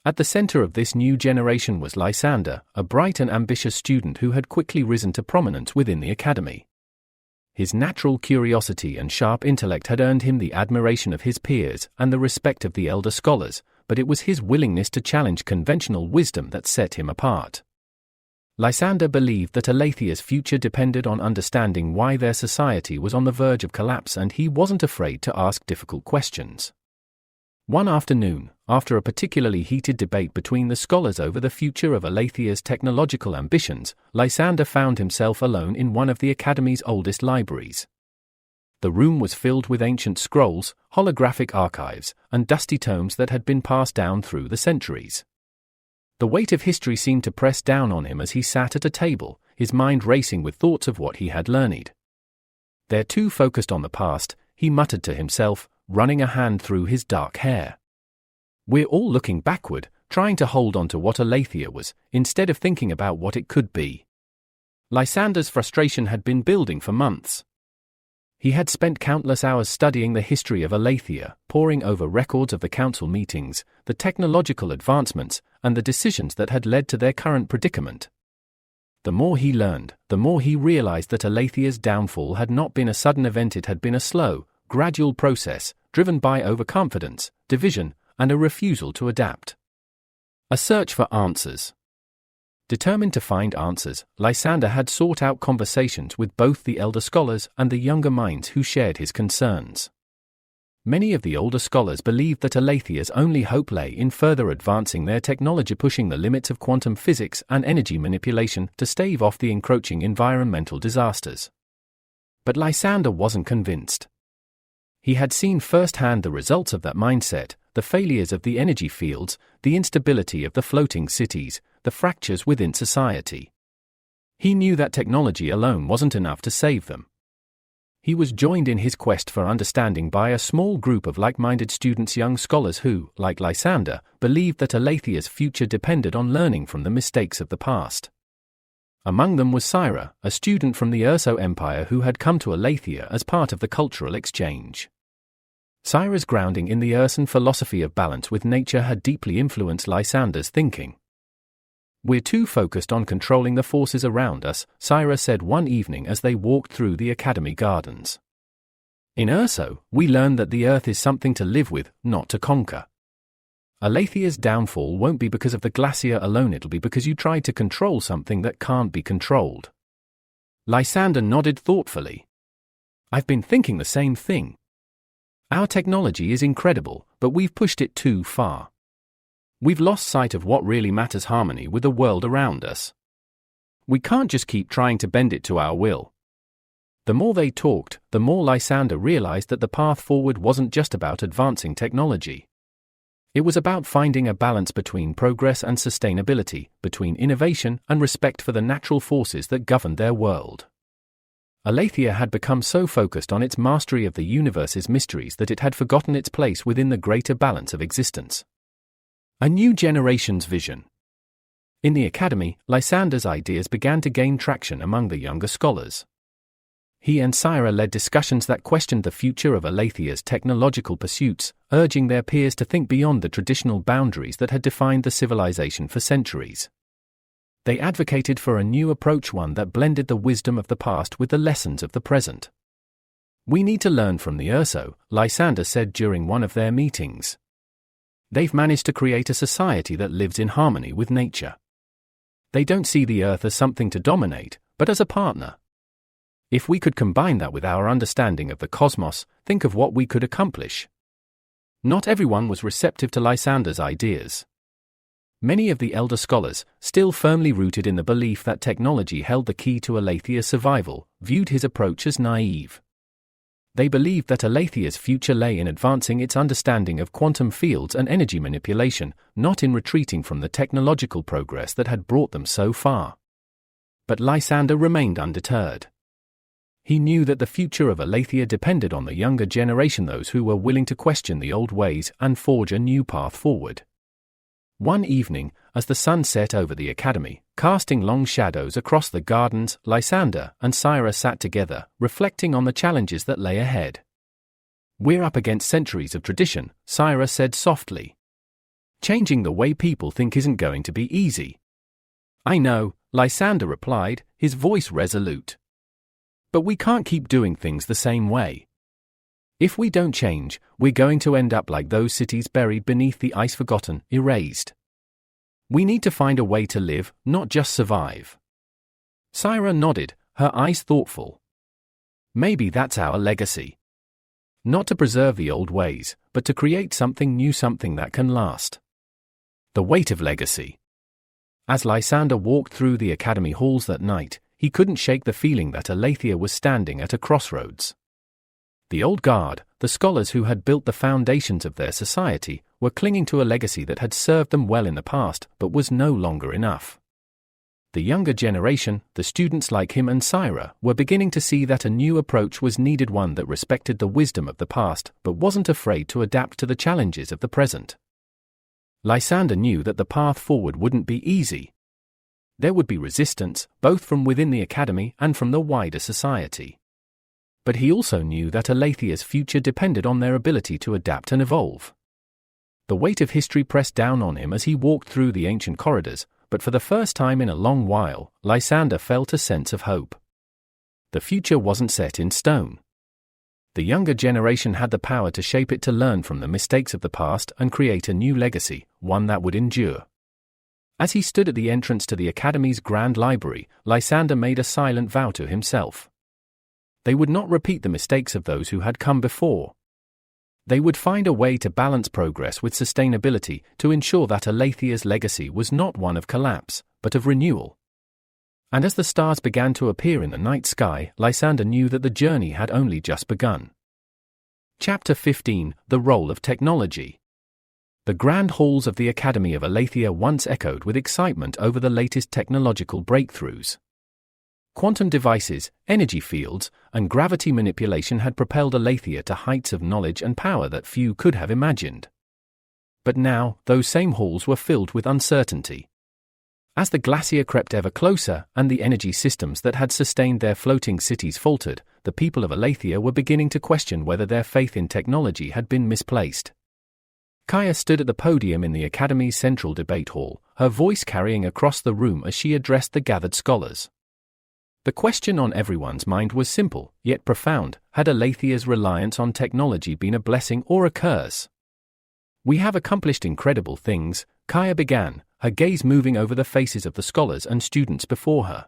At the center of this new generation was Lysander, a bright and ambitious student who had quickly risen to prominence within the academy. His natural curiosity and sharp intellect had earned him the admiration of his peers and the respect of the elder scholars, but it was his willingness to challenge conventional wisdom that set him apart. Lysander believed that Alathia's future depended on understanding why their society was on the verge of collapse, and he wasn't afraid to ask difficult questions. One afternoon, after a particularly heated debate between the scholars over the future of Alathia's technological ambitions, Lysander found himself alone in one of the Academy's oldest libraries. The room was filled with ancient scrolls, holographic archives, and dusty tomes that had been passed down through the centuries. The weight of history seemed to press down on him as he sat at a table, his mind racing with thoughts of what he had learned. "They're too focused on the past," he muttered to himself, running a hand through his dark hair. "We're all looking backward, trying to hold on to what Alathia was, instead of thinking about what it could be." Lysander's frustration had been building for months. He had spent countless hours studying the history of Alathia, poring over records of the council meetings, the technological advancements, and the decisions that had led to their current predicament. The more he learned, the more he realized that Alathia's downfall had not been a sudden event. It had been a slow, gradual process, driven by overconfidence, division, and a refusal to adapt. A search for answers. Determined to find answers, Lysander had sought out conversations with both the elder scholars and the younger minds who shared his concerns. Many of the older scholars believed that Alathia's only hope lay in further advancing their technology, pushing the limits of quantum physics and energy manipulation to stave off the encroaching environmental disasters. But Lysander wasn't convinced. He had seen firsthand the results of that mindset, the failures of the energy fields, the instability of the floating cities, the fractures within society. He knew that technology alone wasn't enough to save them. He was joined in his quest for understanding by a small group of like-minded students, young scholars who, like Lysander, believed that Alathia's future depended on learning from the mistakes of the past. Among them was Syra, a student from the Urso Empire who had come to Alathia as part of the cultural exchange. Syra's grounding in the Ursan philosophy of balance with nature had deeply influenced Lysander's thinking. "We're too focused on controlling the forces around us," Syra said one evening as they walked through the academy gardens. "In Urso, we learned that the Earth is something to live with, not to conquer. Alathia's downfall won't be because of the glacier alone, it'll be because you tried to control something that can't be controlled." Lysander nodded thoughtfully. "I've been thinking the same thing. Our technology is incredible, but we've pushed it too far. We've lost sight of what really matters: harmony with the world around us. We can't just keep trying to bend it to our will." The more they talked, the more Lysander realized that the path forward wasn't just about advancing technology. It was about finding a balance between progress and sustainability, between innovation and respect for the natural forces that governed their world. Alathia had become so focused on its mastery of the universe's mysteries that it had forgotten its place within the greater balance of existence. A new generation's vision. In the academy, Lysander's ideas began to gain traction among the younger scholars. He and Syra led discussions that questioned the future of Alathia's technological pursuits, urging their peers to think beyond the traditional boundaries that had defined the civilization for centuries. They advocated for a new approach, one that blended the wisdom of the past with the lessons of the present. "We need to learn from the Urso," Lysander said during one of their meetings. "They've managed to create a society that lives in harmony with nature. They don't see the Earth as something to dominate, but as a partner. If we could combine that with our understanding of the cosmos, think of what we could accomplish." Not everyone was receptive to Lysander's ideas. Many of the elder scholars, still firmly rooted in the belief that technology held the key to Alathia's survival, viewed his approach as naive. They believed that Alathia's future lay in advancing its understanding of quantum fields and energy manipulation, not in retreating from the technological progress that had brought them so far. But Lysander remained undeterred. He knew that the future of Alathia depended on the younger generation, those who were willing to question the old ways and forge a new path forward. One evening, as the sun set over the academy, casting long shadows across the gardens, Lysander and Syra sat together, reflecting on the challenges that lay ahead. "We're up against centuries of tradition," Syra said softly. "Changing the way people think isn't going to be easy." "I know," Lysander replied, his voice resolute. "But we can't keep doing things the same way. If we don't change, we're going to end up like those cities buried beneath the ice, forgotten, erased. We need to find a way to live, not just survive." Syra nodded, her eyes thoughtful. "Maybe that's our legacy. Not to preserve the old ways, but to create something new, something that can last." The weight of legacy. As Lysander walked through the academy halls that night, he couldn't shake the feeling that Alathia was standing at a crossroads. The old guard, the scholars who had built the foundations of their society, were clinging to a legacy that had served them well in the past but was no longer enough. The younger generation, the students like him and Syra, were beginning to see that a new approach was needed, one that respected the wisdom of the past but wasn't afraid to adapt to the challenges of the present. Lysander knew that the path forward wouldn't be easy. There would be resistance, both from within the academy and from the wider society. But he also knew that Alathia's future depended on their ability to adapt and evolve. The weight of history pressed down on him as he walked through the ancient corridors, but for the first time in a long while, Lysander felt a sense of hope. The future wasn't set in stone. The younger generation had the power to shape it, to learn from the mistakes of the past and create a new legacy, one that would endure. As he stood at the entrance to the Academy's grand library, Lysander made a silent vow to himself. They would not repeat the mistakes of those who had come before. They would find a way to balance progress with sustainability, to ensure that Alathia's legacy was not one of collapse, but of renewal. And as the stars began to appear in the night sky, Lysander knew that the journey had only just begun. Chapter 15: The Role of Technology. The grand halls of the Academy of Alathia once echoed with excitement over the latest technological breakthroughs. Quantum devices, energy fields, and gravity manipulation had propelled Alathia to heights of knowledge and power that few could have imagined. But now, those same halls were filled with uncertainty. As the glacier crept ever closer, and the energy systems that had sustained their floating cities faltered, the people of Alathia were beginning to question whether their faith in technology had been misplaced. Kaya stood at the podium in the Academy's central debate hall, her voice carrying across the room as she addressed the gathered scholars. The question on everyone's mind was simple, yet profound: had Alathia's reliance on technology been a blessing or a curse? "We have accomplished incredible things," Kaya began, her gaze moving over the faces of the scholars and students before her.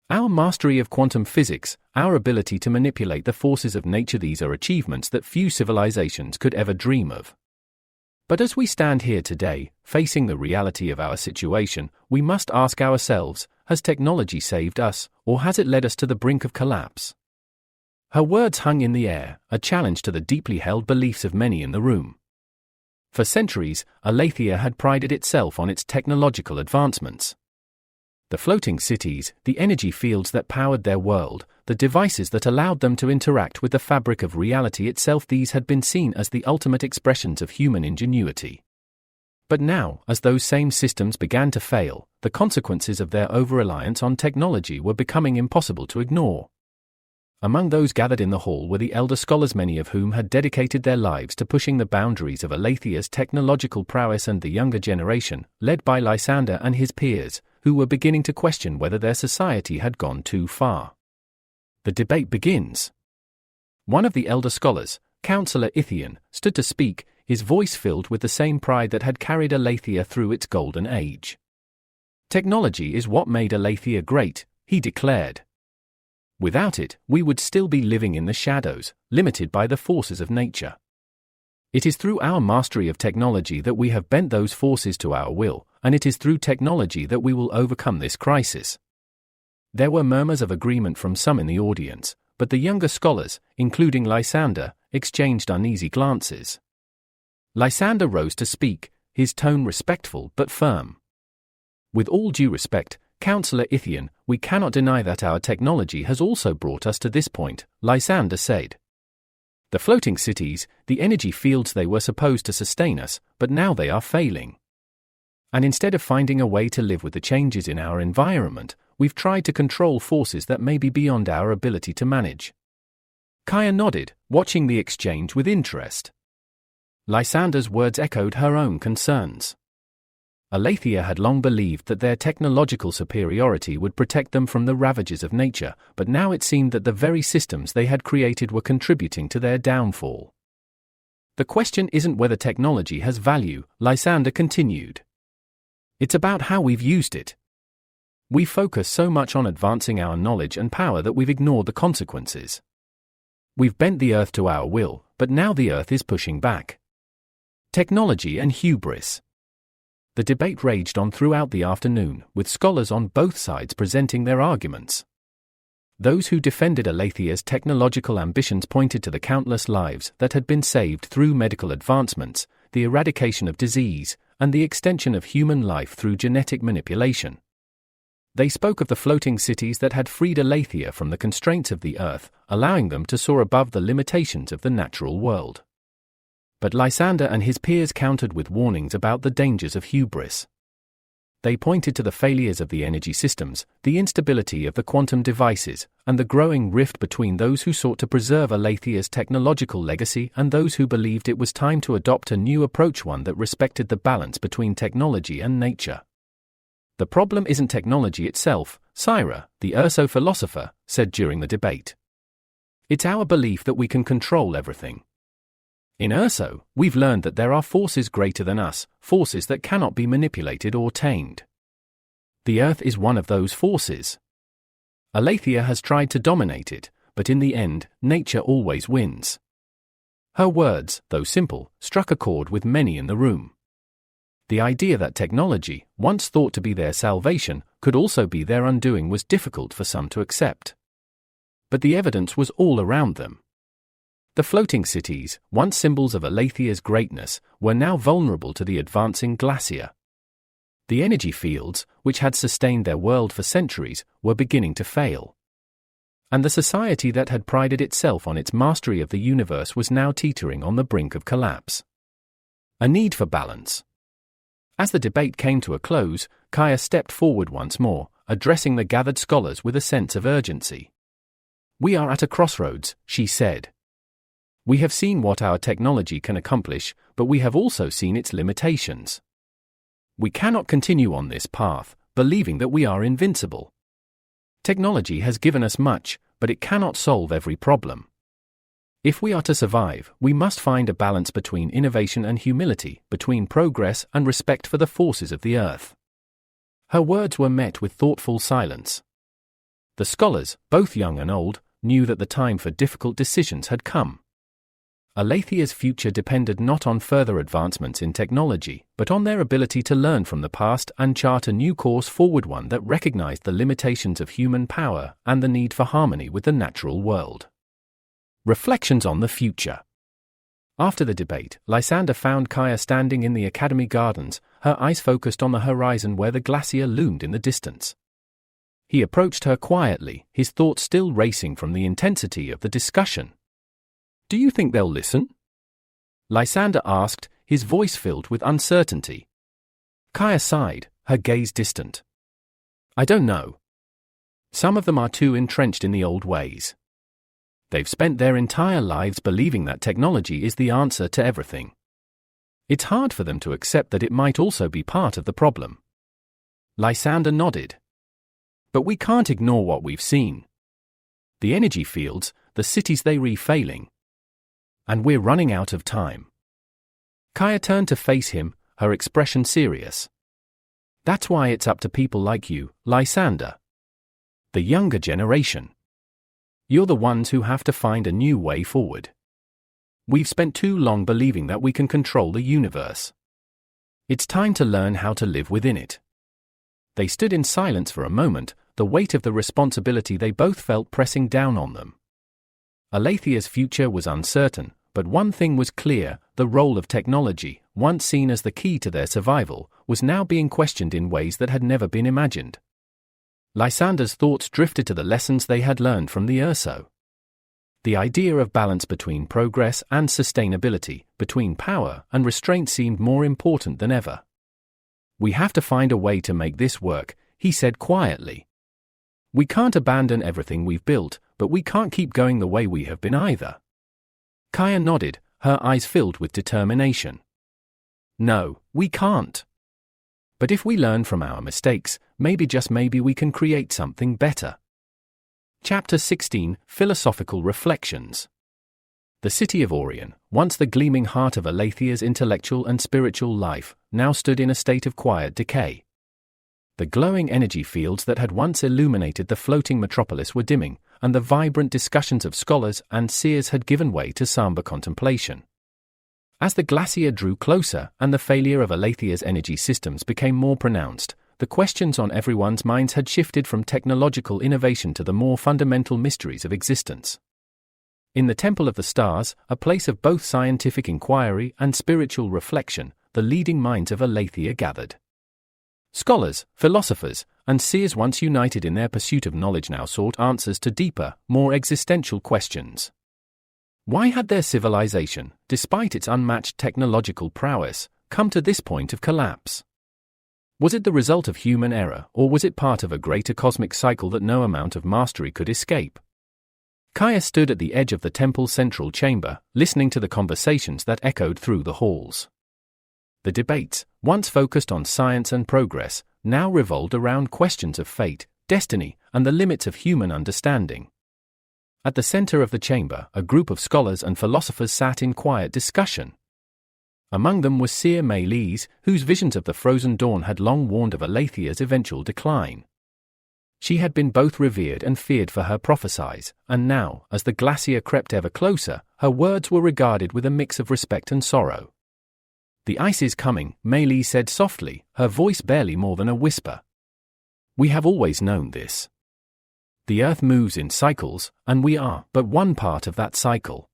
"Our mastery of quantum physics, our ability to manipulate the forces of nature, these are achievements that few civilizations could ever dream of. But as we stand here today, facing the reality of our situation, we must ask ourselves, has technology saved us, or has it led us to the brink of collapse?" Her words hung in the air, a challenge to the deeply held beliefs of many in the room. For centuries, Alathia had prided itself on its technological advancements. The floating cities, the energy fields that powered their world, the devices that allowed them to interact with the fabric of reality itself, these had been seen as the ultimate expressions of human ingenuity. But now, as those same systems began to fail, the consequences of their over-reliance on technology were becoming impossible to ignore. Among those gathered in the hall were the elder scholars, many of whom had dedicated their lives to pushing the boundaries of Alathia's technological prowess, and the younger generation, led by Lysander and his peers, who were beginning to question whether their society had gone too far. The debate begins. One of the elder scholars, Counselor Ithian, stood to speak, his voice filled with the same pride that had carried Alathia through its golden age. "Technology is what made Alathia great," he declared. "Without it, we would still be living in the shadows, limited by the forces of nature. It is through our mastery of technology that we have bent those forces to our will, and it is through technology that we will overcome this crisis." There were murmurs of agreement from some in the audience, but the younger scholars, including Lysander, exchanged uneasy glances. Lysander rose to speak, his tone respectful but firm. "With all due respect, Counselor Ithian, we cannot deny that our technology has also brought us to this point," Lysander said. "The floating cities, the energy fields, they were supposed to sustain us, but now they are failing. And instead of finding a way to live with the changes in our environment, we've tried to control forces that may be beyond our ability to manage. Kaya nodded, watching the exchange with interest. Lysander's words echoed her own concerns. Alathia had long believed that their technological superiority would protect them from the ravages of nature, but now it seemed that the very systems they had created were contributing to their downfall. The question isn't whether technology has value, Lysander continued. It's about how we've used it. We focus so much on advancing our knowledge and power that we've ignored the consequences. We've bent the earth to our will, but now the earth is pushing back. Technology and hubris. The debate raged on throughout the afternoon, with scholars on both sides presenting their arguments. Those who defended Alathia's technological ambitions pointed to the countless lives that had been saved through medical advancements, the eradication of disease, and the extension of human life through genetic manipulation. They spoke of the floating cities that had freed Alathia from the constraints of the earth, allowing them to soar above the limitations of the natural world. But Lysander and his peers countered with warnings about the dangers of hubris. They pointed to the failures of the energy systems, the instability of the quantum devices, and the growing rift between those who sought to preserve Alathia's technological legacy and those who believed it was time to adopt a new approach, one that respected the balance between technology and nature. The problem isn't technology itself, Syra, the Urso philosopher, said during the debate. It's our belief that we can control everything. In Urso, we've learned that there are forces greater than us, forces that cannot be manipulated or tamed. The Earth is one of those forces. Alathia has tried to dominate it, but in the end, nature always wins. Her words, though simple, struck a chord with many in the room. The idea that technology, once thought to be their salvation, could also be their undoing was difficult for some to accept. But the evidence was all around them. The floating cities, once symbols of Alathia's greatness, were now vulnerable to the advancing glacier. The energy fields, which had sustained their world for centuries, were beginning to fail. And the society that had prided itself on its mastery of the universe was now teetering on the brink of collapse. A need for balance. As the debate came to a close, Kaya stepped forward once more, addressing the gathered scholars with a sense of urgency. We are at a crossroads, she said. We have seen what our technology can accomplish, but we have also seen its limitations. We cannot continue on this path, believing that we are invincible. Technology has given us much, but it cannot solve every problem. If we are to survive, we must find a balance between innovation and humility, between progress and respect for the forces of the earth. Her words were met with thoughtful silence. The scholars, both young and old, knew that the time for difficult decisions had come. Alathia's future depended not on further advancements in technology, but on their ability to learn from the past and chart a new course forward, one that recognized the limitations of human power and the need for harmony with the natural world. Reflections on the future. After the debate, Lysander found Kaya standing in the academy gardens, her eyes focused on the horizon where the glacier loomed in the distance. He approached her quietly, his thoughts still racing from the intensity of the discussion. Do you think they'll listen? Lysander asked, his voice filled with uncertainty. Kaya sighed, her gaze distant. I don't know. Some of them are too entrenched in the old ways. They've spent their entire lives believing that technology is the answer to everything. It's hard for them to accept that it might also be part of the problem. Lysander nodded. But we can't ignore what we've seen. The energy fields, the cities they refailing. And we're running out of time. Kaya turned to face him, her expression serious. That's why it's up to people like you, Lysander. The younger generation. You're the ones who have to find a new way forward. We've spent too long believing that we can control the universe. It's time to learn how to live within it. They stood in silence for a moment, the weight of the responsibility they both felt pressing down on them. Alathia's future was uncertain, but one thing was clear: the role of technology, once seen as the key to their survival, was now being questioned in ways that had never been imagined. Lysander's thoughts drifted to the lessons they had learned from the Urso. The idea of balance between progress and sustainability, between power and restraint, seemed more important than ever. "We have to find a way to make this work," he said quietly. "We can't abandon everything we've built, but we can't keep going the way we have been either." Kaya nodded, her eyes filled with determination. "No, we can't. But if we learn from our mistakes, maybe just maybe we can create something better." Chapter 16, Philosophical Reflections. The city of Orion, once the gleaming heart of Alathia's intellectual and spiritual life, now stood in a state of quiet decay. The glowing energy fields that had once illuminated the floating metropolis were dimming, and the vibrant discussions of scholars and seers had given way to somber contemplation. As the glacier drew closer and the failure of Alathia's energy systems became more pronounced, the questions on everyone's minds had shifted from technological innovation to the more fundamental mysteries of existence. In the Temple of the Stars, a place of both scientific inquiry and spiritual reflection, the leading minds of Alathia gathered. Scholars, philosophers, and seers once united in their pursuit of knowledge now sought answers to deeper, more existential questions. Why had their civilization, despite its unmatched technological prowess, come to this point of collapse? Was it the result of human error, or was it part of a greater cosmic cycle that no amount of mastery could escape? Kaya stood at the edge of the temple's central chamber, listening to the conversations that echoed through the halls. The debates, once focused on science and progress, now revolved around questions of fate, destiny, and the limits of human understanding. At the center of the chamber, a group of scholars and philosophers sat in quiet discussion. Among them was Seer Meilise, whose visions of the frozen dawn had long warned of Alathia's eventual decline. She had been both revered and feared for her prophecies, and now, as the glacier crept ever closer, her words were regarded with a mix of respect and sorrow. "The ice is coming," Meilise said softly, her voice barely more than a whisper. "We have always known this. The Earth moves in cycles, and we are but one part of that cycle.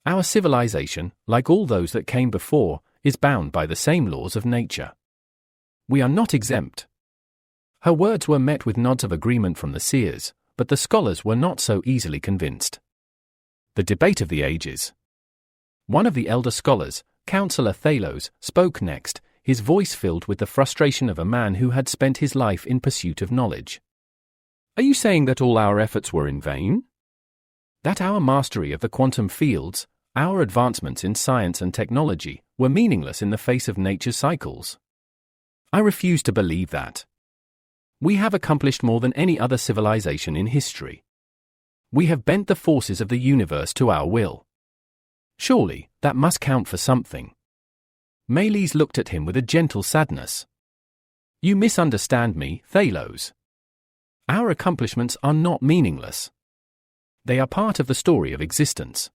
Our civilization, like all those that came before, is bound by the same laws of nature. We are not exempt." Her words were met with nods of agreement from the seers, but the scholars were not so easily convinced. The debate of the ages. One of the elder scholars, Counselor Thalos, spoke next, his voice filled with the frustration of a man who had spent his life in pursuit of knowledge. "Are you saying that all our efforts were in vain? That our mastery of the quantum fields, our advancements in science and technology, were meaningless in the face of nature's cycles? I refuse to believe that. We have accomplished more than any other civilization in history. We have bent the forces of the universe to our will. Surely, that must count for something." Meilise looked at him with a gentle sadness. "You misunderstand me, Thalos. Our accomplishments are not meaningless. They are part of the story of existence.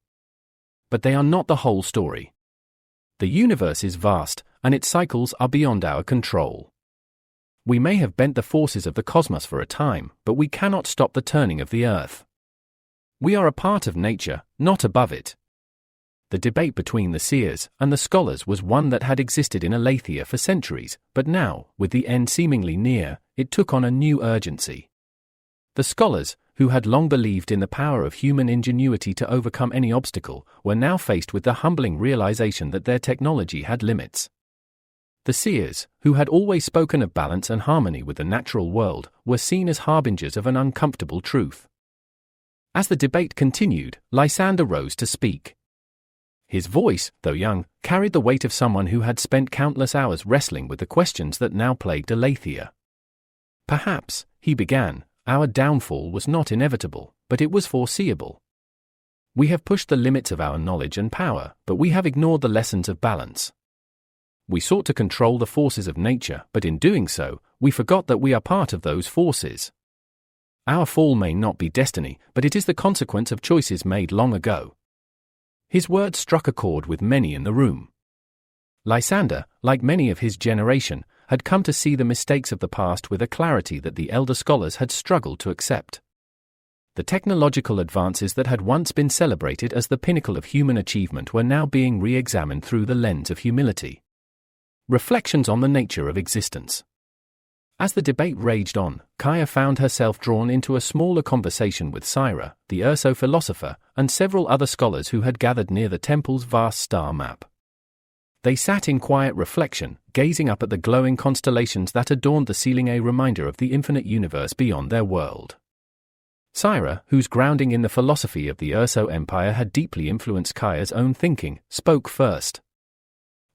But they are not the whole story. The universe is vast, and its cycles are beyond our control. We may have bent the forces of the cosmos for a time, but we cannot stop the turning of the Earth. We are a part of nature, not above it." The debate between the seers and the scholars was one that had existed in Alathia for centuries, but now, with the end seemingly near, it took on a new urgency. The scholars, who had long believed in the power of human ingenuity to overcome any obstacle, were now faced with the humbling realization that their technology had limits. The seers, who had always spoken of balance and harmony with the natural world, were seen as harbingers of an uncomfortable truth. As the debate continued, Lysander rose to speak. His voice, though young, carried the weight of someone who had spent countless hours wrestling with the questions that now plagued Alathia. "Perhaps," he began, "our downfall was not inevitable, but it was foreseeable. We have pushed the limits of our knowledge and power, but we have ignored the lessons of balance. We sought to control the forces of nature, but in doing so, we forgot that we are part of those forces. Our fall may not be destiny, but it is the consequence of choices made long ago." His words struck a chord with many in the room. Lysander, like many of his generation, had come to see the mistakes of the past with a clarity that the elder scholars had struggled to accept. The technological advances that had once been celebrated as the pinnacle of human achievement were now being re-examined through the lens of humility. Reflections on the nature of existence. As the debate raged on, Kaya found herself drawn into a smaller conversation with Syra, the Urso philosopher, and several other scholars who had gathered near the temple's vast star map. They sat in quiet reflection, gazing up at the glowing constellations that adorned the ceiling, a reminder of the infinite universe beyond their world. Syra, whose grounding in the philosophy of the Urso Empire had deeply influenced Kaya's own thinking, spoke first.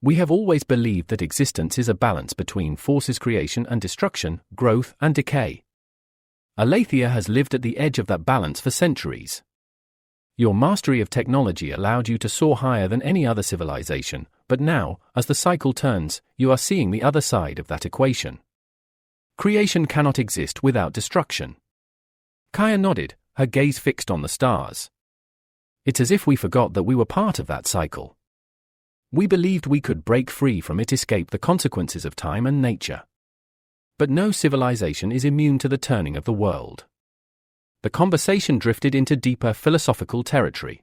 We have always believed that existence is a balance between forces creation and destruction, growth and decay. Alathia has lived at the edge of that balance for centuries. Your mastery of technology allowed you to soar higher than any other civilization, but now, as the cycle turns, you are seeing the other side of that equation. Creation cannot exist without destruction. Kaya nodded, her gaze fixed on the stars. It's as if we forgot that we were part of that cycle. We believed we could break free from it, escape the consequences of time and nature. But no civilization is immune to the turning of the world. The conversation drifted into deeper philosophical territory.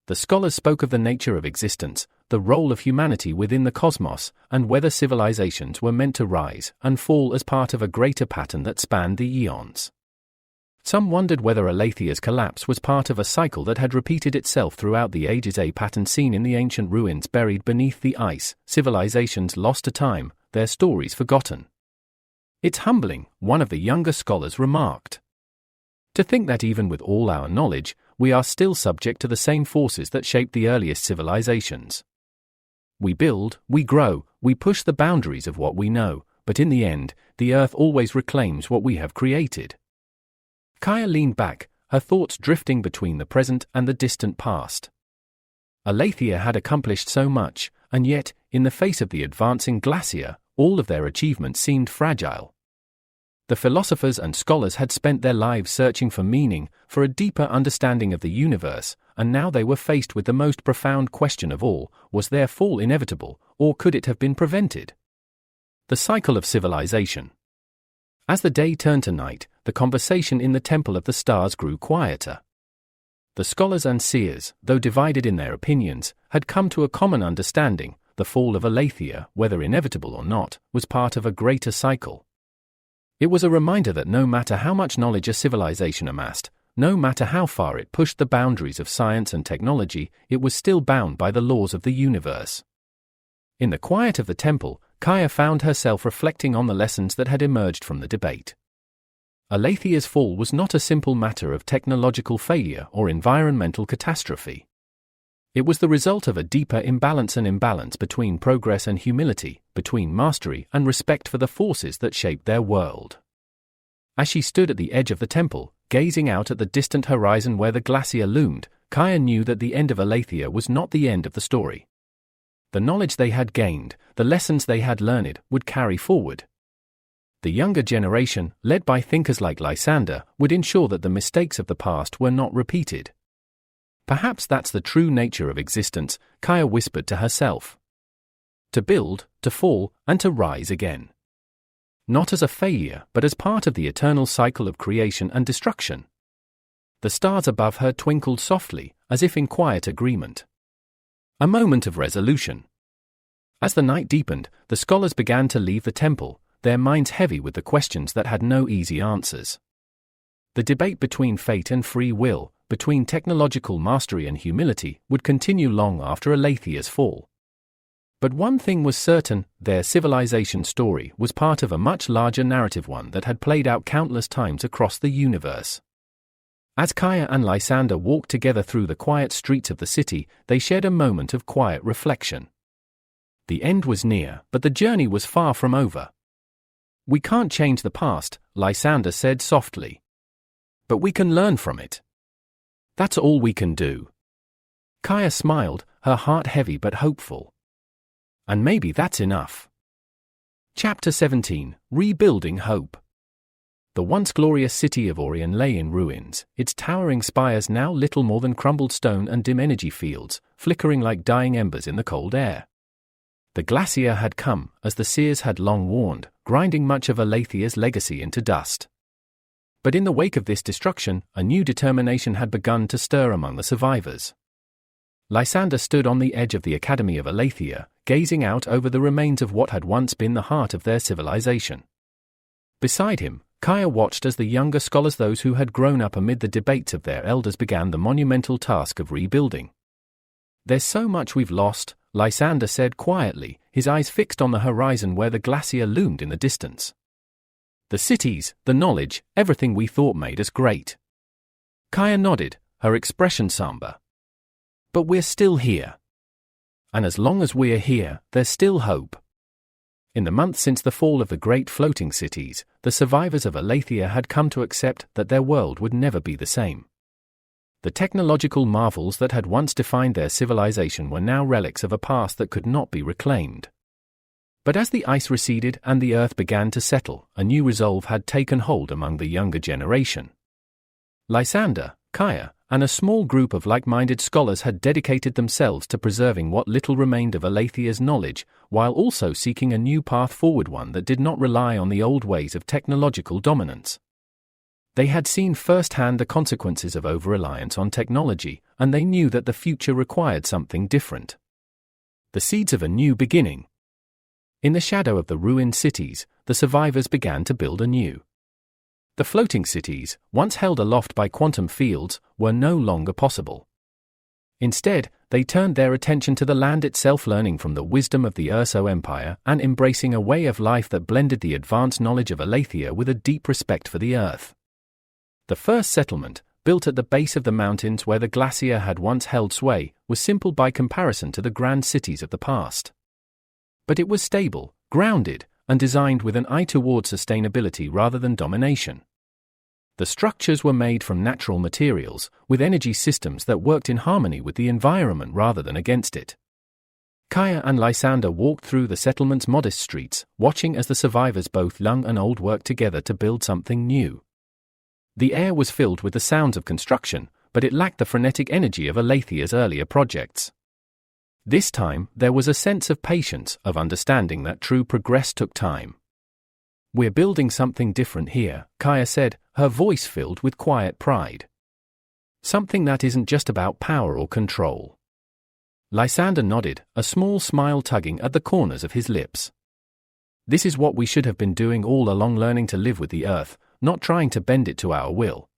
The scholars spoke of the nature of existence, the role of humanity within the cosmos, and whether civilizations were meant to rise and fall as part of a greater pattern that spanned the eons. Some wondered whether Alathia's collapse was part of a cycle that had repeated itself throughout the ages, a pattern seen in the ancient ruins buried beneath the ice, civilizations lost to time, their stories forgotten. It's humbling, one of the younger scholars remarked. To think that even with all our knowledge, we are still subject to the same forces that shaped the earliest civilizations. We build, we grow, we push the boundaries of what we know, but in the end, the earth always reclaims what we have created. Kaya leaned back, her thoughts drifting between the present and the distant past. Alathia had accomplished so much, and yet, in the face of the advancing glacier, all of their achievements seemed fragile. The philosophers and scholars had spent their lives searching for meaning, for a deeper understanding of the universe, and now they were faced with the most profound question of all: was their fall inevitable, or could it have been prevented? The cycle of civilization. As the day turned to night, the conversation in the Temple of the Stars grew quieter. The scholars and seers, though divided in their opinions, had come to a common understanding: the fall of Alathia, whether inevitable or not, was part of a greater cycle. It was a reminder that no matter how much knowledge a civilization amassed, no matter how far it pushed the boundaries of science and technology, it was still bound by the laws of the universe. In the quiet of the temple, Kaya found herself reflecting on the lessons that had emerged from the debate. Alathia's fall was not a simple matter of technological failure or environmental catastrophe. It was the result of a deeper imbalance between progress and humility, between mastery and respect for the forces that shaped their world. As she stood at the edge of the temple, gazing out at the distant horizon where the glacier loomed, Kaya knew that the end of Alathia was not the end of the story. The knowledge they had gained, the lessons they had learned, would carry forward. The younger generation, led by thinkers like Lysander, would ensure that the mistakes of the past were not repeated. Perhaps that's the true nature of existence, Kaya whispered to herself. To build, to fall, and to rise again. Not as a failure, but as part of the eternal cycle of creation and destruction. The stars above her twinkled softly, as if in quiet agreement. A moment of resolution. As the night deepened, the scholars began to leave the temple, their minds heavy with the questions that had no easy answers. The debate between fate and free will, between technological mastery and humility, would continue long after Alathia's fall. But one thing was certain: their civilization story was part of a much larger narrative, one that had played out countless times across the universe. As Kaya and Lysander walked together through the quiet streets of the city, they shared a moment of quiet reflection. The end was near, but the journey was far from over. We can't change the past, Lysander said softly. But we can learn from it. That's all we can do. Kaya smiled, her heart heavy but hopeful. And maybe that's enough. Chapter 17, Rebuilding Hope. The once glorious city of Orion lay in ruins, its towering spires now little more than crumbled stone and dim energy fields, flickering like dying embers in the cold air. The glacier had come, as the seers had long warned, grinding much of Alathia's legacy into dust. But in the wake of this destruction, a new determination had begun to stir among the survivors. Lysander stood on the edge of the Academy of Alathia, gazing out over the remains of what had once been the heart of their civilization. Beside him, Kaya watched as the younger scholars, those who had grown up amid the debates of their elders, began the monumental task of rebuilding. There's so much we've lost, Lysander said quietly, his eyes fixed on the horizon where the glacier loomed in the distance. The cities, the knowledge, everything we thought made us great. Kaya nodded, her expression somber. But we're still here. And as long as we're here, there's still hope. In the months since the fall of the great floating cities, the survivors of Alathia had come to accept that their world would never be the same. The technological marvels that had once defined their civilization were now relics of a past that could not be reclaimed. But as the ice receded and the earth began to settle, a new resolve had taken hold among the younger generation. Lysander, Kaya, and a small group of like-minded scholars had dedicated themselves to preserving what little remained of Alathia's knowledge, while also seeking a new path forward, one that did not rely on the old ways of technological dominance. They had seen firsthand the consequences of over-reliance on technology, and they knew that the future required something different. The seeds of a new beginning. In the shadow of the ruined cities, the survivors began to build anew. The floating cities, once held aloft by quantum fields, were no longer possible. Instead, they turned their attention to the land itself, learning from the wisdom of the Urso Empire and embracing a way of life that blended the advanced knowledge of Alathia with a deep respect for the earth. The first settlement, built at the base of the mountains where the glacier had once held sway, was simple by comparison to the grand cities of the past. But it was stable, grounded, and designed with an eye toward sustainability rather than domination. The structures were made from natural materials, with energy systems that worked in harmony with the environment rather than against it. Kaya and Lysander walked through the settlement's modest streets, watching as the survivors, both young and old, worked together to build something new. The air was filled with the sounds of construction, but it lacked the frenetic energy of Alathia's earlier projects. This time, there was a sense of patience, of understanding that true progress took time. "We're building something different here," Kaya said, her voice filled with quiet pride. "Something that isn't just about power or control." Lysander nodded, a small smile tugging at the corners of his lips. "This is what we should have been doing all along, learning to live with the earth, not trying to bend it to our will."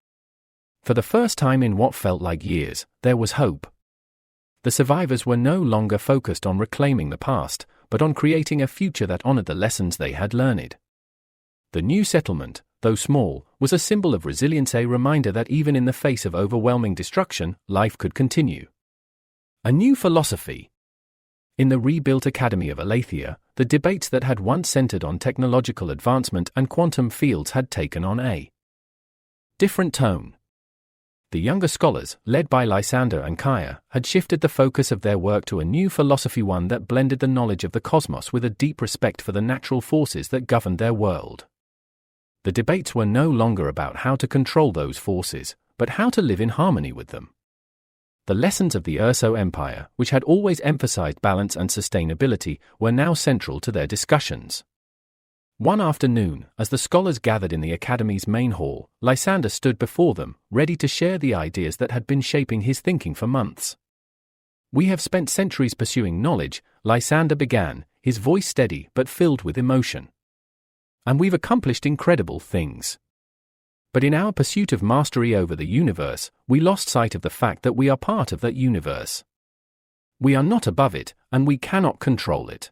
For the first time in what felt like years, there was hope. The survivors were no longer focused on reclaiming the past, but on creating a future that honored the lessons they had learned. The new settlement, though small, was a symbol of resilience, a reminder that even in the face of overwhelming destruction, life could continue. A new philosophy. In the rebuilt Academy of Alathia, the debates that had once centered on technological advancement and quantum fields had taken on a different tone. The younger scholars, led by Lysander and Kaya, had shifted the focus of their work to a new philosophy, one that blended the knowledge of the cosmos with a deep respect for the natural forces that governed their world. The debates were no longer about how to control those forces, but how to live in harmony with them. The lessons of the Urso Empire, which had always emphasized balance and sustainability, were now central to their discussions. One afternoon, as the scholars gathered in the Academy's main hall, Lysander stood before them, ready to share the ideas that had been shaping his thinking for months. "We have spent centuries pursuing knowledge," Lysander began, his voice steady but filled with emotion. "And we've accomplished incredible things. But in our pursuit of mastery over the universe, we lost sight of the fact that we are part of that universe. We are not above it, and we cannot control it.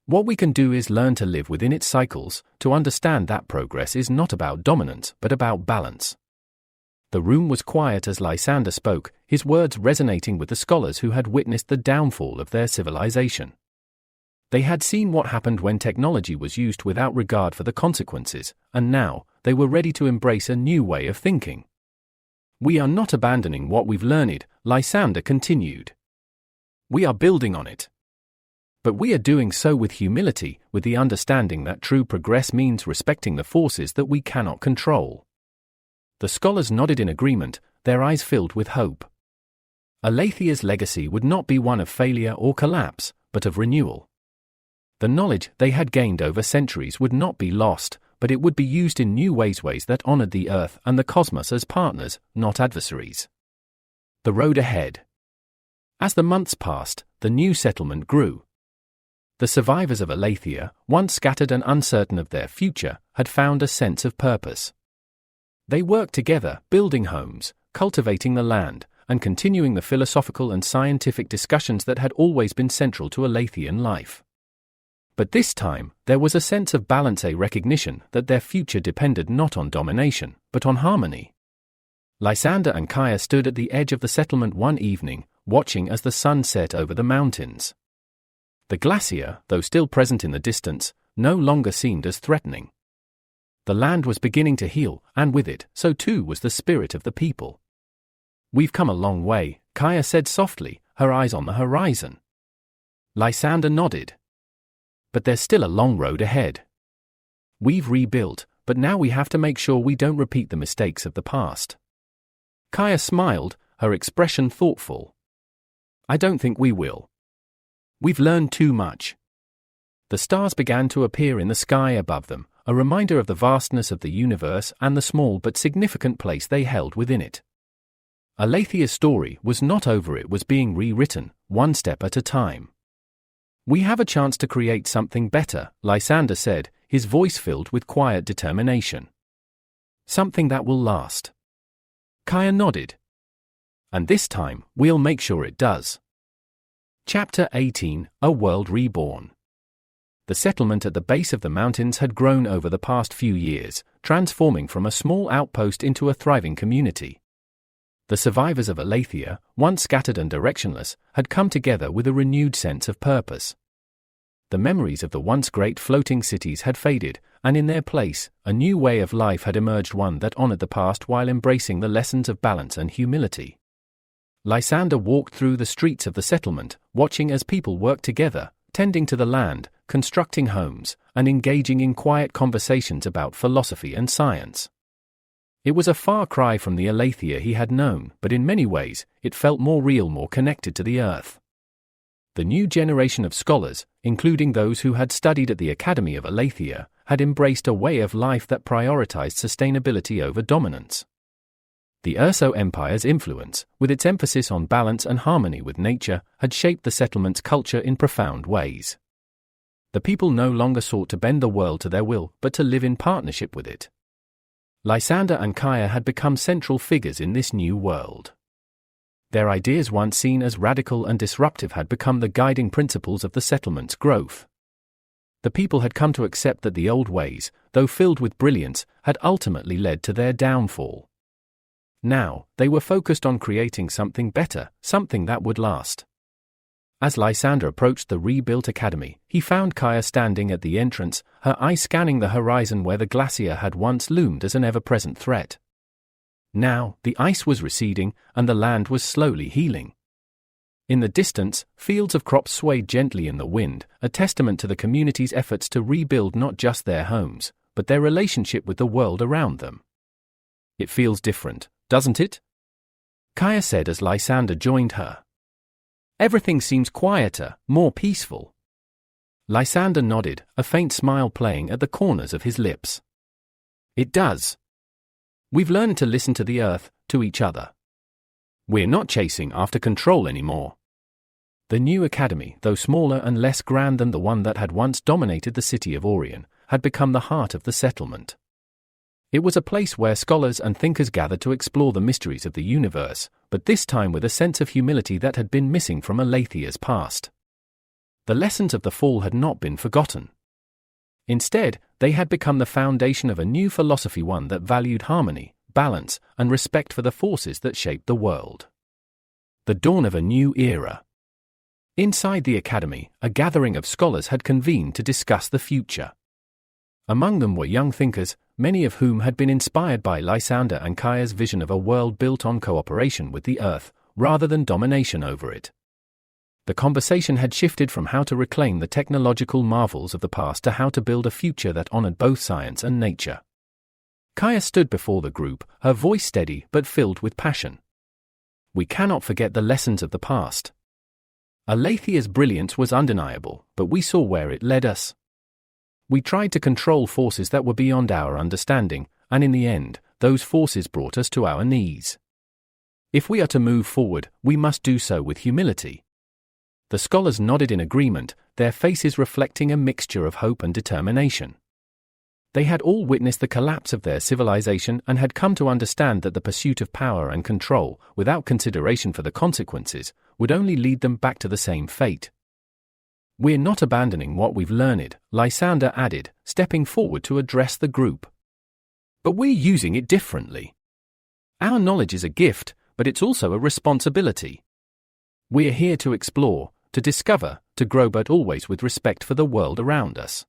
What we can do is learn to live within its cycles, to understand that progress is not about dominance but about balance." The room was quiet as Lysander spoke, his words resonating with the scholars who had witnessed the downfall of their civilization. They had seen what happened when technology was used without regard for the consequences, and now, they were ready to embrace a new way of thinking. "We are not abandoning what we've learned," Lysander continued. "We are building on it. But we are doing so with humility, with the understanding that true progress means respecting the forces that we cannot control." The scholars nodded in agreement, their eyes filled with hope. Alathia's legacy would not be one of failure or collapse, but of renewal. The knowledge they had gained over centuries would not be lost, but it would be used in new ways that honored the earth and the cosmos as partners, not adversaries. The road ahead. As the months passed, the new settlement grew. The survivors of Alathia, once scattered and uncertain of their future, had found a sense of purpose. They worked together, building homes, cultivating the land, and continuing the philosophical and scientific discussions that had always been central to Alathian life. But this time, there was a sense of balance, a recognition that their future depended not on domination, but on harmony. Lysander and Kaya stood at the edge of the settlement one evening, watching as the sun set over the mountains. The glacier, though still present in the distance, no longer seemed as threatening. The land was beginning to heal, and with it, so too was the spirit of the people. "We've come a long way," Kaya said softly, her eyes on the horizon. Lysander nodded. "But there's still a long road ahead. We've rebuilt, but now we have to make sure we don't repeat the mistakes of the past." Kaya smiled, her expression thoughtful. "I don't think we will. We've learned too much." The stars began to appear in the sky above them, a reminder of the vastness of the universe and the small but significant place they held within it. Alathia's story was not over, it was being rewritten, one step at a time. "We have a chance to create something better," Lysander said, his voice filled with quiet determination. "Something that will last." Kaya nodded. "And this time, we'll make sure it does." Chapter 18, A World Reborn. The settlement at the base of the mountains had grown over the past few years, transforming from a small outpost into a thriving community. The survivors of Alathia, once scattered and directionless, had come together with a renewed sense of purpose. The memories of the once great floating cities had faded, and in their place, a new way of life had emerged, one that honored the past while embracing the lessons of balance and humility. Lysander walked through the streets of the settlement, watching as people worked together, tending to the land, constructing homes, and engaging in quiet conversations about philosophy and science. It was a far cry from the Alathia he had known, but in many ways, it felt more real, more connected to the earth. The new generation of scholars, including those who had studied at the Academy of Alathia, had embraced a way of life that prioritized sustainability over dominance. The Urso Empire's influence, with its emphasis on balance and harmony with nature, had shaped the settlement's culture in profound ways. The people no longer sought to bend the world to their will, but to live in partnership with it. Lysander and Kaya had become central figures in this new world. Their ideas, once seen as radical and disruptive, had become the guiding principles of the settlement's growth. The people had come to accept that the old ways, though filled with brilliance, had ultimately led to their downfall. Now, they were focused on creating something better, something that would last. As Lysander approached the rebuilt academy, he found Kaya standing at the entrance, her eyes scanning the horizon where the glacier had once loomed as an ever-present threat. Now, the ice was receding, and the land was slowly healing. In the distance, fields of crops swayed gently in the wind, a testament to the community's efforts to rebuild not just their homes, but their relationship with the world around them. "It feels different, doesn't it?" Kaya said as Lysander joined her. "Everything seems quieter, more peaceful." Lysander nodded, a faint smile playing at the corners of his lips. "It does. We've learned to listen to the earth, to each other. We're not chasing after control anymore." The new academy, though smaller and less grand than the one that had once dominated the city of Orion, had become the heart of the settlement. It was a place where scholars and thinkers gathered to explore the mysteries of the universe, but this time with a sense of humility that had been missing from Alathia's past. The lessons of the fall had not been forgotten. Instead, they had become the foundation of a new philosophy, one that valued harmony, balance, and respect for the forces that shaped the world. The dawn of a new era. Inside the academy, a gathering of scholars had convened to discuss the future. Among them were young thinkers, many of whom had been inspired by Lysander and Kaya's vision of a world built on cooperation with the earth, rather than domination over it. The conversation had shifted from how to reclaim the technological marvels of the past to how to build a future that honored both science and nature. Kaya stood before the group, her voice steady but filled with passion. "We cannot forget the lessons of the past. Alathia's brilliance was undeniable, but we saw where it led us. We tried to control forces that were beyond our understanding, and in the end, those forces brought us to our knees. If we are to move forward, we must do so with humility." The scholars nodded in agreement, their faces reflecting a mixture of hope and determination. They had all witnessed the collapse of their civilization and had come to understand that the pursuit of power and control, without consideration for the consequences, would only lead them back to the same fate. "We're not abandoning what we've learned," Lysander added, stepping forward to address the group. "But we're using it differently. Our knowledge is a gift, but it's also a responsibility. We're here to explore, to discover, to grow, but always with respect for the world around us."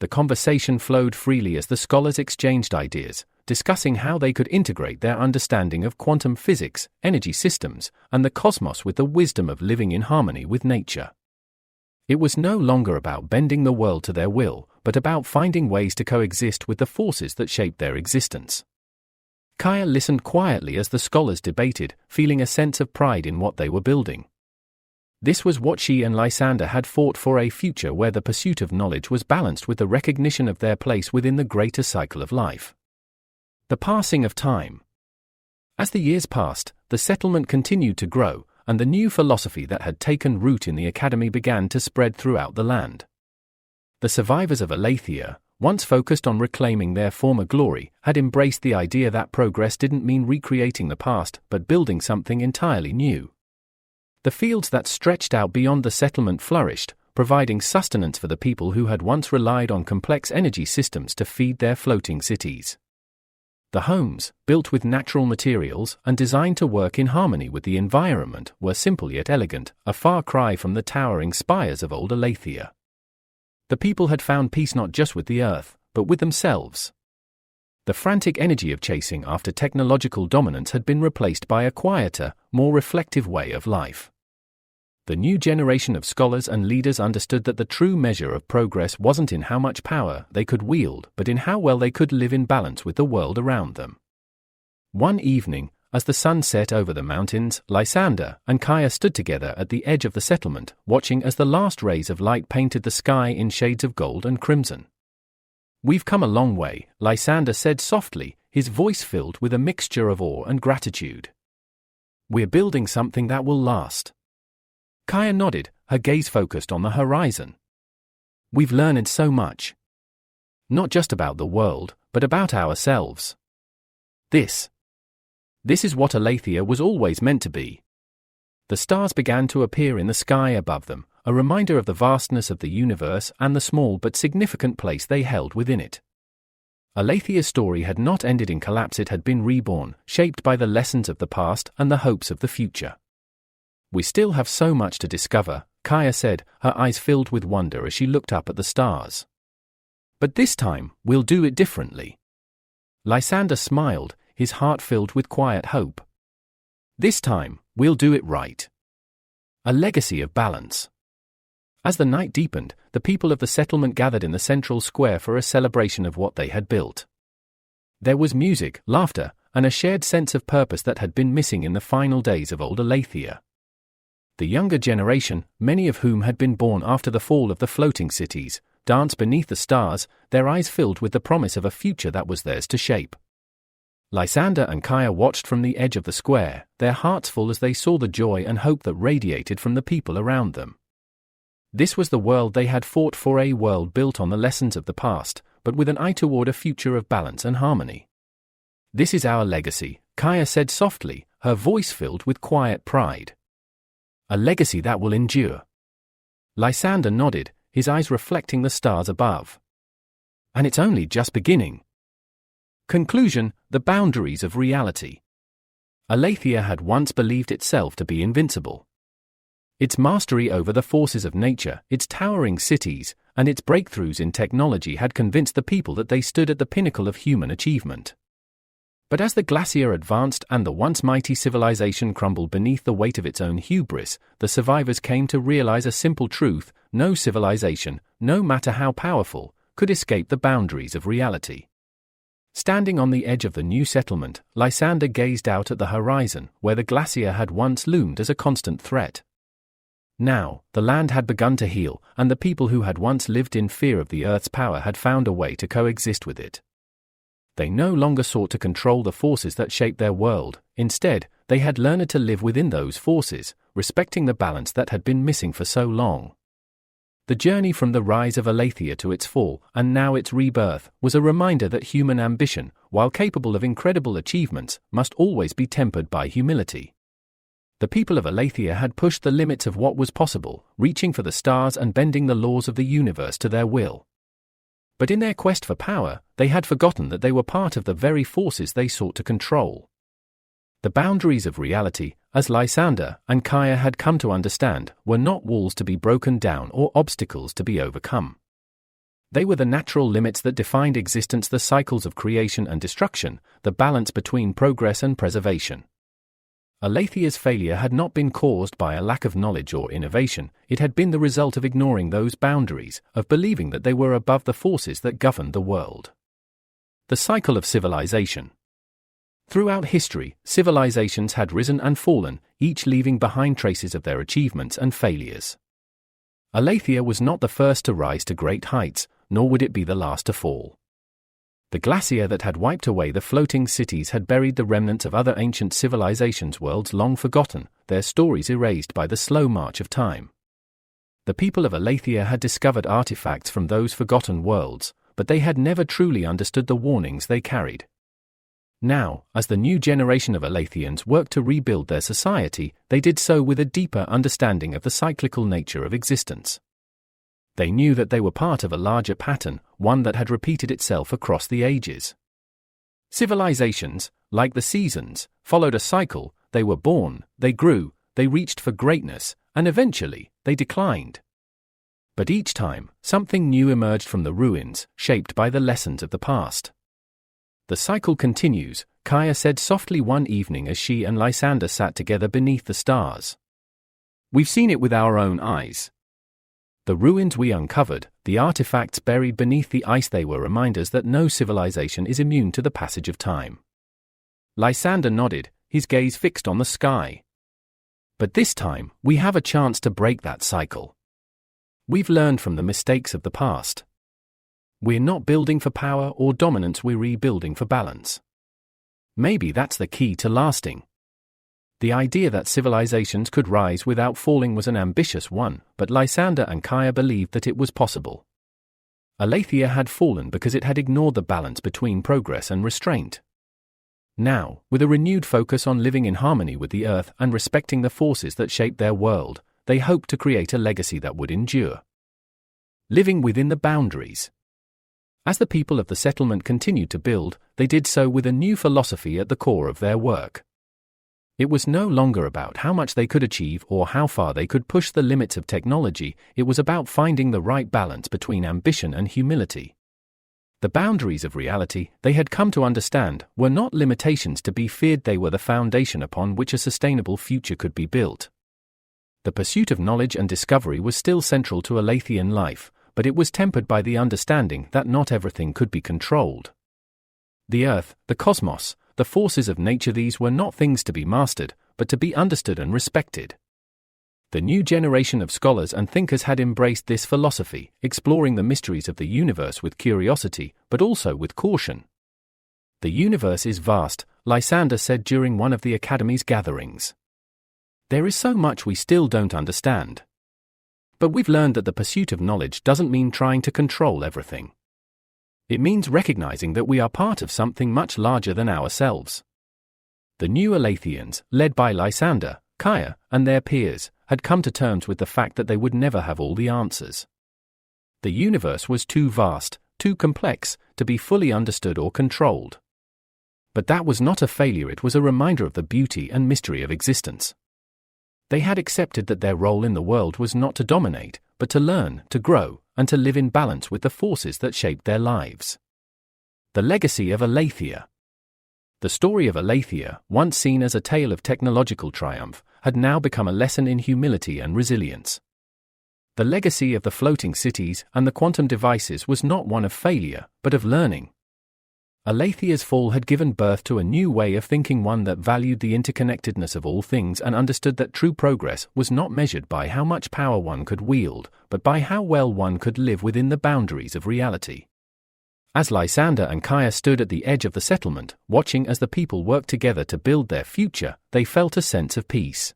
The conversation flowed freely as the scholars exchanged ideas, discussing how they could integrate their understanding of quantum physics, energy systems, and the cosmos with the wisdom of living in harmony with nature. It was no longer about bending the world to their will, but about finding ways to coexist with the forces that shape their existence. Kaya listened quietly as the scholars debated, feeling a sense of pride in what they were building. This was what she and Lysander had fought for, a future where the pursuit of knowledge was balanced with the recognition of their place within the greater cycle of life. The passing of time. As the years passed, the settlement continued to grow, and the new philosophy that had taken root in the academy began to spread throughout the land. The survivors of Alathia, once focused on reclaiming their former glory, had embraced the idea that progress didn't mean recreating the past, but building something entirely new. The fields that stretched out beyond the settlement flourished, providing sustenance for the people who had once relied on complex energy systems to feed their floating cities. The homes, built with natural materials and designed to work in harmony with the environment, were simple yet elegant, a far cry from the towering spires of old Alathia. The people had found peace not just with the earth, but with themselves. The frantic energy of chasing after technological dominance had been replaced by a quieter, more reflective way of life. The new generation of scholars and leaders understood that the true measure of progress wasn't in how much power they could wield, but in how well they could live in balance with the world around them. One evening, as the sun set over the mountains, Lysander and Kaya stood together at the edge of the settlement, watching as the last rays of light painted the sky in shades of gold and crimson. "We've come a long way," Lysander said softly, his voice filled with a mixture of awe and gratitude. "We're building something that will last." Kaya nodded, her gaze focused on the horizon. "We've learned so much. Not just about the world, but about ourselves. This is what Alathia was always meant to be." The stars began to appear in the sky above them, a reminder of the vastness of the universe and the small but significant place they held within it. Alathia's story had not ended in collapse, it had been reborn, shaped by the lessons of the past and the hopes of the future. "We still have so much to discover," Kaya said, her eyes filled with wonder as she looked up at the stars. "But this time, we'll do it differently." Lysander smiled, his heart filled with quiet hope. "This time, we'll do it right." A legacy of balance. As the night deepened, the people of the settlement gathered in the central square for a celebration of what they had built. There was music, laughter, and a shared sense of purpose that had been missing in the final days of old Alathia. The younger generation, many of whom had been born after the fall of the floating cities, danced beneath the stars, their eyes filled with the promise of a future that was theirs to shape. Lysander and Kaya watched from the edge of the square, their hearts full as they saw the joy and hope that radiated from the people around them. This was the world they had fought for, a world built on the lessons of the past, but with an eye toward a future of balance and harmony. "This is our legacy," Kaya said softly, her voice filled with quiet pride. "A legacy that will endure." Lysander nodded, his eyes reflecting the stars above. "And it's only just beginning." Conclusion: the boundaries of reality. Alathia had once believed itself to be invincible. Its mastery over the forces of nature, its towering cities, and its breakthroughs in technology had convinced the people that they stood at the pinnacle of human achievement. But as the glacier advanced and the once mighty civilization crumbled beneath the weight of its own hubris, the survivors came to realize a simple truth: no civilization, no matter how powerful, could escape the boundaries of reality. Standing on the edge of the new settlement, Lysander gazed out at the horizon, where the glacier had once loomed as a constant threat. Now, the land had begun to heal, and the people who had once lived in fear of the Earth's power had found a way to coexist with it. They no longer sought to control the forces that shaped their world. Instead, they had learned to live within those forces, respecting the balance that had been missing for so long. The journey from the rise of Alathia to its fall, and now its rebirth, was a reminder that human ambition, while capable of incredible achievements, must always be tempered by humility. The people of Alathia had pushed the limits of what was possible, reaching for the stars and bending the laws of the universe to their will. But in their quest for power, they had forgotten that they were part of the very forces they sought to control. The boundaries of reality, as Lysander and Kaya had come to understand, were not walls to be broken down or obstacles to be overcome. They were the natural limits that defined existence, the cycles of creation and destruction, the balance between progress and preservation. Alathia's failure had not been caused by a lack of knowledge or innovation, it had been the result of ignoring those boundaries, of believing that they were above the forces that governed the world. The cycle of civilization. Throughout history, civilizations had risen and fallen, each leaving behind traces of their achievements and failures. Alathia was not the first to rise to great heights, nor would it be the last to fall. The glacier that had wiped away the floating cities had buried the remnants of other ancient civilizations, worlds long forgotten, their stories erased by the slow march of time. The people of Alathia had discovered artifacts from those forgotten worlds, but they had never truly understood the warnings they carried. Now, as the new generation of Alathians worked to rebuild their society, they did so with a deeper understanding of the cyclical nature of existence. They knew that they were part of a larger pattern, one that had repeated itself across the ages. Civilizations, like the seasons, followed a cycle. They were born, they grew, they reached for greatness, and eventually, they declined. But each time, something new emerged from the ruins, shaped by the lessons of the past. The cycle continues, Kaya said softly one evening as she and Lysander sat together beneath the stars. We've seen it with our own eyes. The ruins we uncovered, the artifacts buried beneath the ice, they were reminders that no civilization is immune to the passage of time. Lysander nodded, his gaze fixed on the sky. But this time, we have a chance to break that cycle. We've learned from the mistakes of the past. We're not building for power or dominance, we're rebuilding for balance. Maybe that's the key to lasting. The idea that civilizations could rise without falling was an ambitious one, but Lysander and Kaya believed that it was possible. Alathia had fallen because it had ignored the balance between progress and restraint. Now, with a renewed focus on living in harmony with the earth and respecting the forces that shaped their world, they hoped to create a legacy that would endure. Living within the boundaries. As the people of the settlement continued to build, they did so with a new philosophy at the core of their work. It was no longer about how much they could achieve or how far they could push the limits of technology, it was about finding the right balance between ambition and humility. The boundaries of reality, they had come to understand, were not limitations to be feared, they were the foundation upon which a sustainable future could be built. The pursuit of knowledge and discovery was still central to Alathian life, but it was tempered by the understanding that not everything could be controlled. The earth, the cosmos, the forces of nature, these were not things to be mastered, but to be understood and respected. The new generation of scholars and thinkers had embraced this philosophy, exploring the mysteries of the universe with curiosity, but also with caution. The universe is vast, Lysander said during one of the Academy's gatherings. There is so much we still don't understand. But we've learned that the pursuit of knowledge doesn't mean trying to control everything. It means recognizing that we are part of something much larger than ourselves. The new Alathians, led by Lysander, Kaya, and their peers, had come to terms with the fact that they would never have all the answers. The universe was too vast, too complex, to be fully understood or controlled. But that was not a failure, it was a reminder of the beauty and mystery of existence. They had accepted that their role in the world was not to dominate, but to learn, to grow, and to live in balance with the forces that shaped their lives. The legacy of Alathia. The story of Alathia, once seen as a tale of technological triumph, had now become a lesson in humility and resilience. The legacy of the floating cities and the quantum devices was not one of failure, but of learning. Alathia's fall had given birth to a new way of thinking, one that valued the interconnectedness of all things and understood that true progress was not measured by how much power one could wield, but by how well one could live within the boundaries of reality. As Lysander and Kaya stood at the edge of the settlement, watching as the people worked together to build their future, they felt a sense of peace.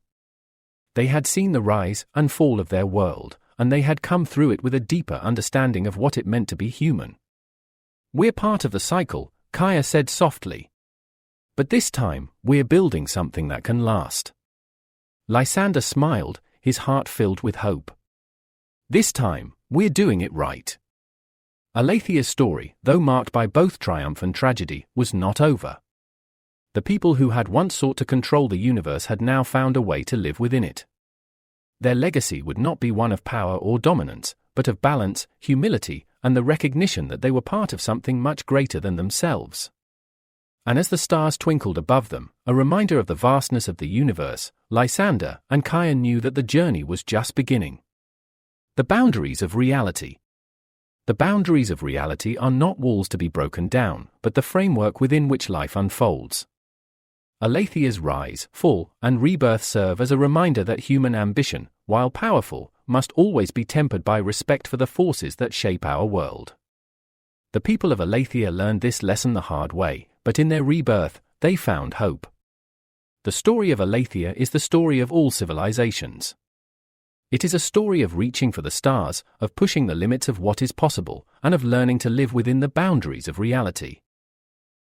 They had seen the rise and fall of their world, and they had come through it with a deeper understanding of what it meant to be human. "We're part of the cycle," Kaya said softly. "But this time, we're building something that can last." Lysander smiled, his heart filled with hope. "This time, we're doing it right." Alathia's story, though marked by both triumph and tragedy, was not over. The people who had once sought to control the universe had now found a way to live within it. Their legacy would not be one of power or dominance, but of balance, humility, and the recognition that they were part of something much greater than themselves. And as the stars twinkled above them, a reminder of the vastness of the universe, Lysander and Kaya knew that the journey was just beginning. The boundaries of reality. The boundaries of reality are not walls to be broken down, but the framework within which life unfolds. Alathia's rise, fall, and rebirth serve as a reminder that human ambition, while powerful, must always be tempered by respect for the forces that shape our world. The people of Alathia learned this lesson the hard way, but in their rebirth, they found hope. The story of Alathia is the story of all civilizations. It is a story of reaching for the stars, of pushing the limits of what is possible, and of learning to live within the boundaries of reality.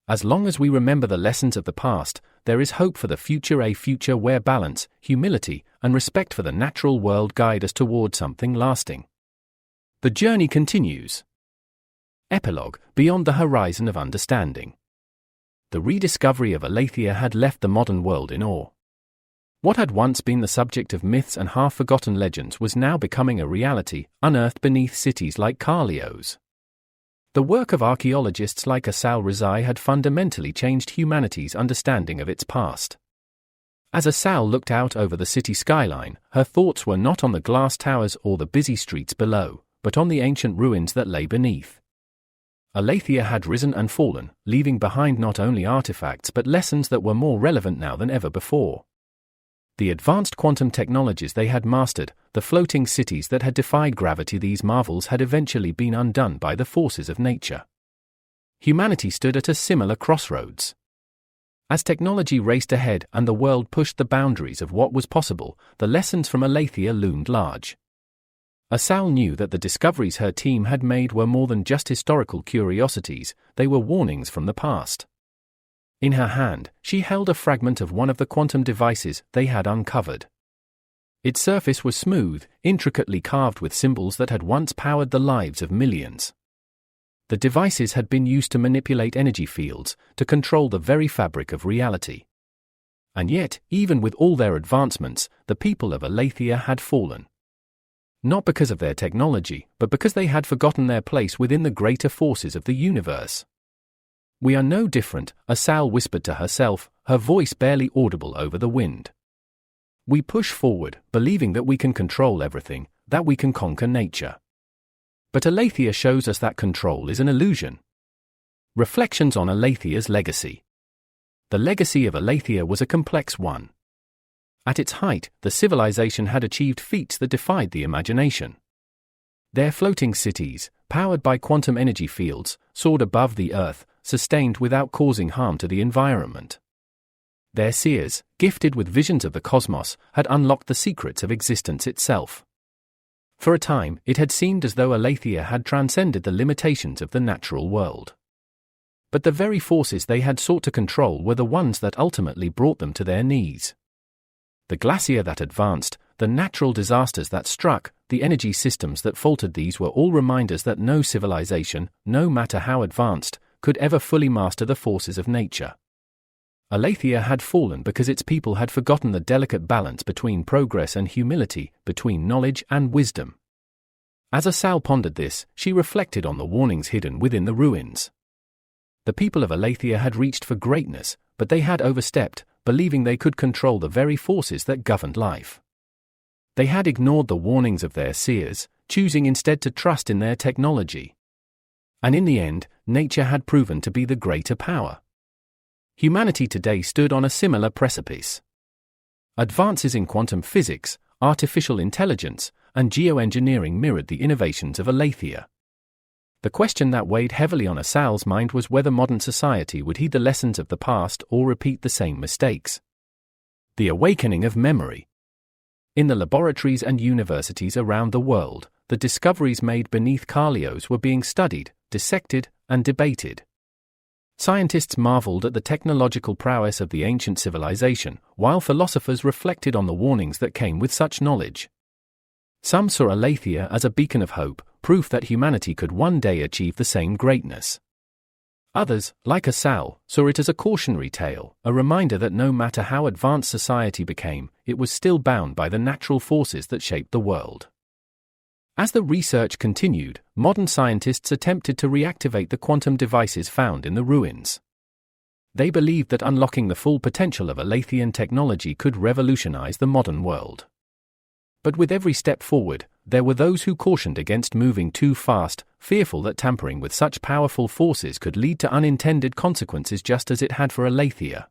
As long as we remember the lessons of the past, there is hope for the future, a future where balance, humility, and respect for the natural world guide us toward something lasting. The journey continues. Epilogue: Beyond the horizon of understanding. The rediscovery of Alathia had left the modern world in awe. What had once been the subject of myths and half-forgotten legends was now becoming a reality, unearthed beneath cities like Carlio's. The work of archaeologists like Assal had fundamentally changed humanity's understanding of its past. As Assal looked out over the city skyline, her thoughts were not on the glass towers or the busy streets below, but on the ancient ruins that lay beneath. Alathia had risen and fallen, leaving behind not only artifacts but lessons that were more relevant now than ever before. The advanced quantum technologies they had mastered, the floating cities that had defied gravity, these marvels had eventually been undone by the forces of nature. Humanity stood at a similar crossroads. As technology raced ahead and the world pushed the boundaries of what was possible, the lessons from Alathia loomed large. Assal knew that the discoveries her team had made were more than just historical curiosities, they were warnings from the past. In her hand, she held a fragment of one of the quantum devices they had uncovered. Its surface was smooth, intricately carved with symbols that had once powered the lives of millions. The devices had been used to manipulate energy fields, to control the very fabric of reality. And yet, even with all their advancements, the people of Alathia had fallen. Not because of their technology, but because they had forgotten their place within the greater forces of the universe. "We are no different," Assal whispered to herself, her voice barely audible over the wind. "We push forward, believing that we can control everything, that we can conquer nature. But Alathia shows us that control is an illusion." Reflections on Alathia's legacy. The legacy of Alathia was a complex one. At its height, the civilization had achieved feats that defied the imagination. Their floating cities, powered by quantum energy fields, soared above the earth, sustained without causing harm to the environment. Their seers, gifted with visions of the cosmos, had unlocked the secrets of existence itself. For a time, it had seemed as though Alathia had transcended the limitations of the natural world. But the very forces they had sought to control were the ones that ultimately brought them to their knees. The glacier that advanced, the natural disasters that struck, the energy systems that faltered, these were all reminders that no civilization, no matter how advanced, could ever fully master the forces of nature. Alathia had fallen because its people had forgotten the delicate balance between progress and humility, between knowledge and wisdom. As Assal pondered this, she reflected on the warnings hidden within the ruins. The people of Alathia had reached for greatness, but they had overstepped, believing they could control the very forces that governed life. They had ignored the warnings of their seers, choosing instead to trust in their technology. And in the end, nature had proven to be the greater power. Humanity today stood on a similar precipice. Advances in quantum physics, artificial intelligence, and geoengineering mirrored the innovations of Alathia. The question that weighed heavily on Assal's mind was whether modern society would heed the lessons of the past or repeat the same mistakes. The awakening of memory. In the laboratories and universities around the world, the discoveries made beneath Carlios were being studied, dissected, and debated. Scientists marveled at the technological prowess of the ancient civilization, while philosophers reflected on the warnings that came with such knowledge. Some saw Alathia as a beacon of hope, proof that humanity could one day achieve the same greatness. Others, like Assal, saw it as a cautionary tale, a reminder that no matter how advanced society became, it was still bound by the natural forces that shaped the world. As the research continued, modern scientists attempted to reactivate the quantum devices found in the ruins. They believed that unlocking the full potential of Alathian technology could revolutionize the modern world. But with every step forward, there were those who cautioned against moving too fast, fearful that tampering with such powerful forces could lead to unintended consequences just as it had for Alathia.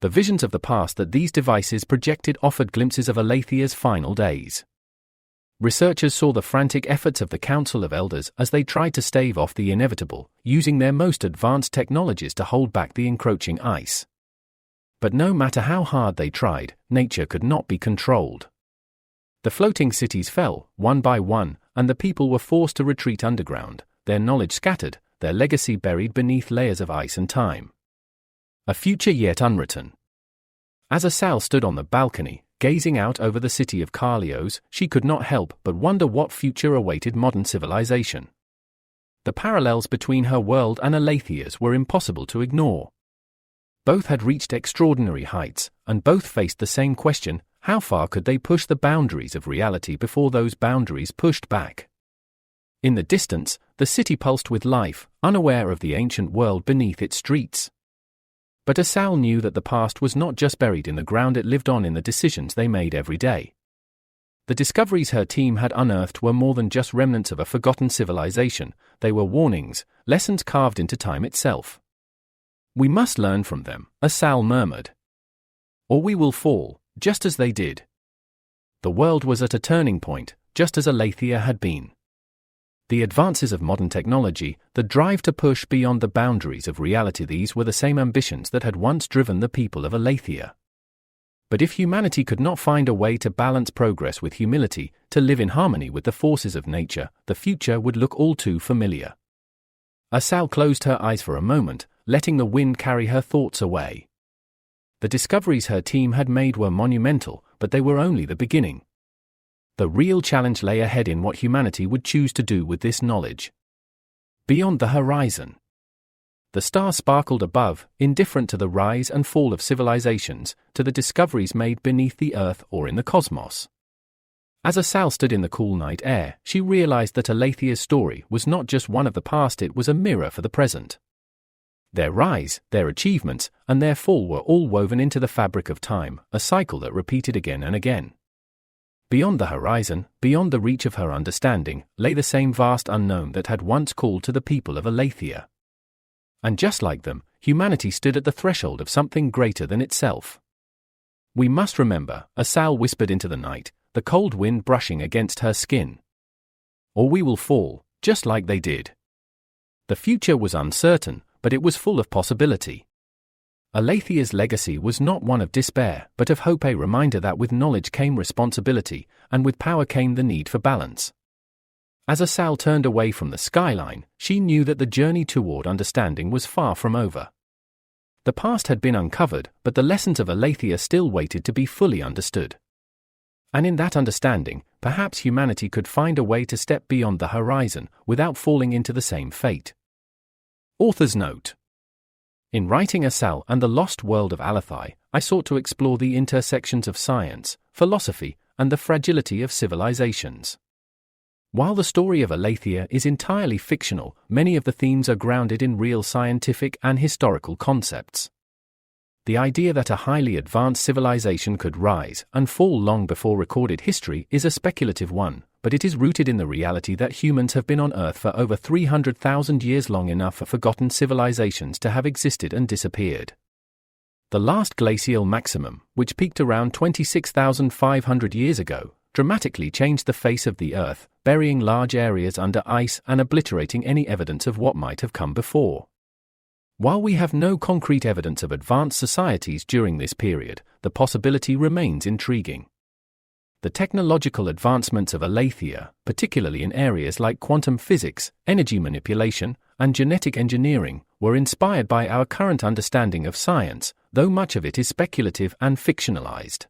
The visions of the past that these devices projected offered glimpses of Alathia's final days. Researchers saw the frantic efforts of the Council of Elders as they tried to stave off the inevitable, using their most advanced technologies to hold back the encroaching ice. But no matter how hard they tried, nature could not be controlled. The floating cities fell, one by one, and the people were forced to retreat underground, their knowledge scattered, their legacy buried beneath layers of ice and time. A future yet unwritten. As Assal stood on the balcony, gazing out over the city of Carlios, she could not help but wonder what future awaited modern civilization. The parallels between her world and Alathia's were impossible to ignore. Both had reached extraordinary heights, and both faced the same question: how far could they push the boundaries of reality before those boundaries pushed back? In the distance, the city pulsed with life, unaware of the ancient world beneath its streets. But Assal knew that the past was not just buried in the ground, it lived on in the decisions they made every day. The discoveries her team had unearthed were more than just remnants of a forgotten civilization, they were warnings, lessons carved into time itself. "We must learn from them," Assal murmured. "Or we will fall, just as they did." The world was at a turning point, just as Alathia had been. The advances of modern technology, the drive to push beyond the boundaries of reality, these were the same ambitions that had once driven the people of Alathia. But if humanity could not find a way to balance progress with humility, to live in harmony with the forces of nature, the future would look all too familiar. Assal closed her eyes for a moment, letting the wind carry her thoughts away. The discoveries her team had made were monumental, but they were only the beginning. The real challenge lay ahead in what humanity would choose to do with this knowledge. Beyond the horizon. The stars sparkled above, indifferent to the rise and fall of civilizations, to the discoveries made beneath the earth or in the cosmos. As Assal stood in the cool night air, she realized that Alathia's story was not just one of the past, it was a mirror for the present. Their rise, their achievements, and their fall were all woven into the fabric of time, a cycle that repeated again and again. Beyond the horizon, beyond the reach of her understanding, lay the same vast unknown that had once called to the people of Alathia. And just like them, humanity stood at the threshold of something greater than itself. "We must remember," Assal whispered into the night, the cold wind brushing against her skin. "Or we will fall, just like they did." The future was uncertain, but it was full of possibility. Alathia's legacy was not one of despair, but of hope, a reminder that with knowledge came responsibility, and with power came the need for balance. As Assal turned away from the skyline, she knew that the journey toward understanding was far from over. The past had been uncovered, but the lessons of Alathia still waited to be fully understood. And in that understanding, perhaps humanity could find a way to step beyond the horizon, without falling into the same fate. Author's note. In writing Assal and the Lost World of Alathi, I sought to explore the intersections of science, philosophy, and the fragility of civilizations. While the story of Alathia is entirely fictional, many of the themes are grounded in real scientific and historical concepts. The idea that a highly advanced civilization could rise and fall long before recorded history is a speculative one, but it is rooted in the reality that humans have been on Earth for over 300,000 years, long enough for forgotten civilizations to have existed and disappeared. The Last Glacial Maximum, which peaked around 26,500 years ago, dramatically changed the face of the Earth, burying large areas under ice and obliterating any evidence of what might have come before. While we have no concrete evidence of advanced societies during this period, the possibility remains intriguing. The technological advancements of Alathia, particularly in areas like quantum physics, energy manipulation, and genetic engineering, were inspired by our current understanding of science, though much of it is speculative and fictionalized.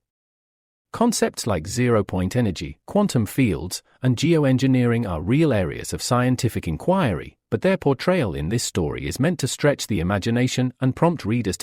Concepts like zero-point energy, quantum fields, and geoengineering are real areas of scientific inquiry, but their portrayal in this story is meant to stretch the imagination and prompt readers to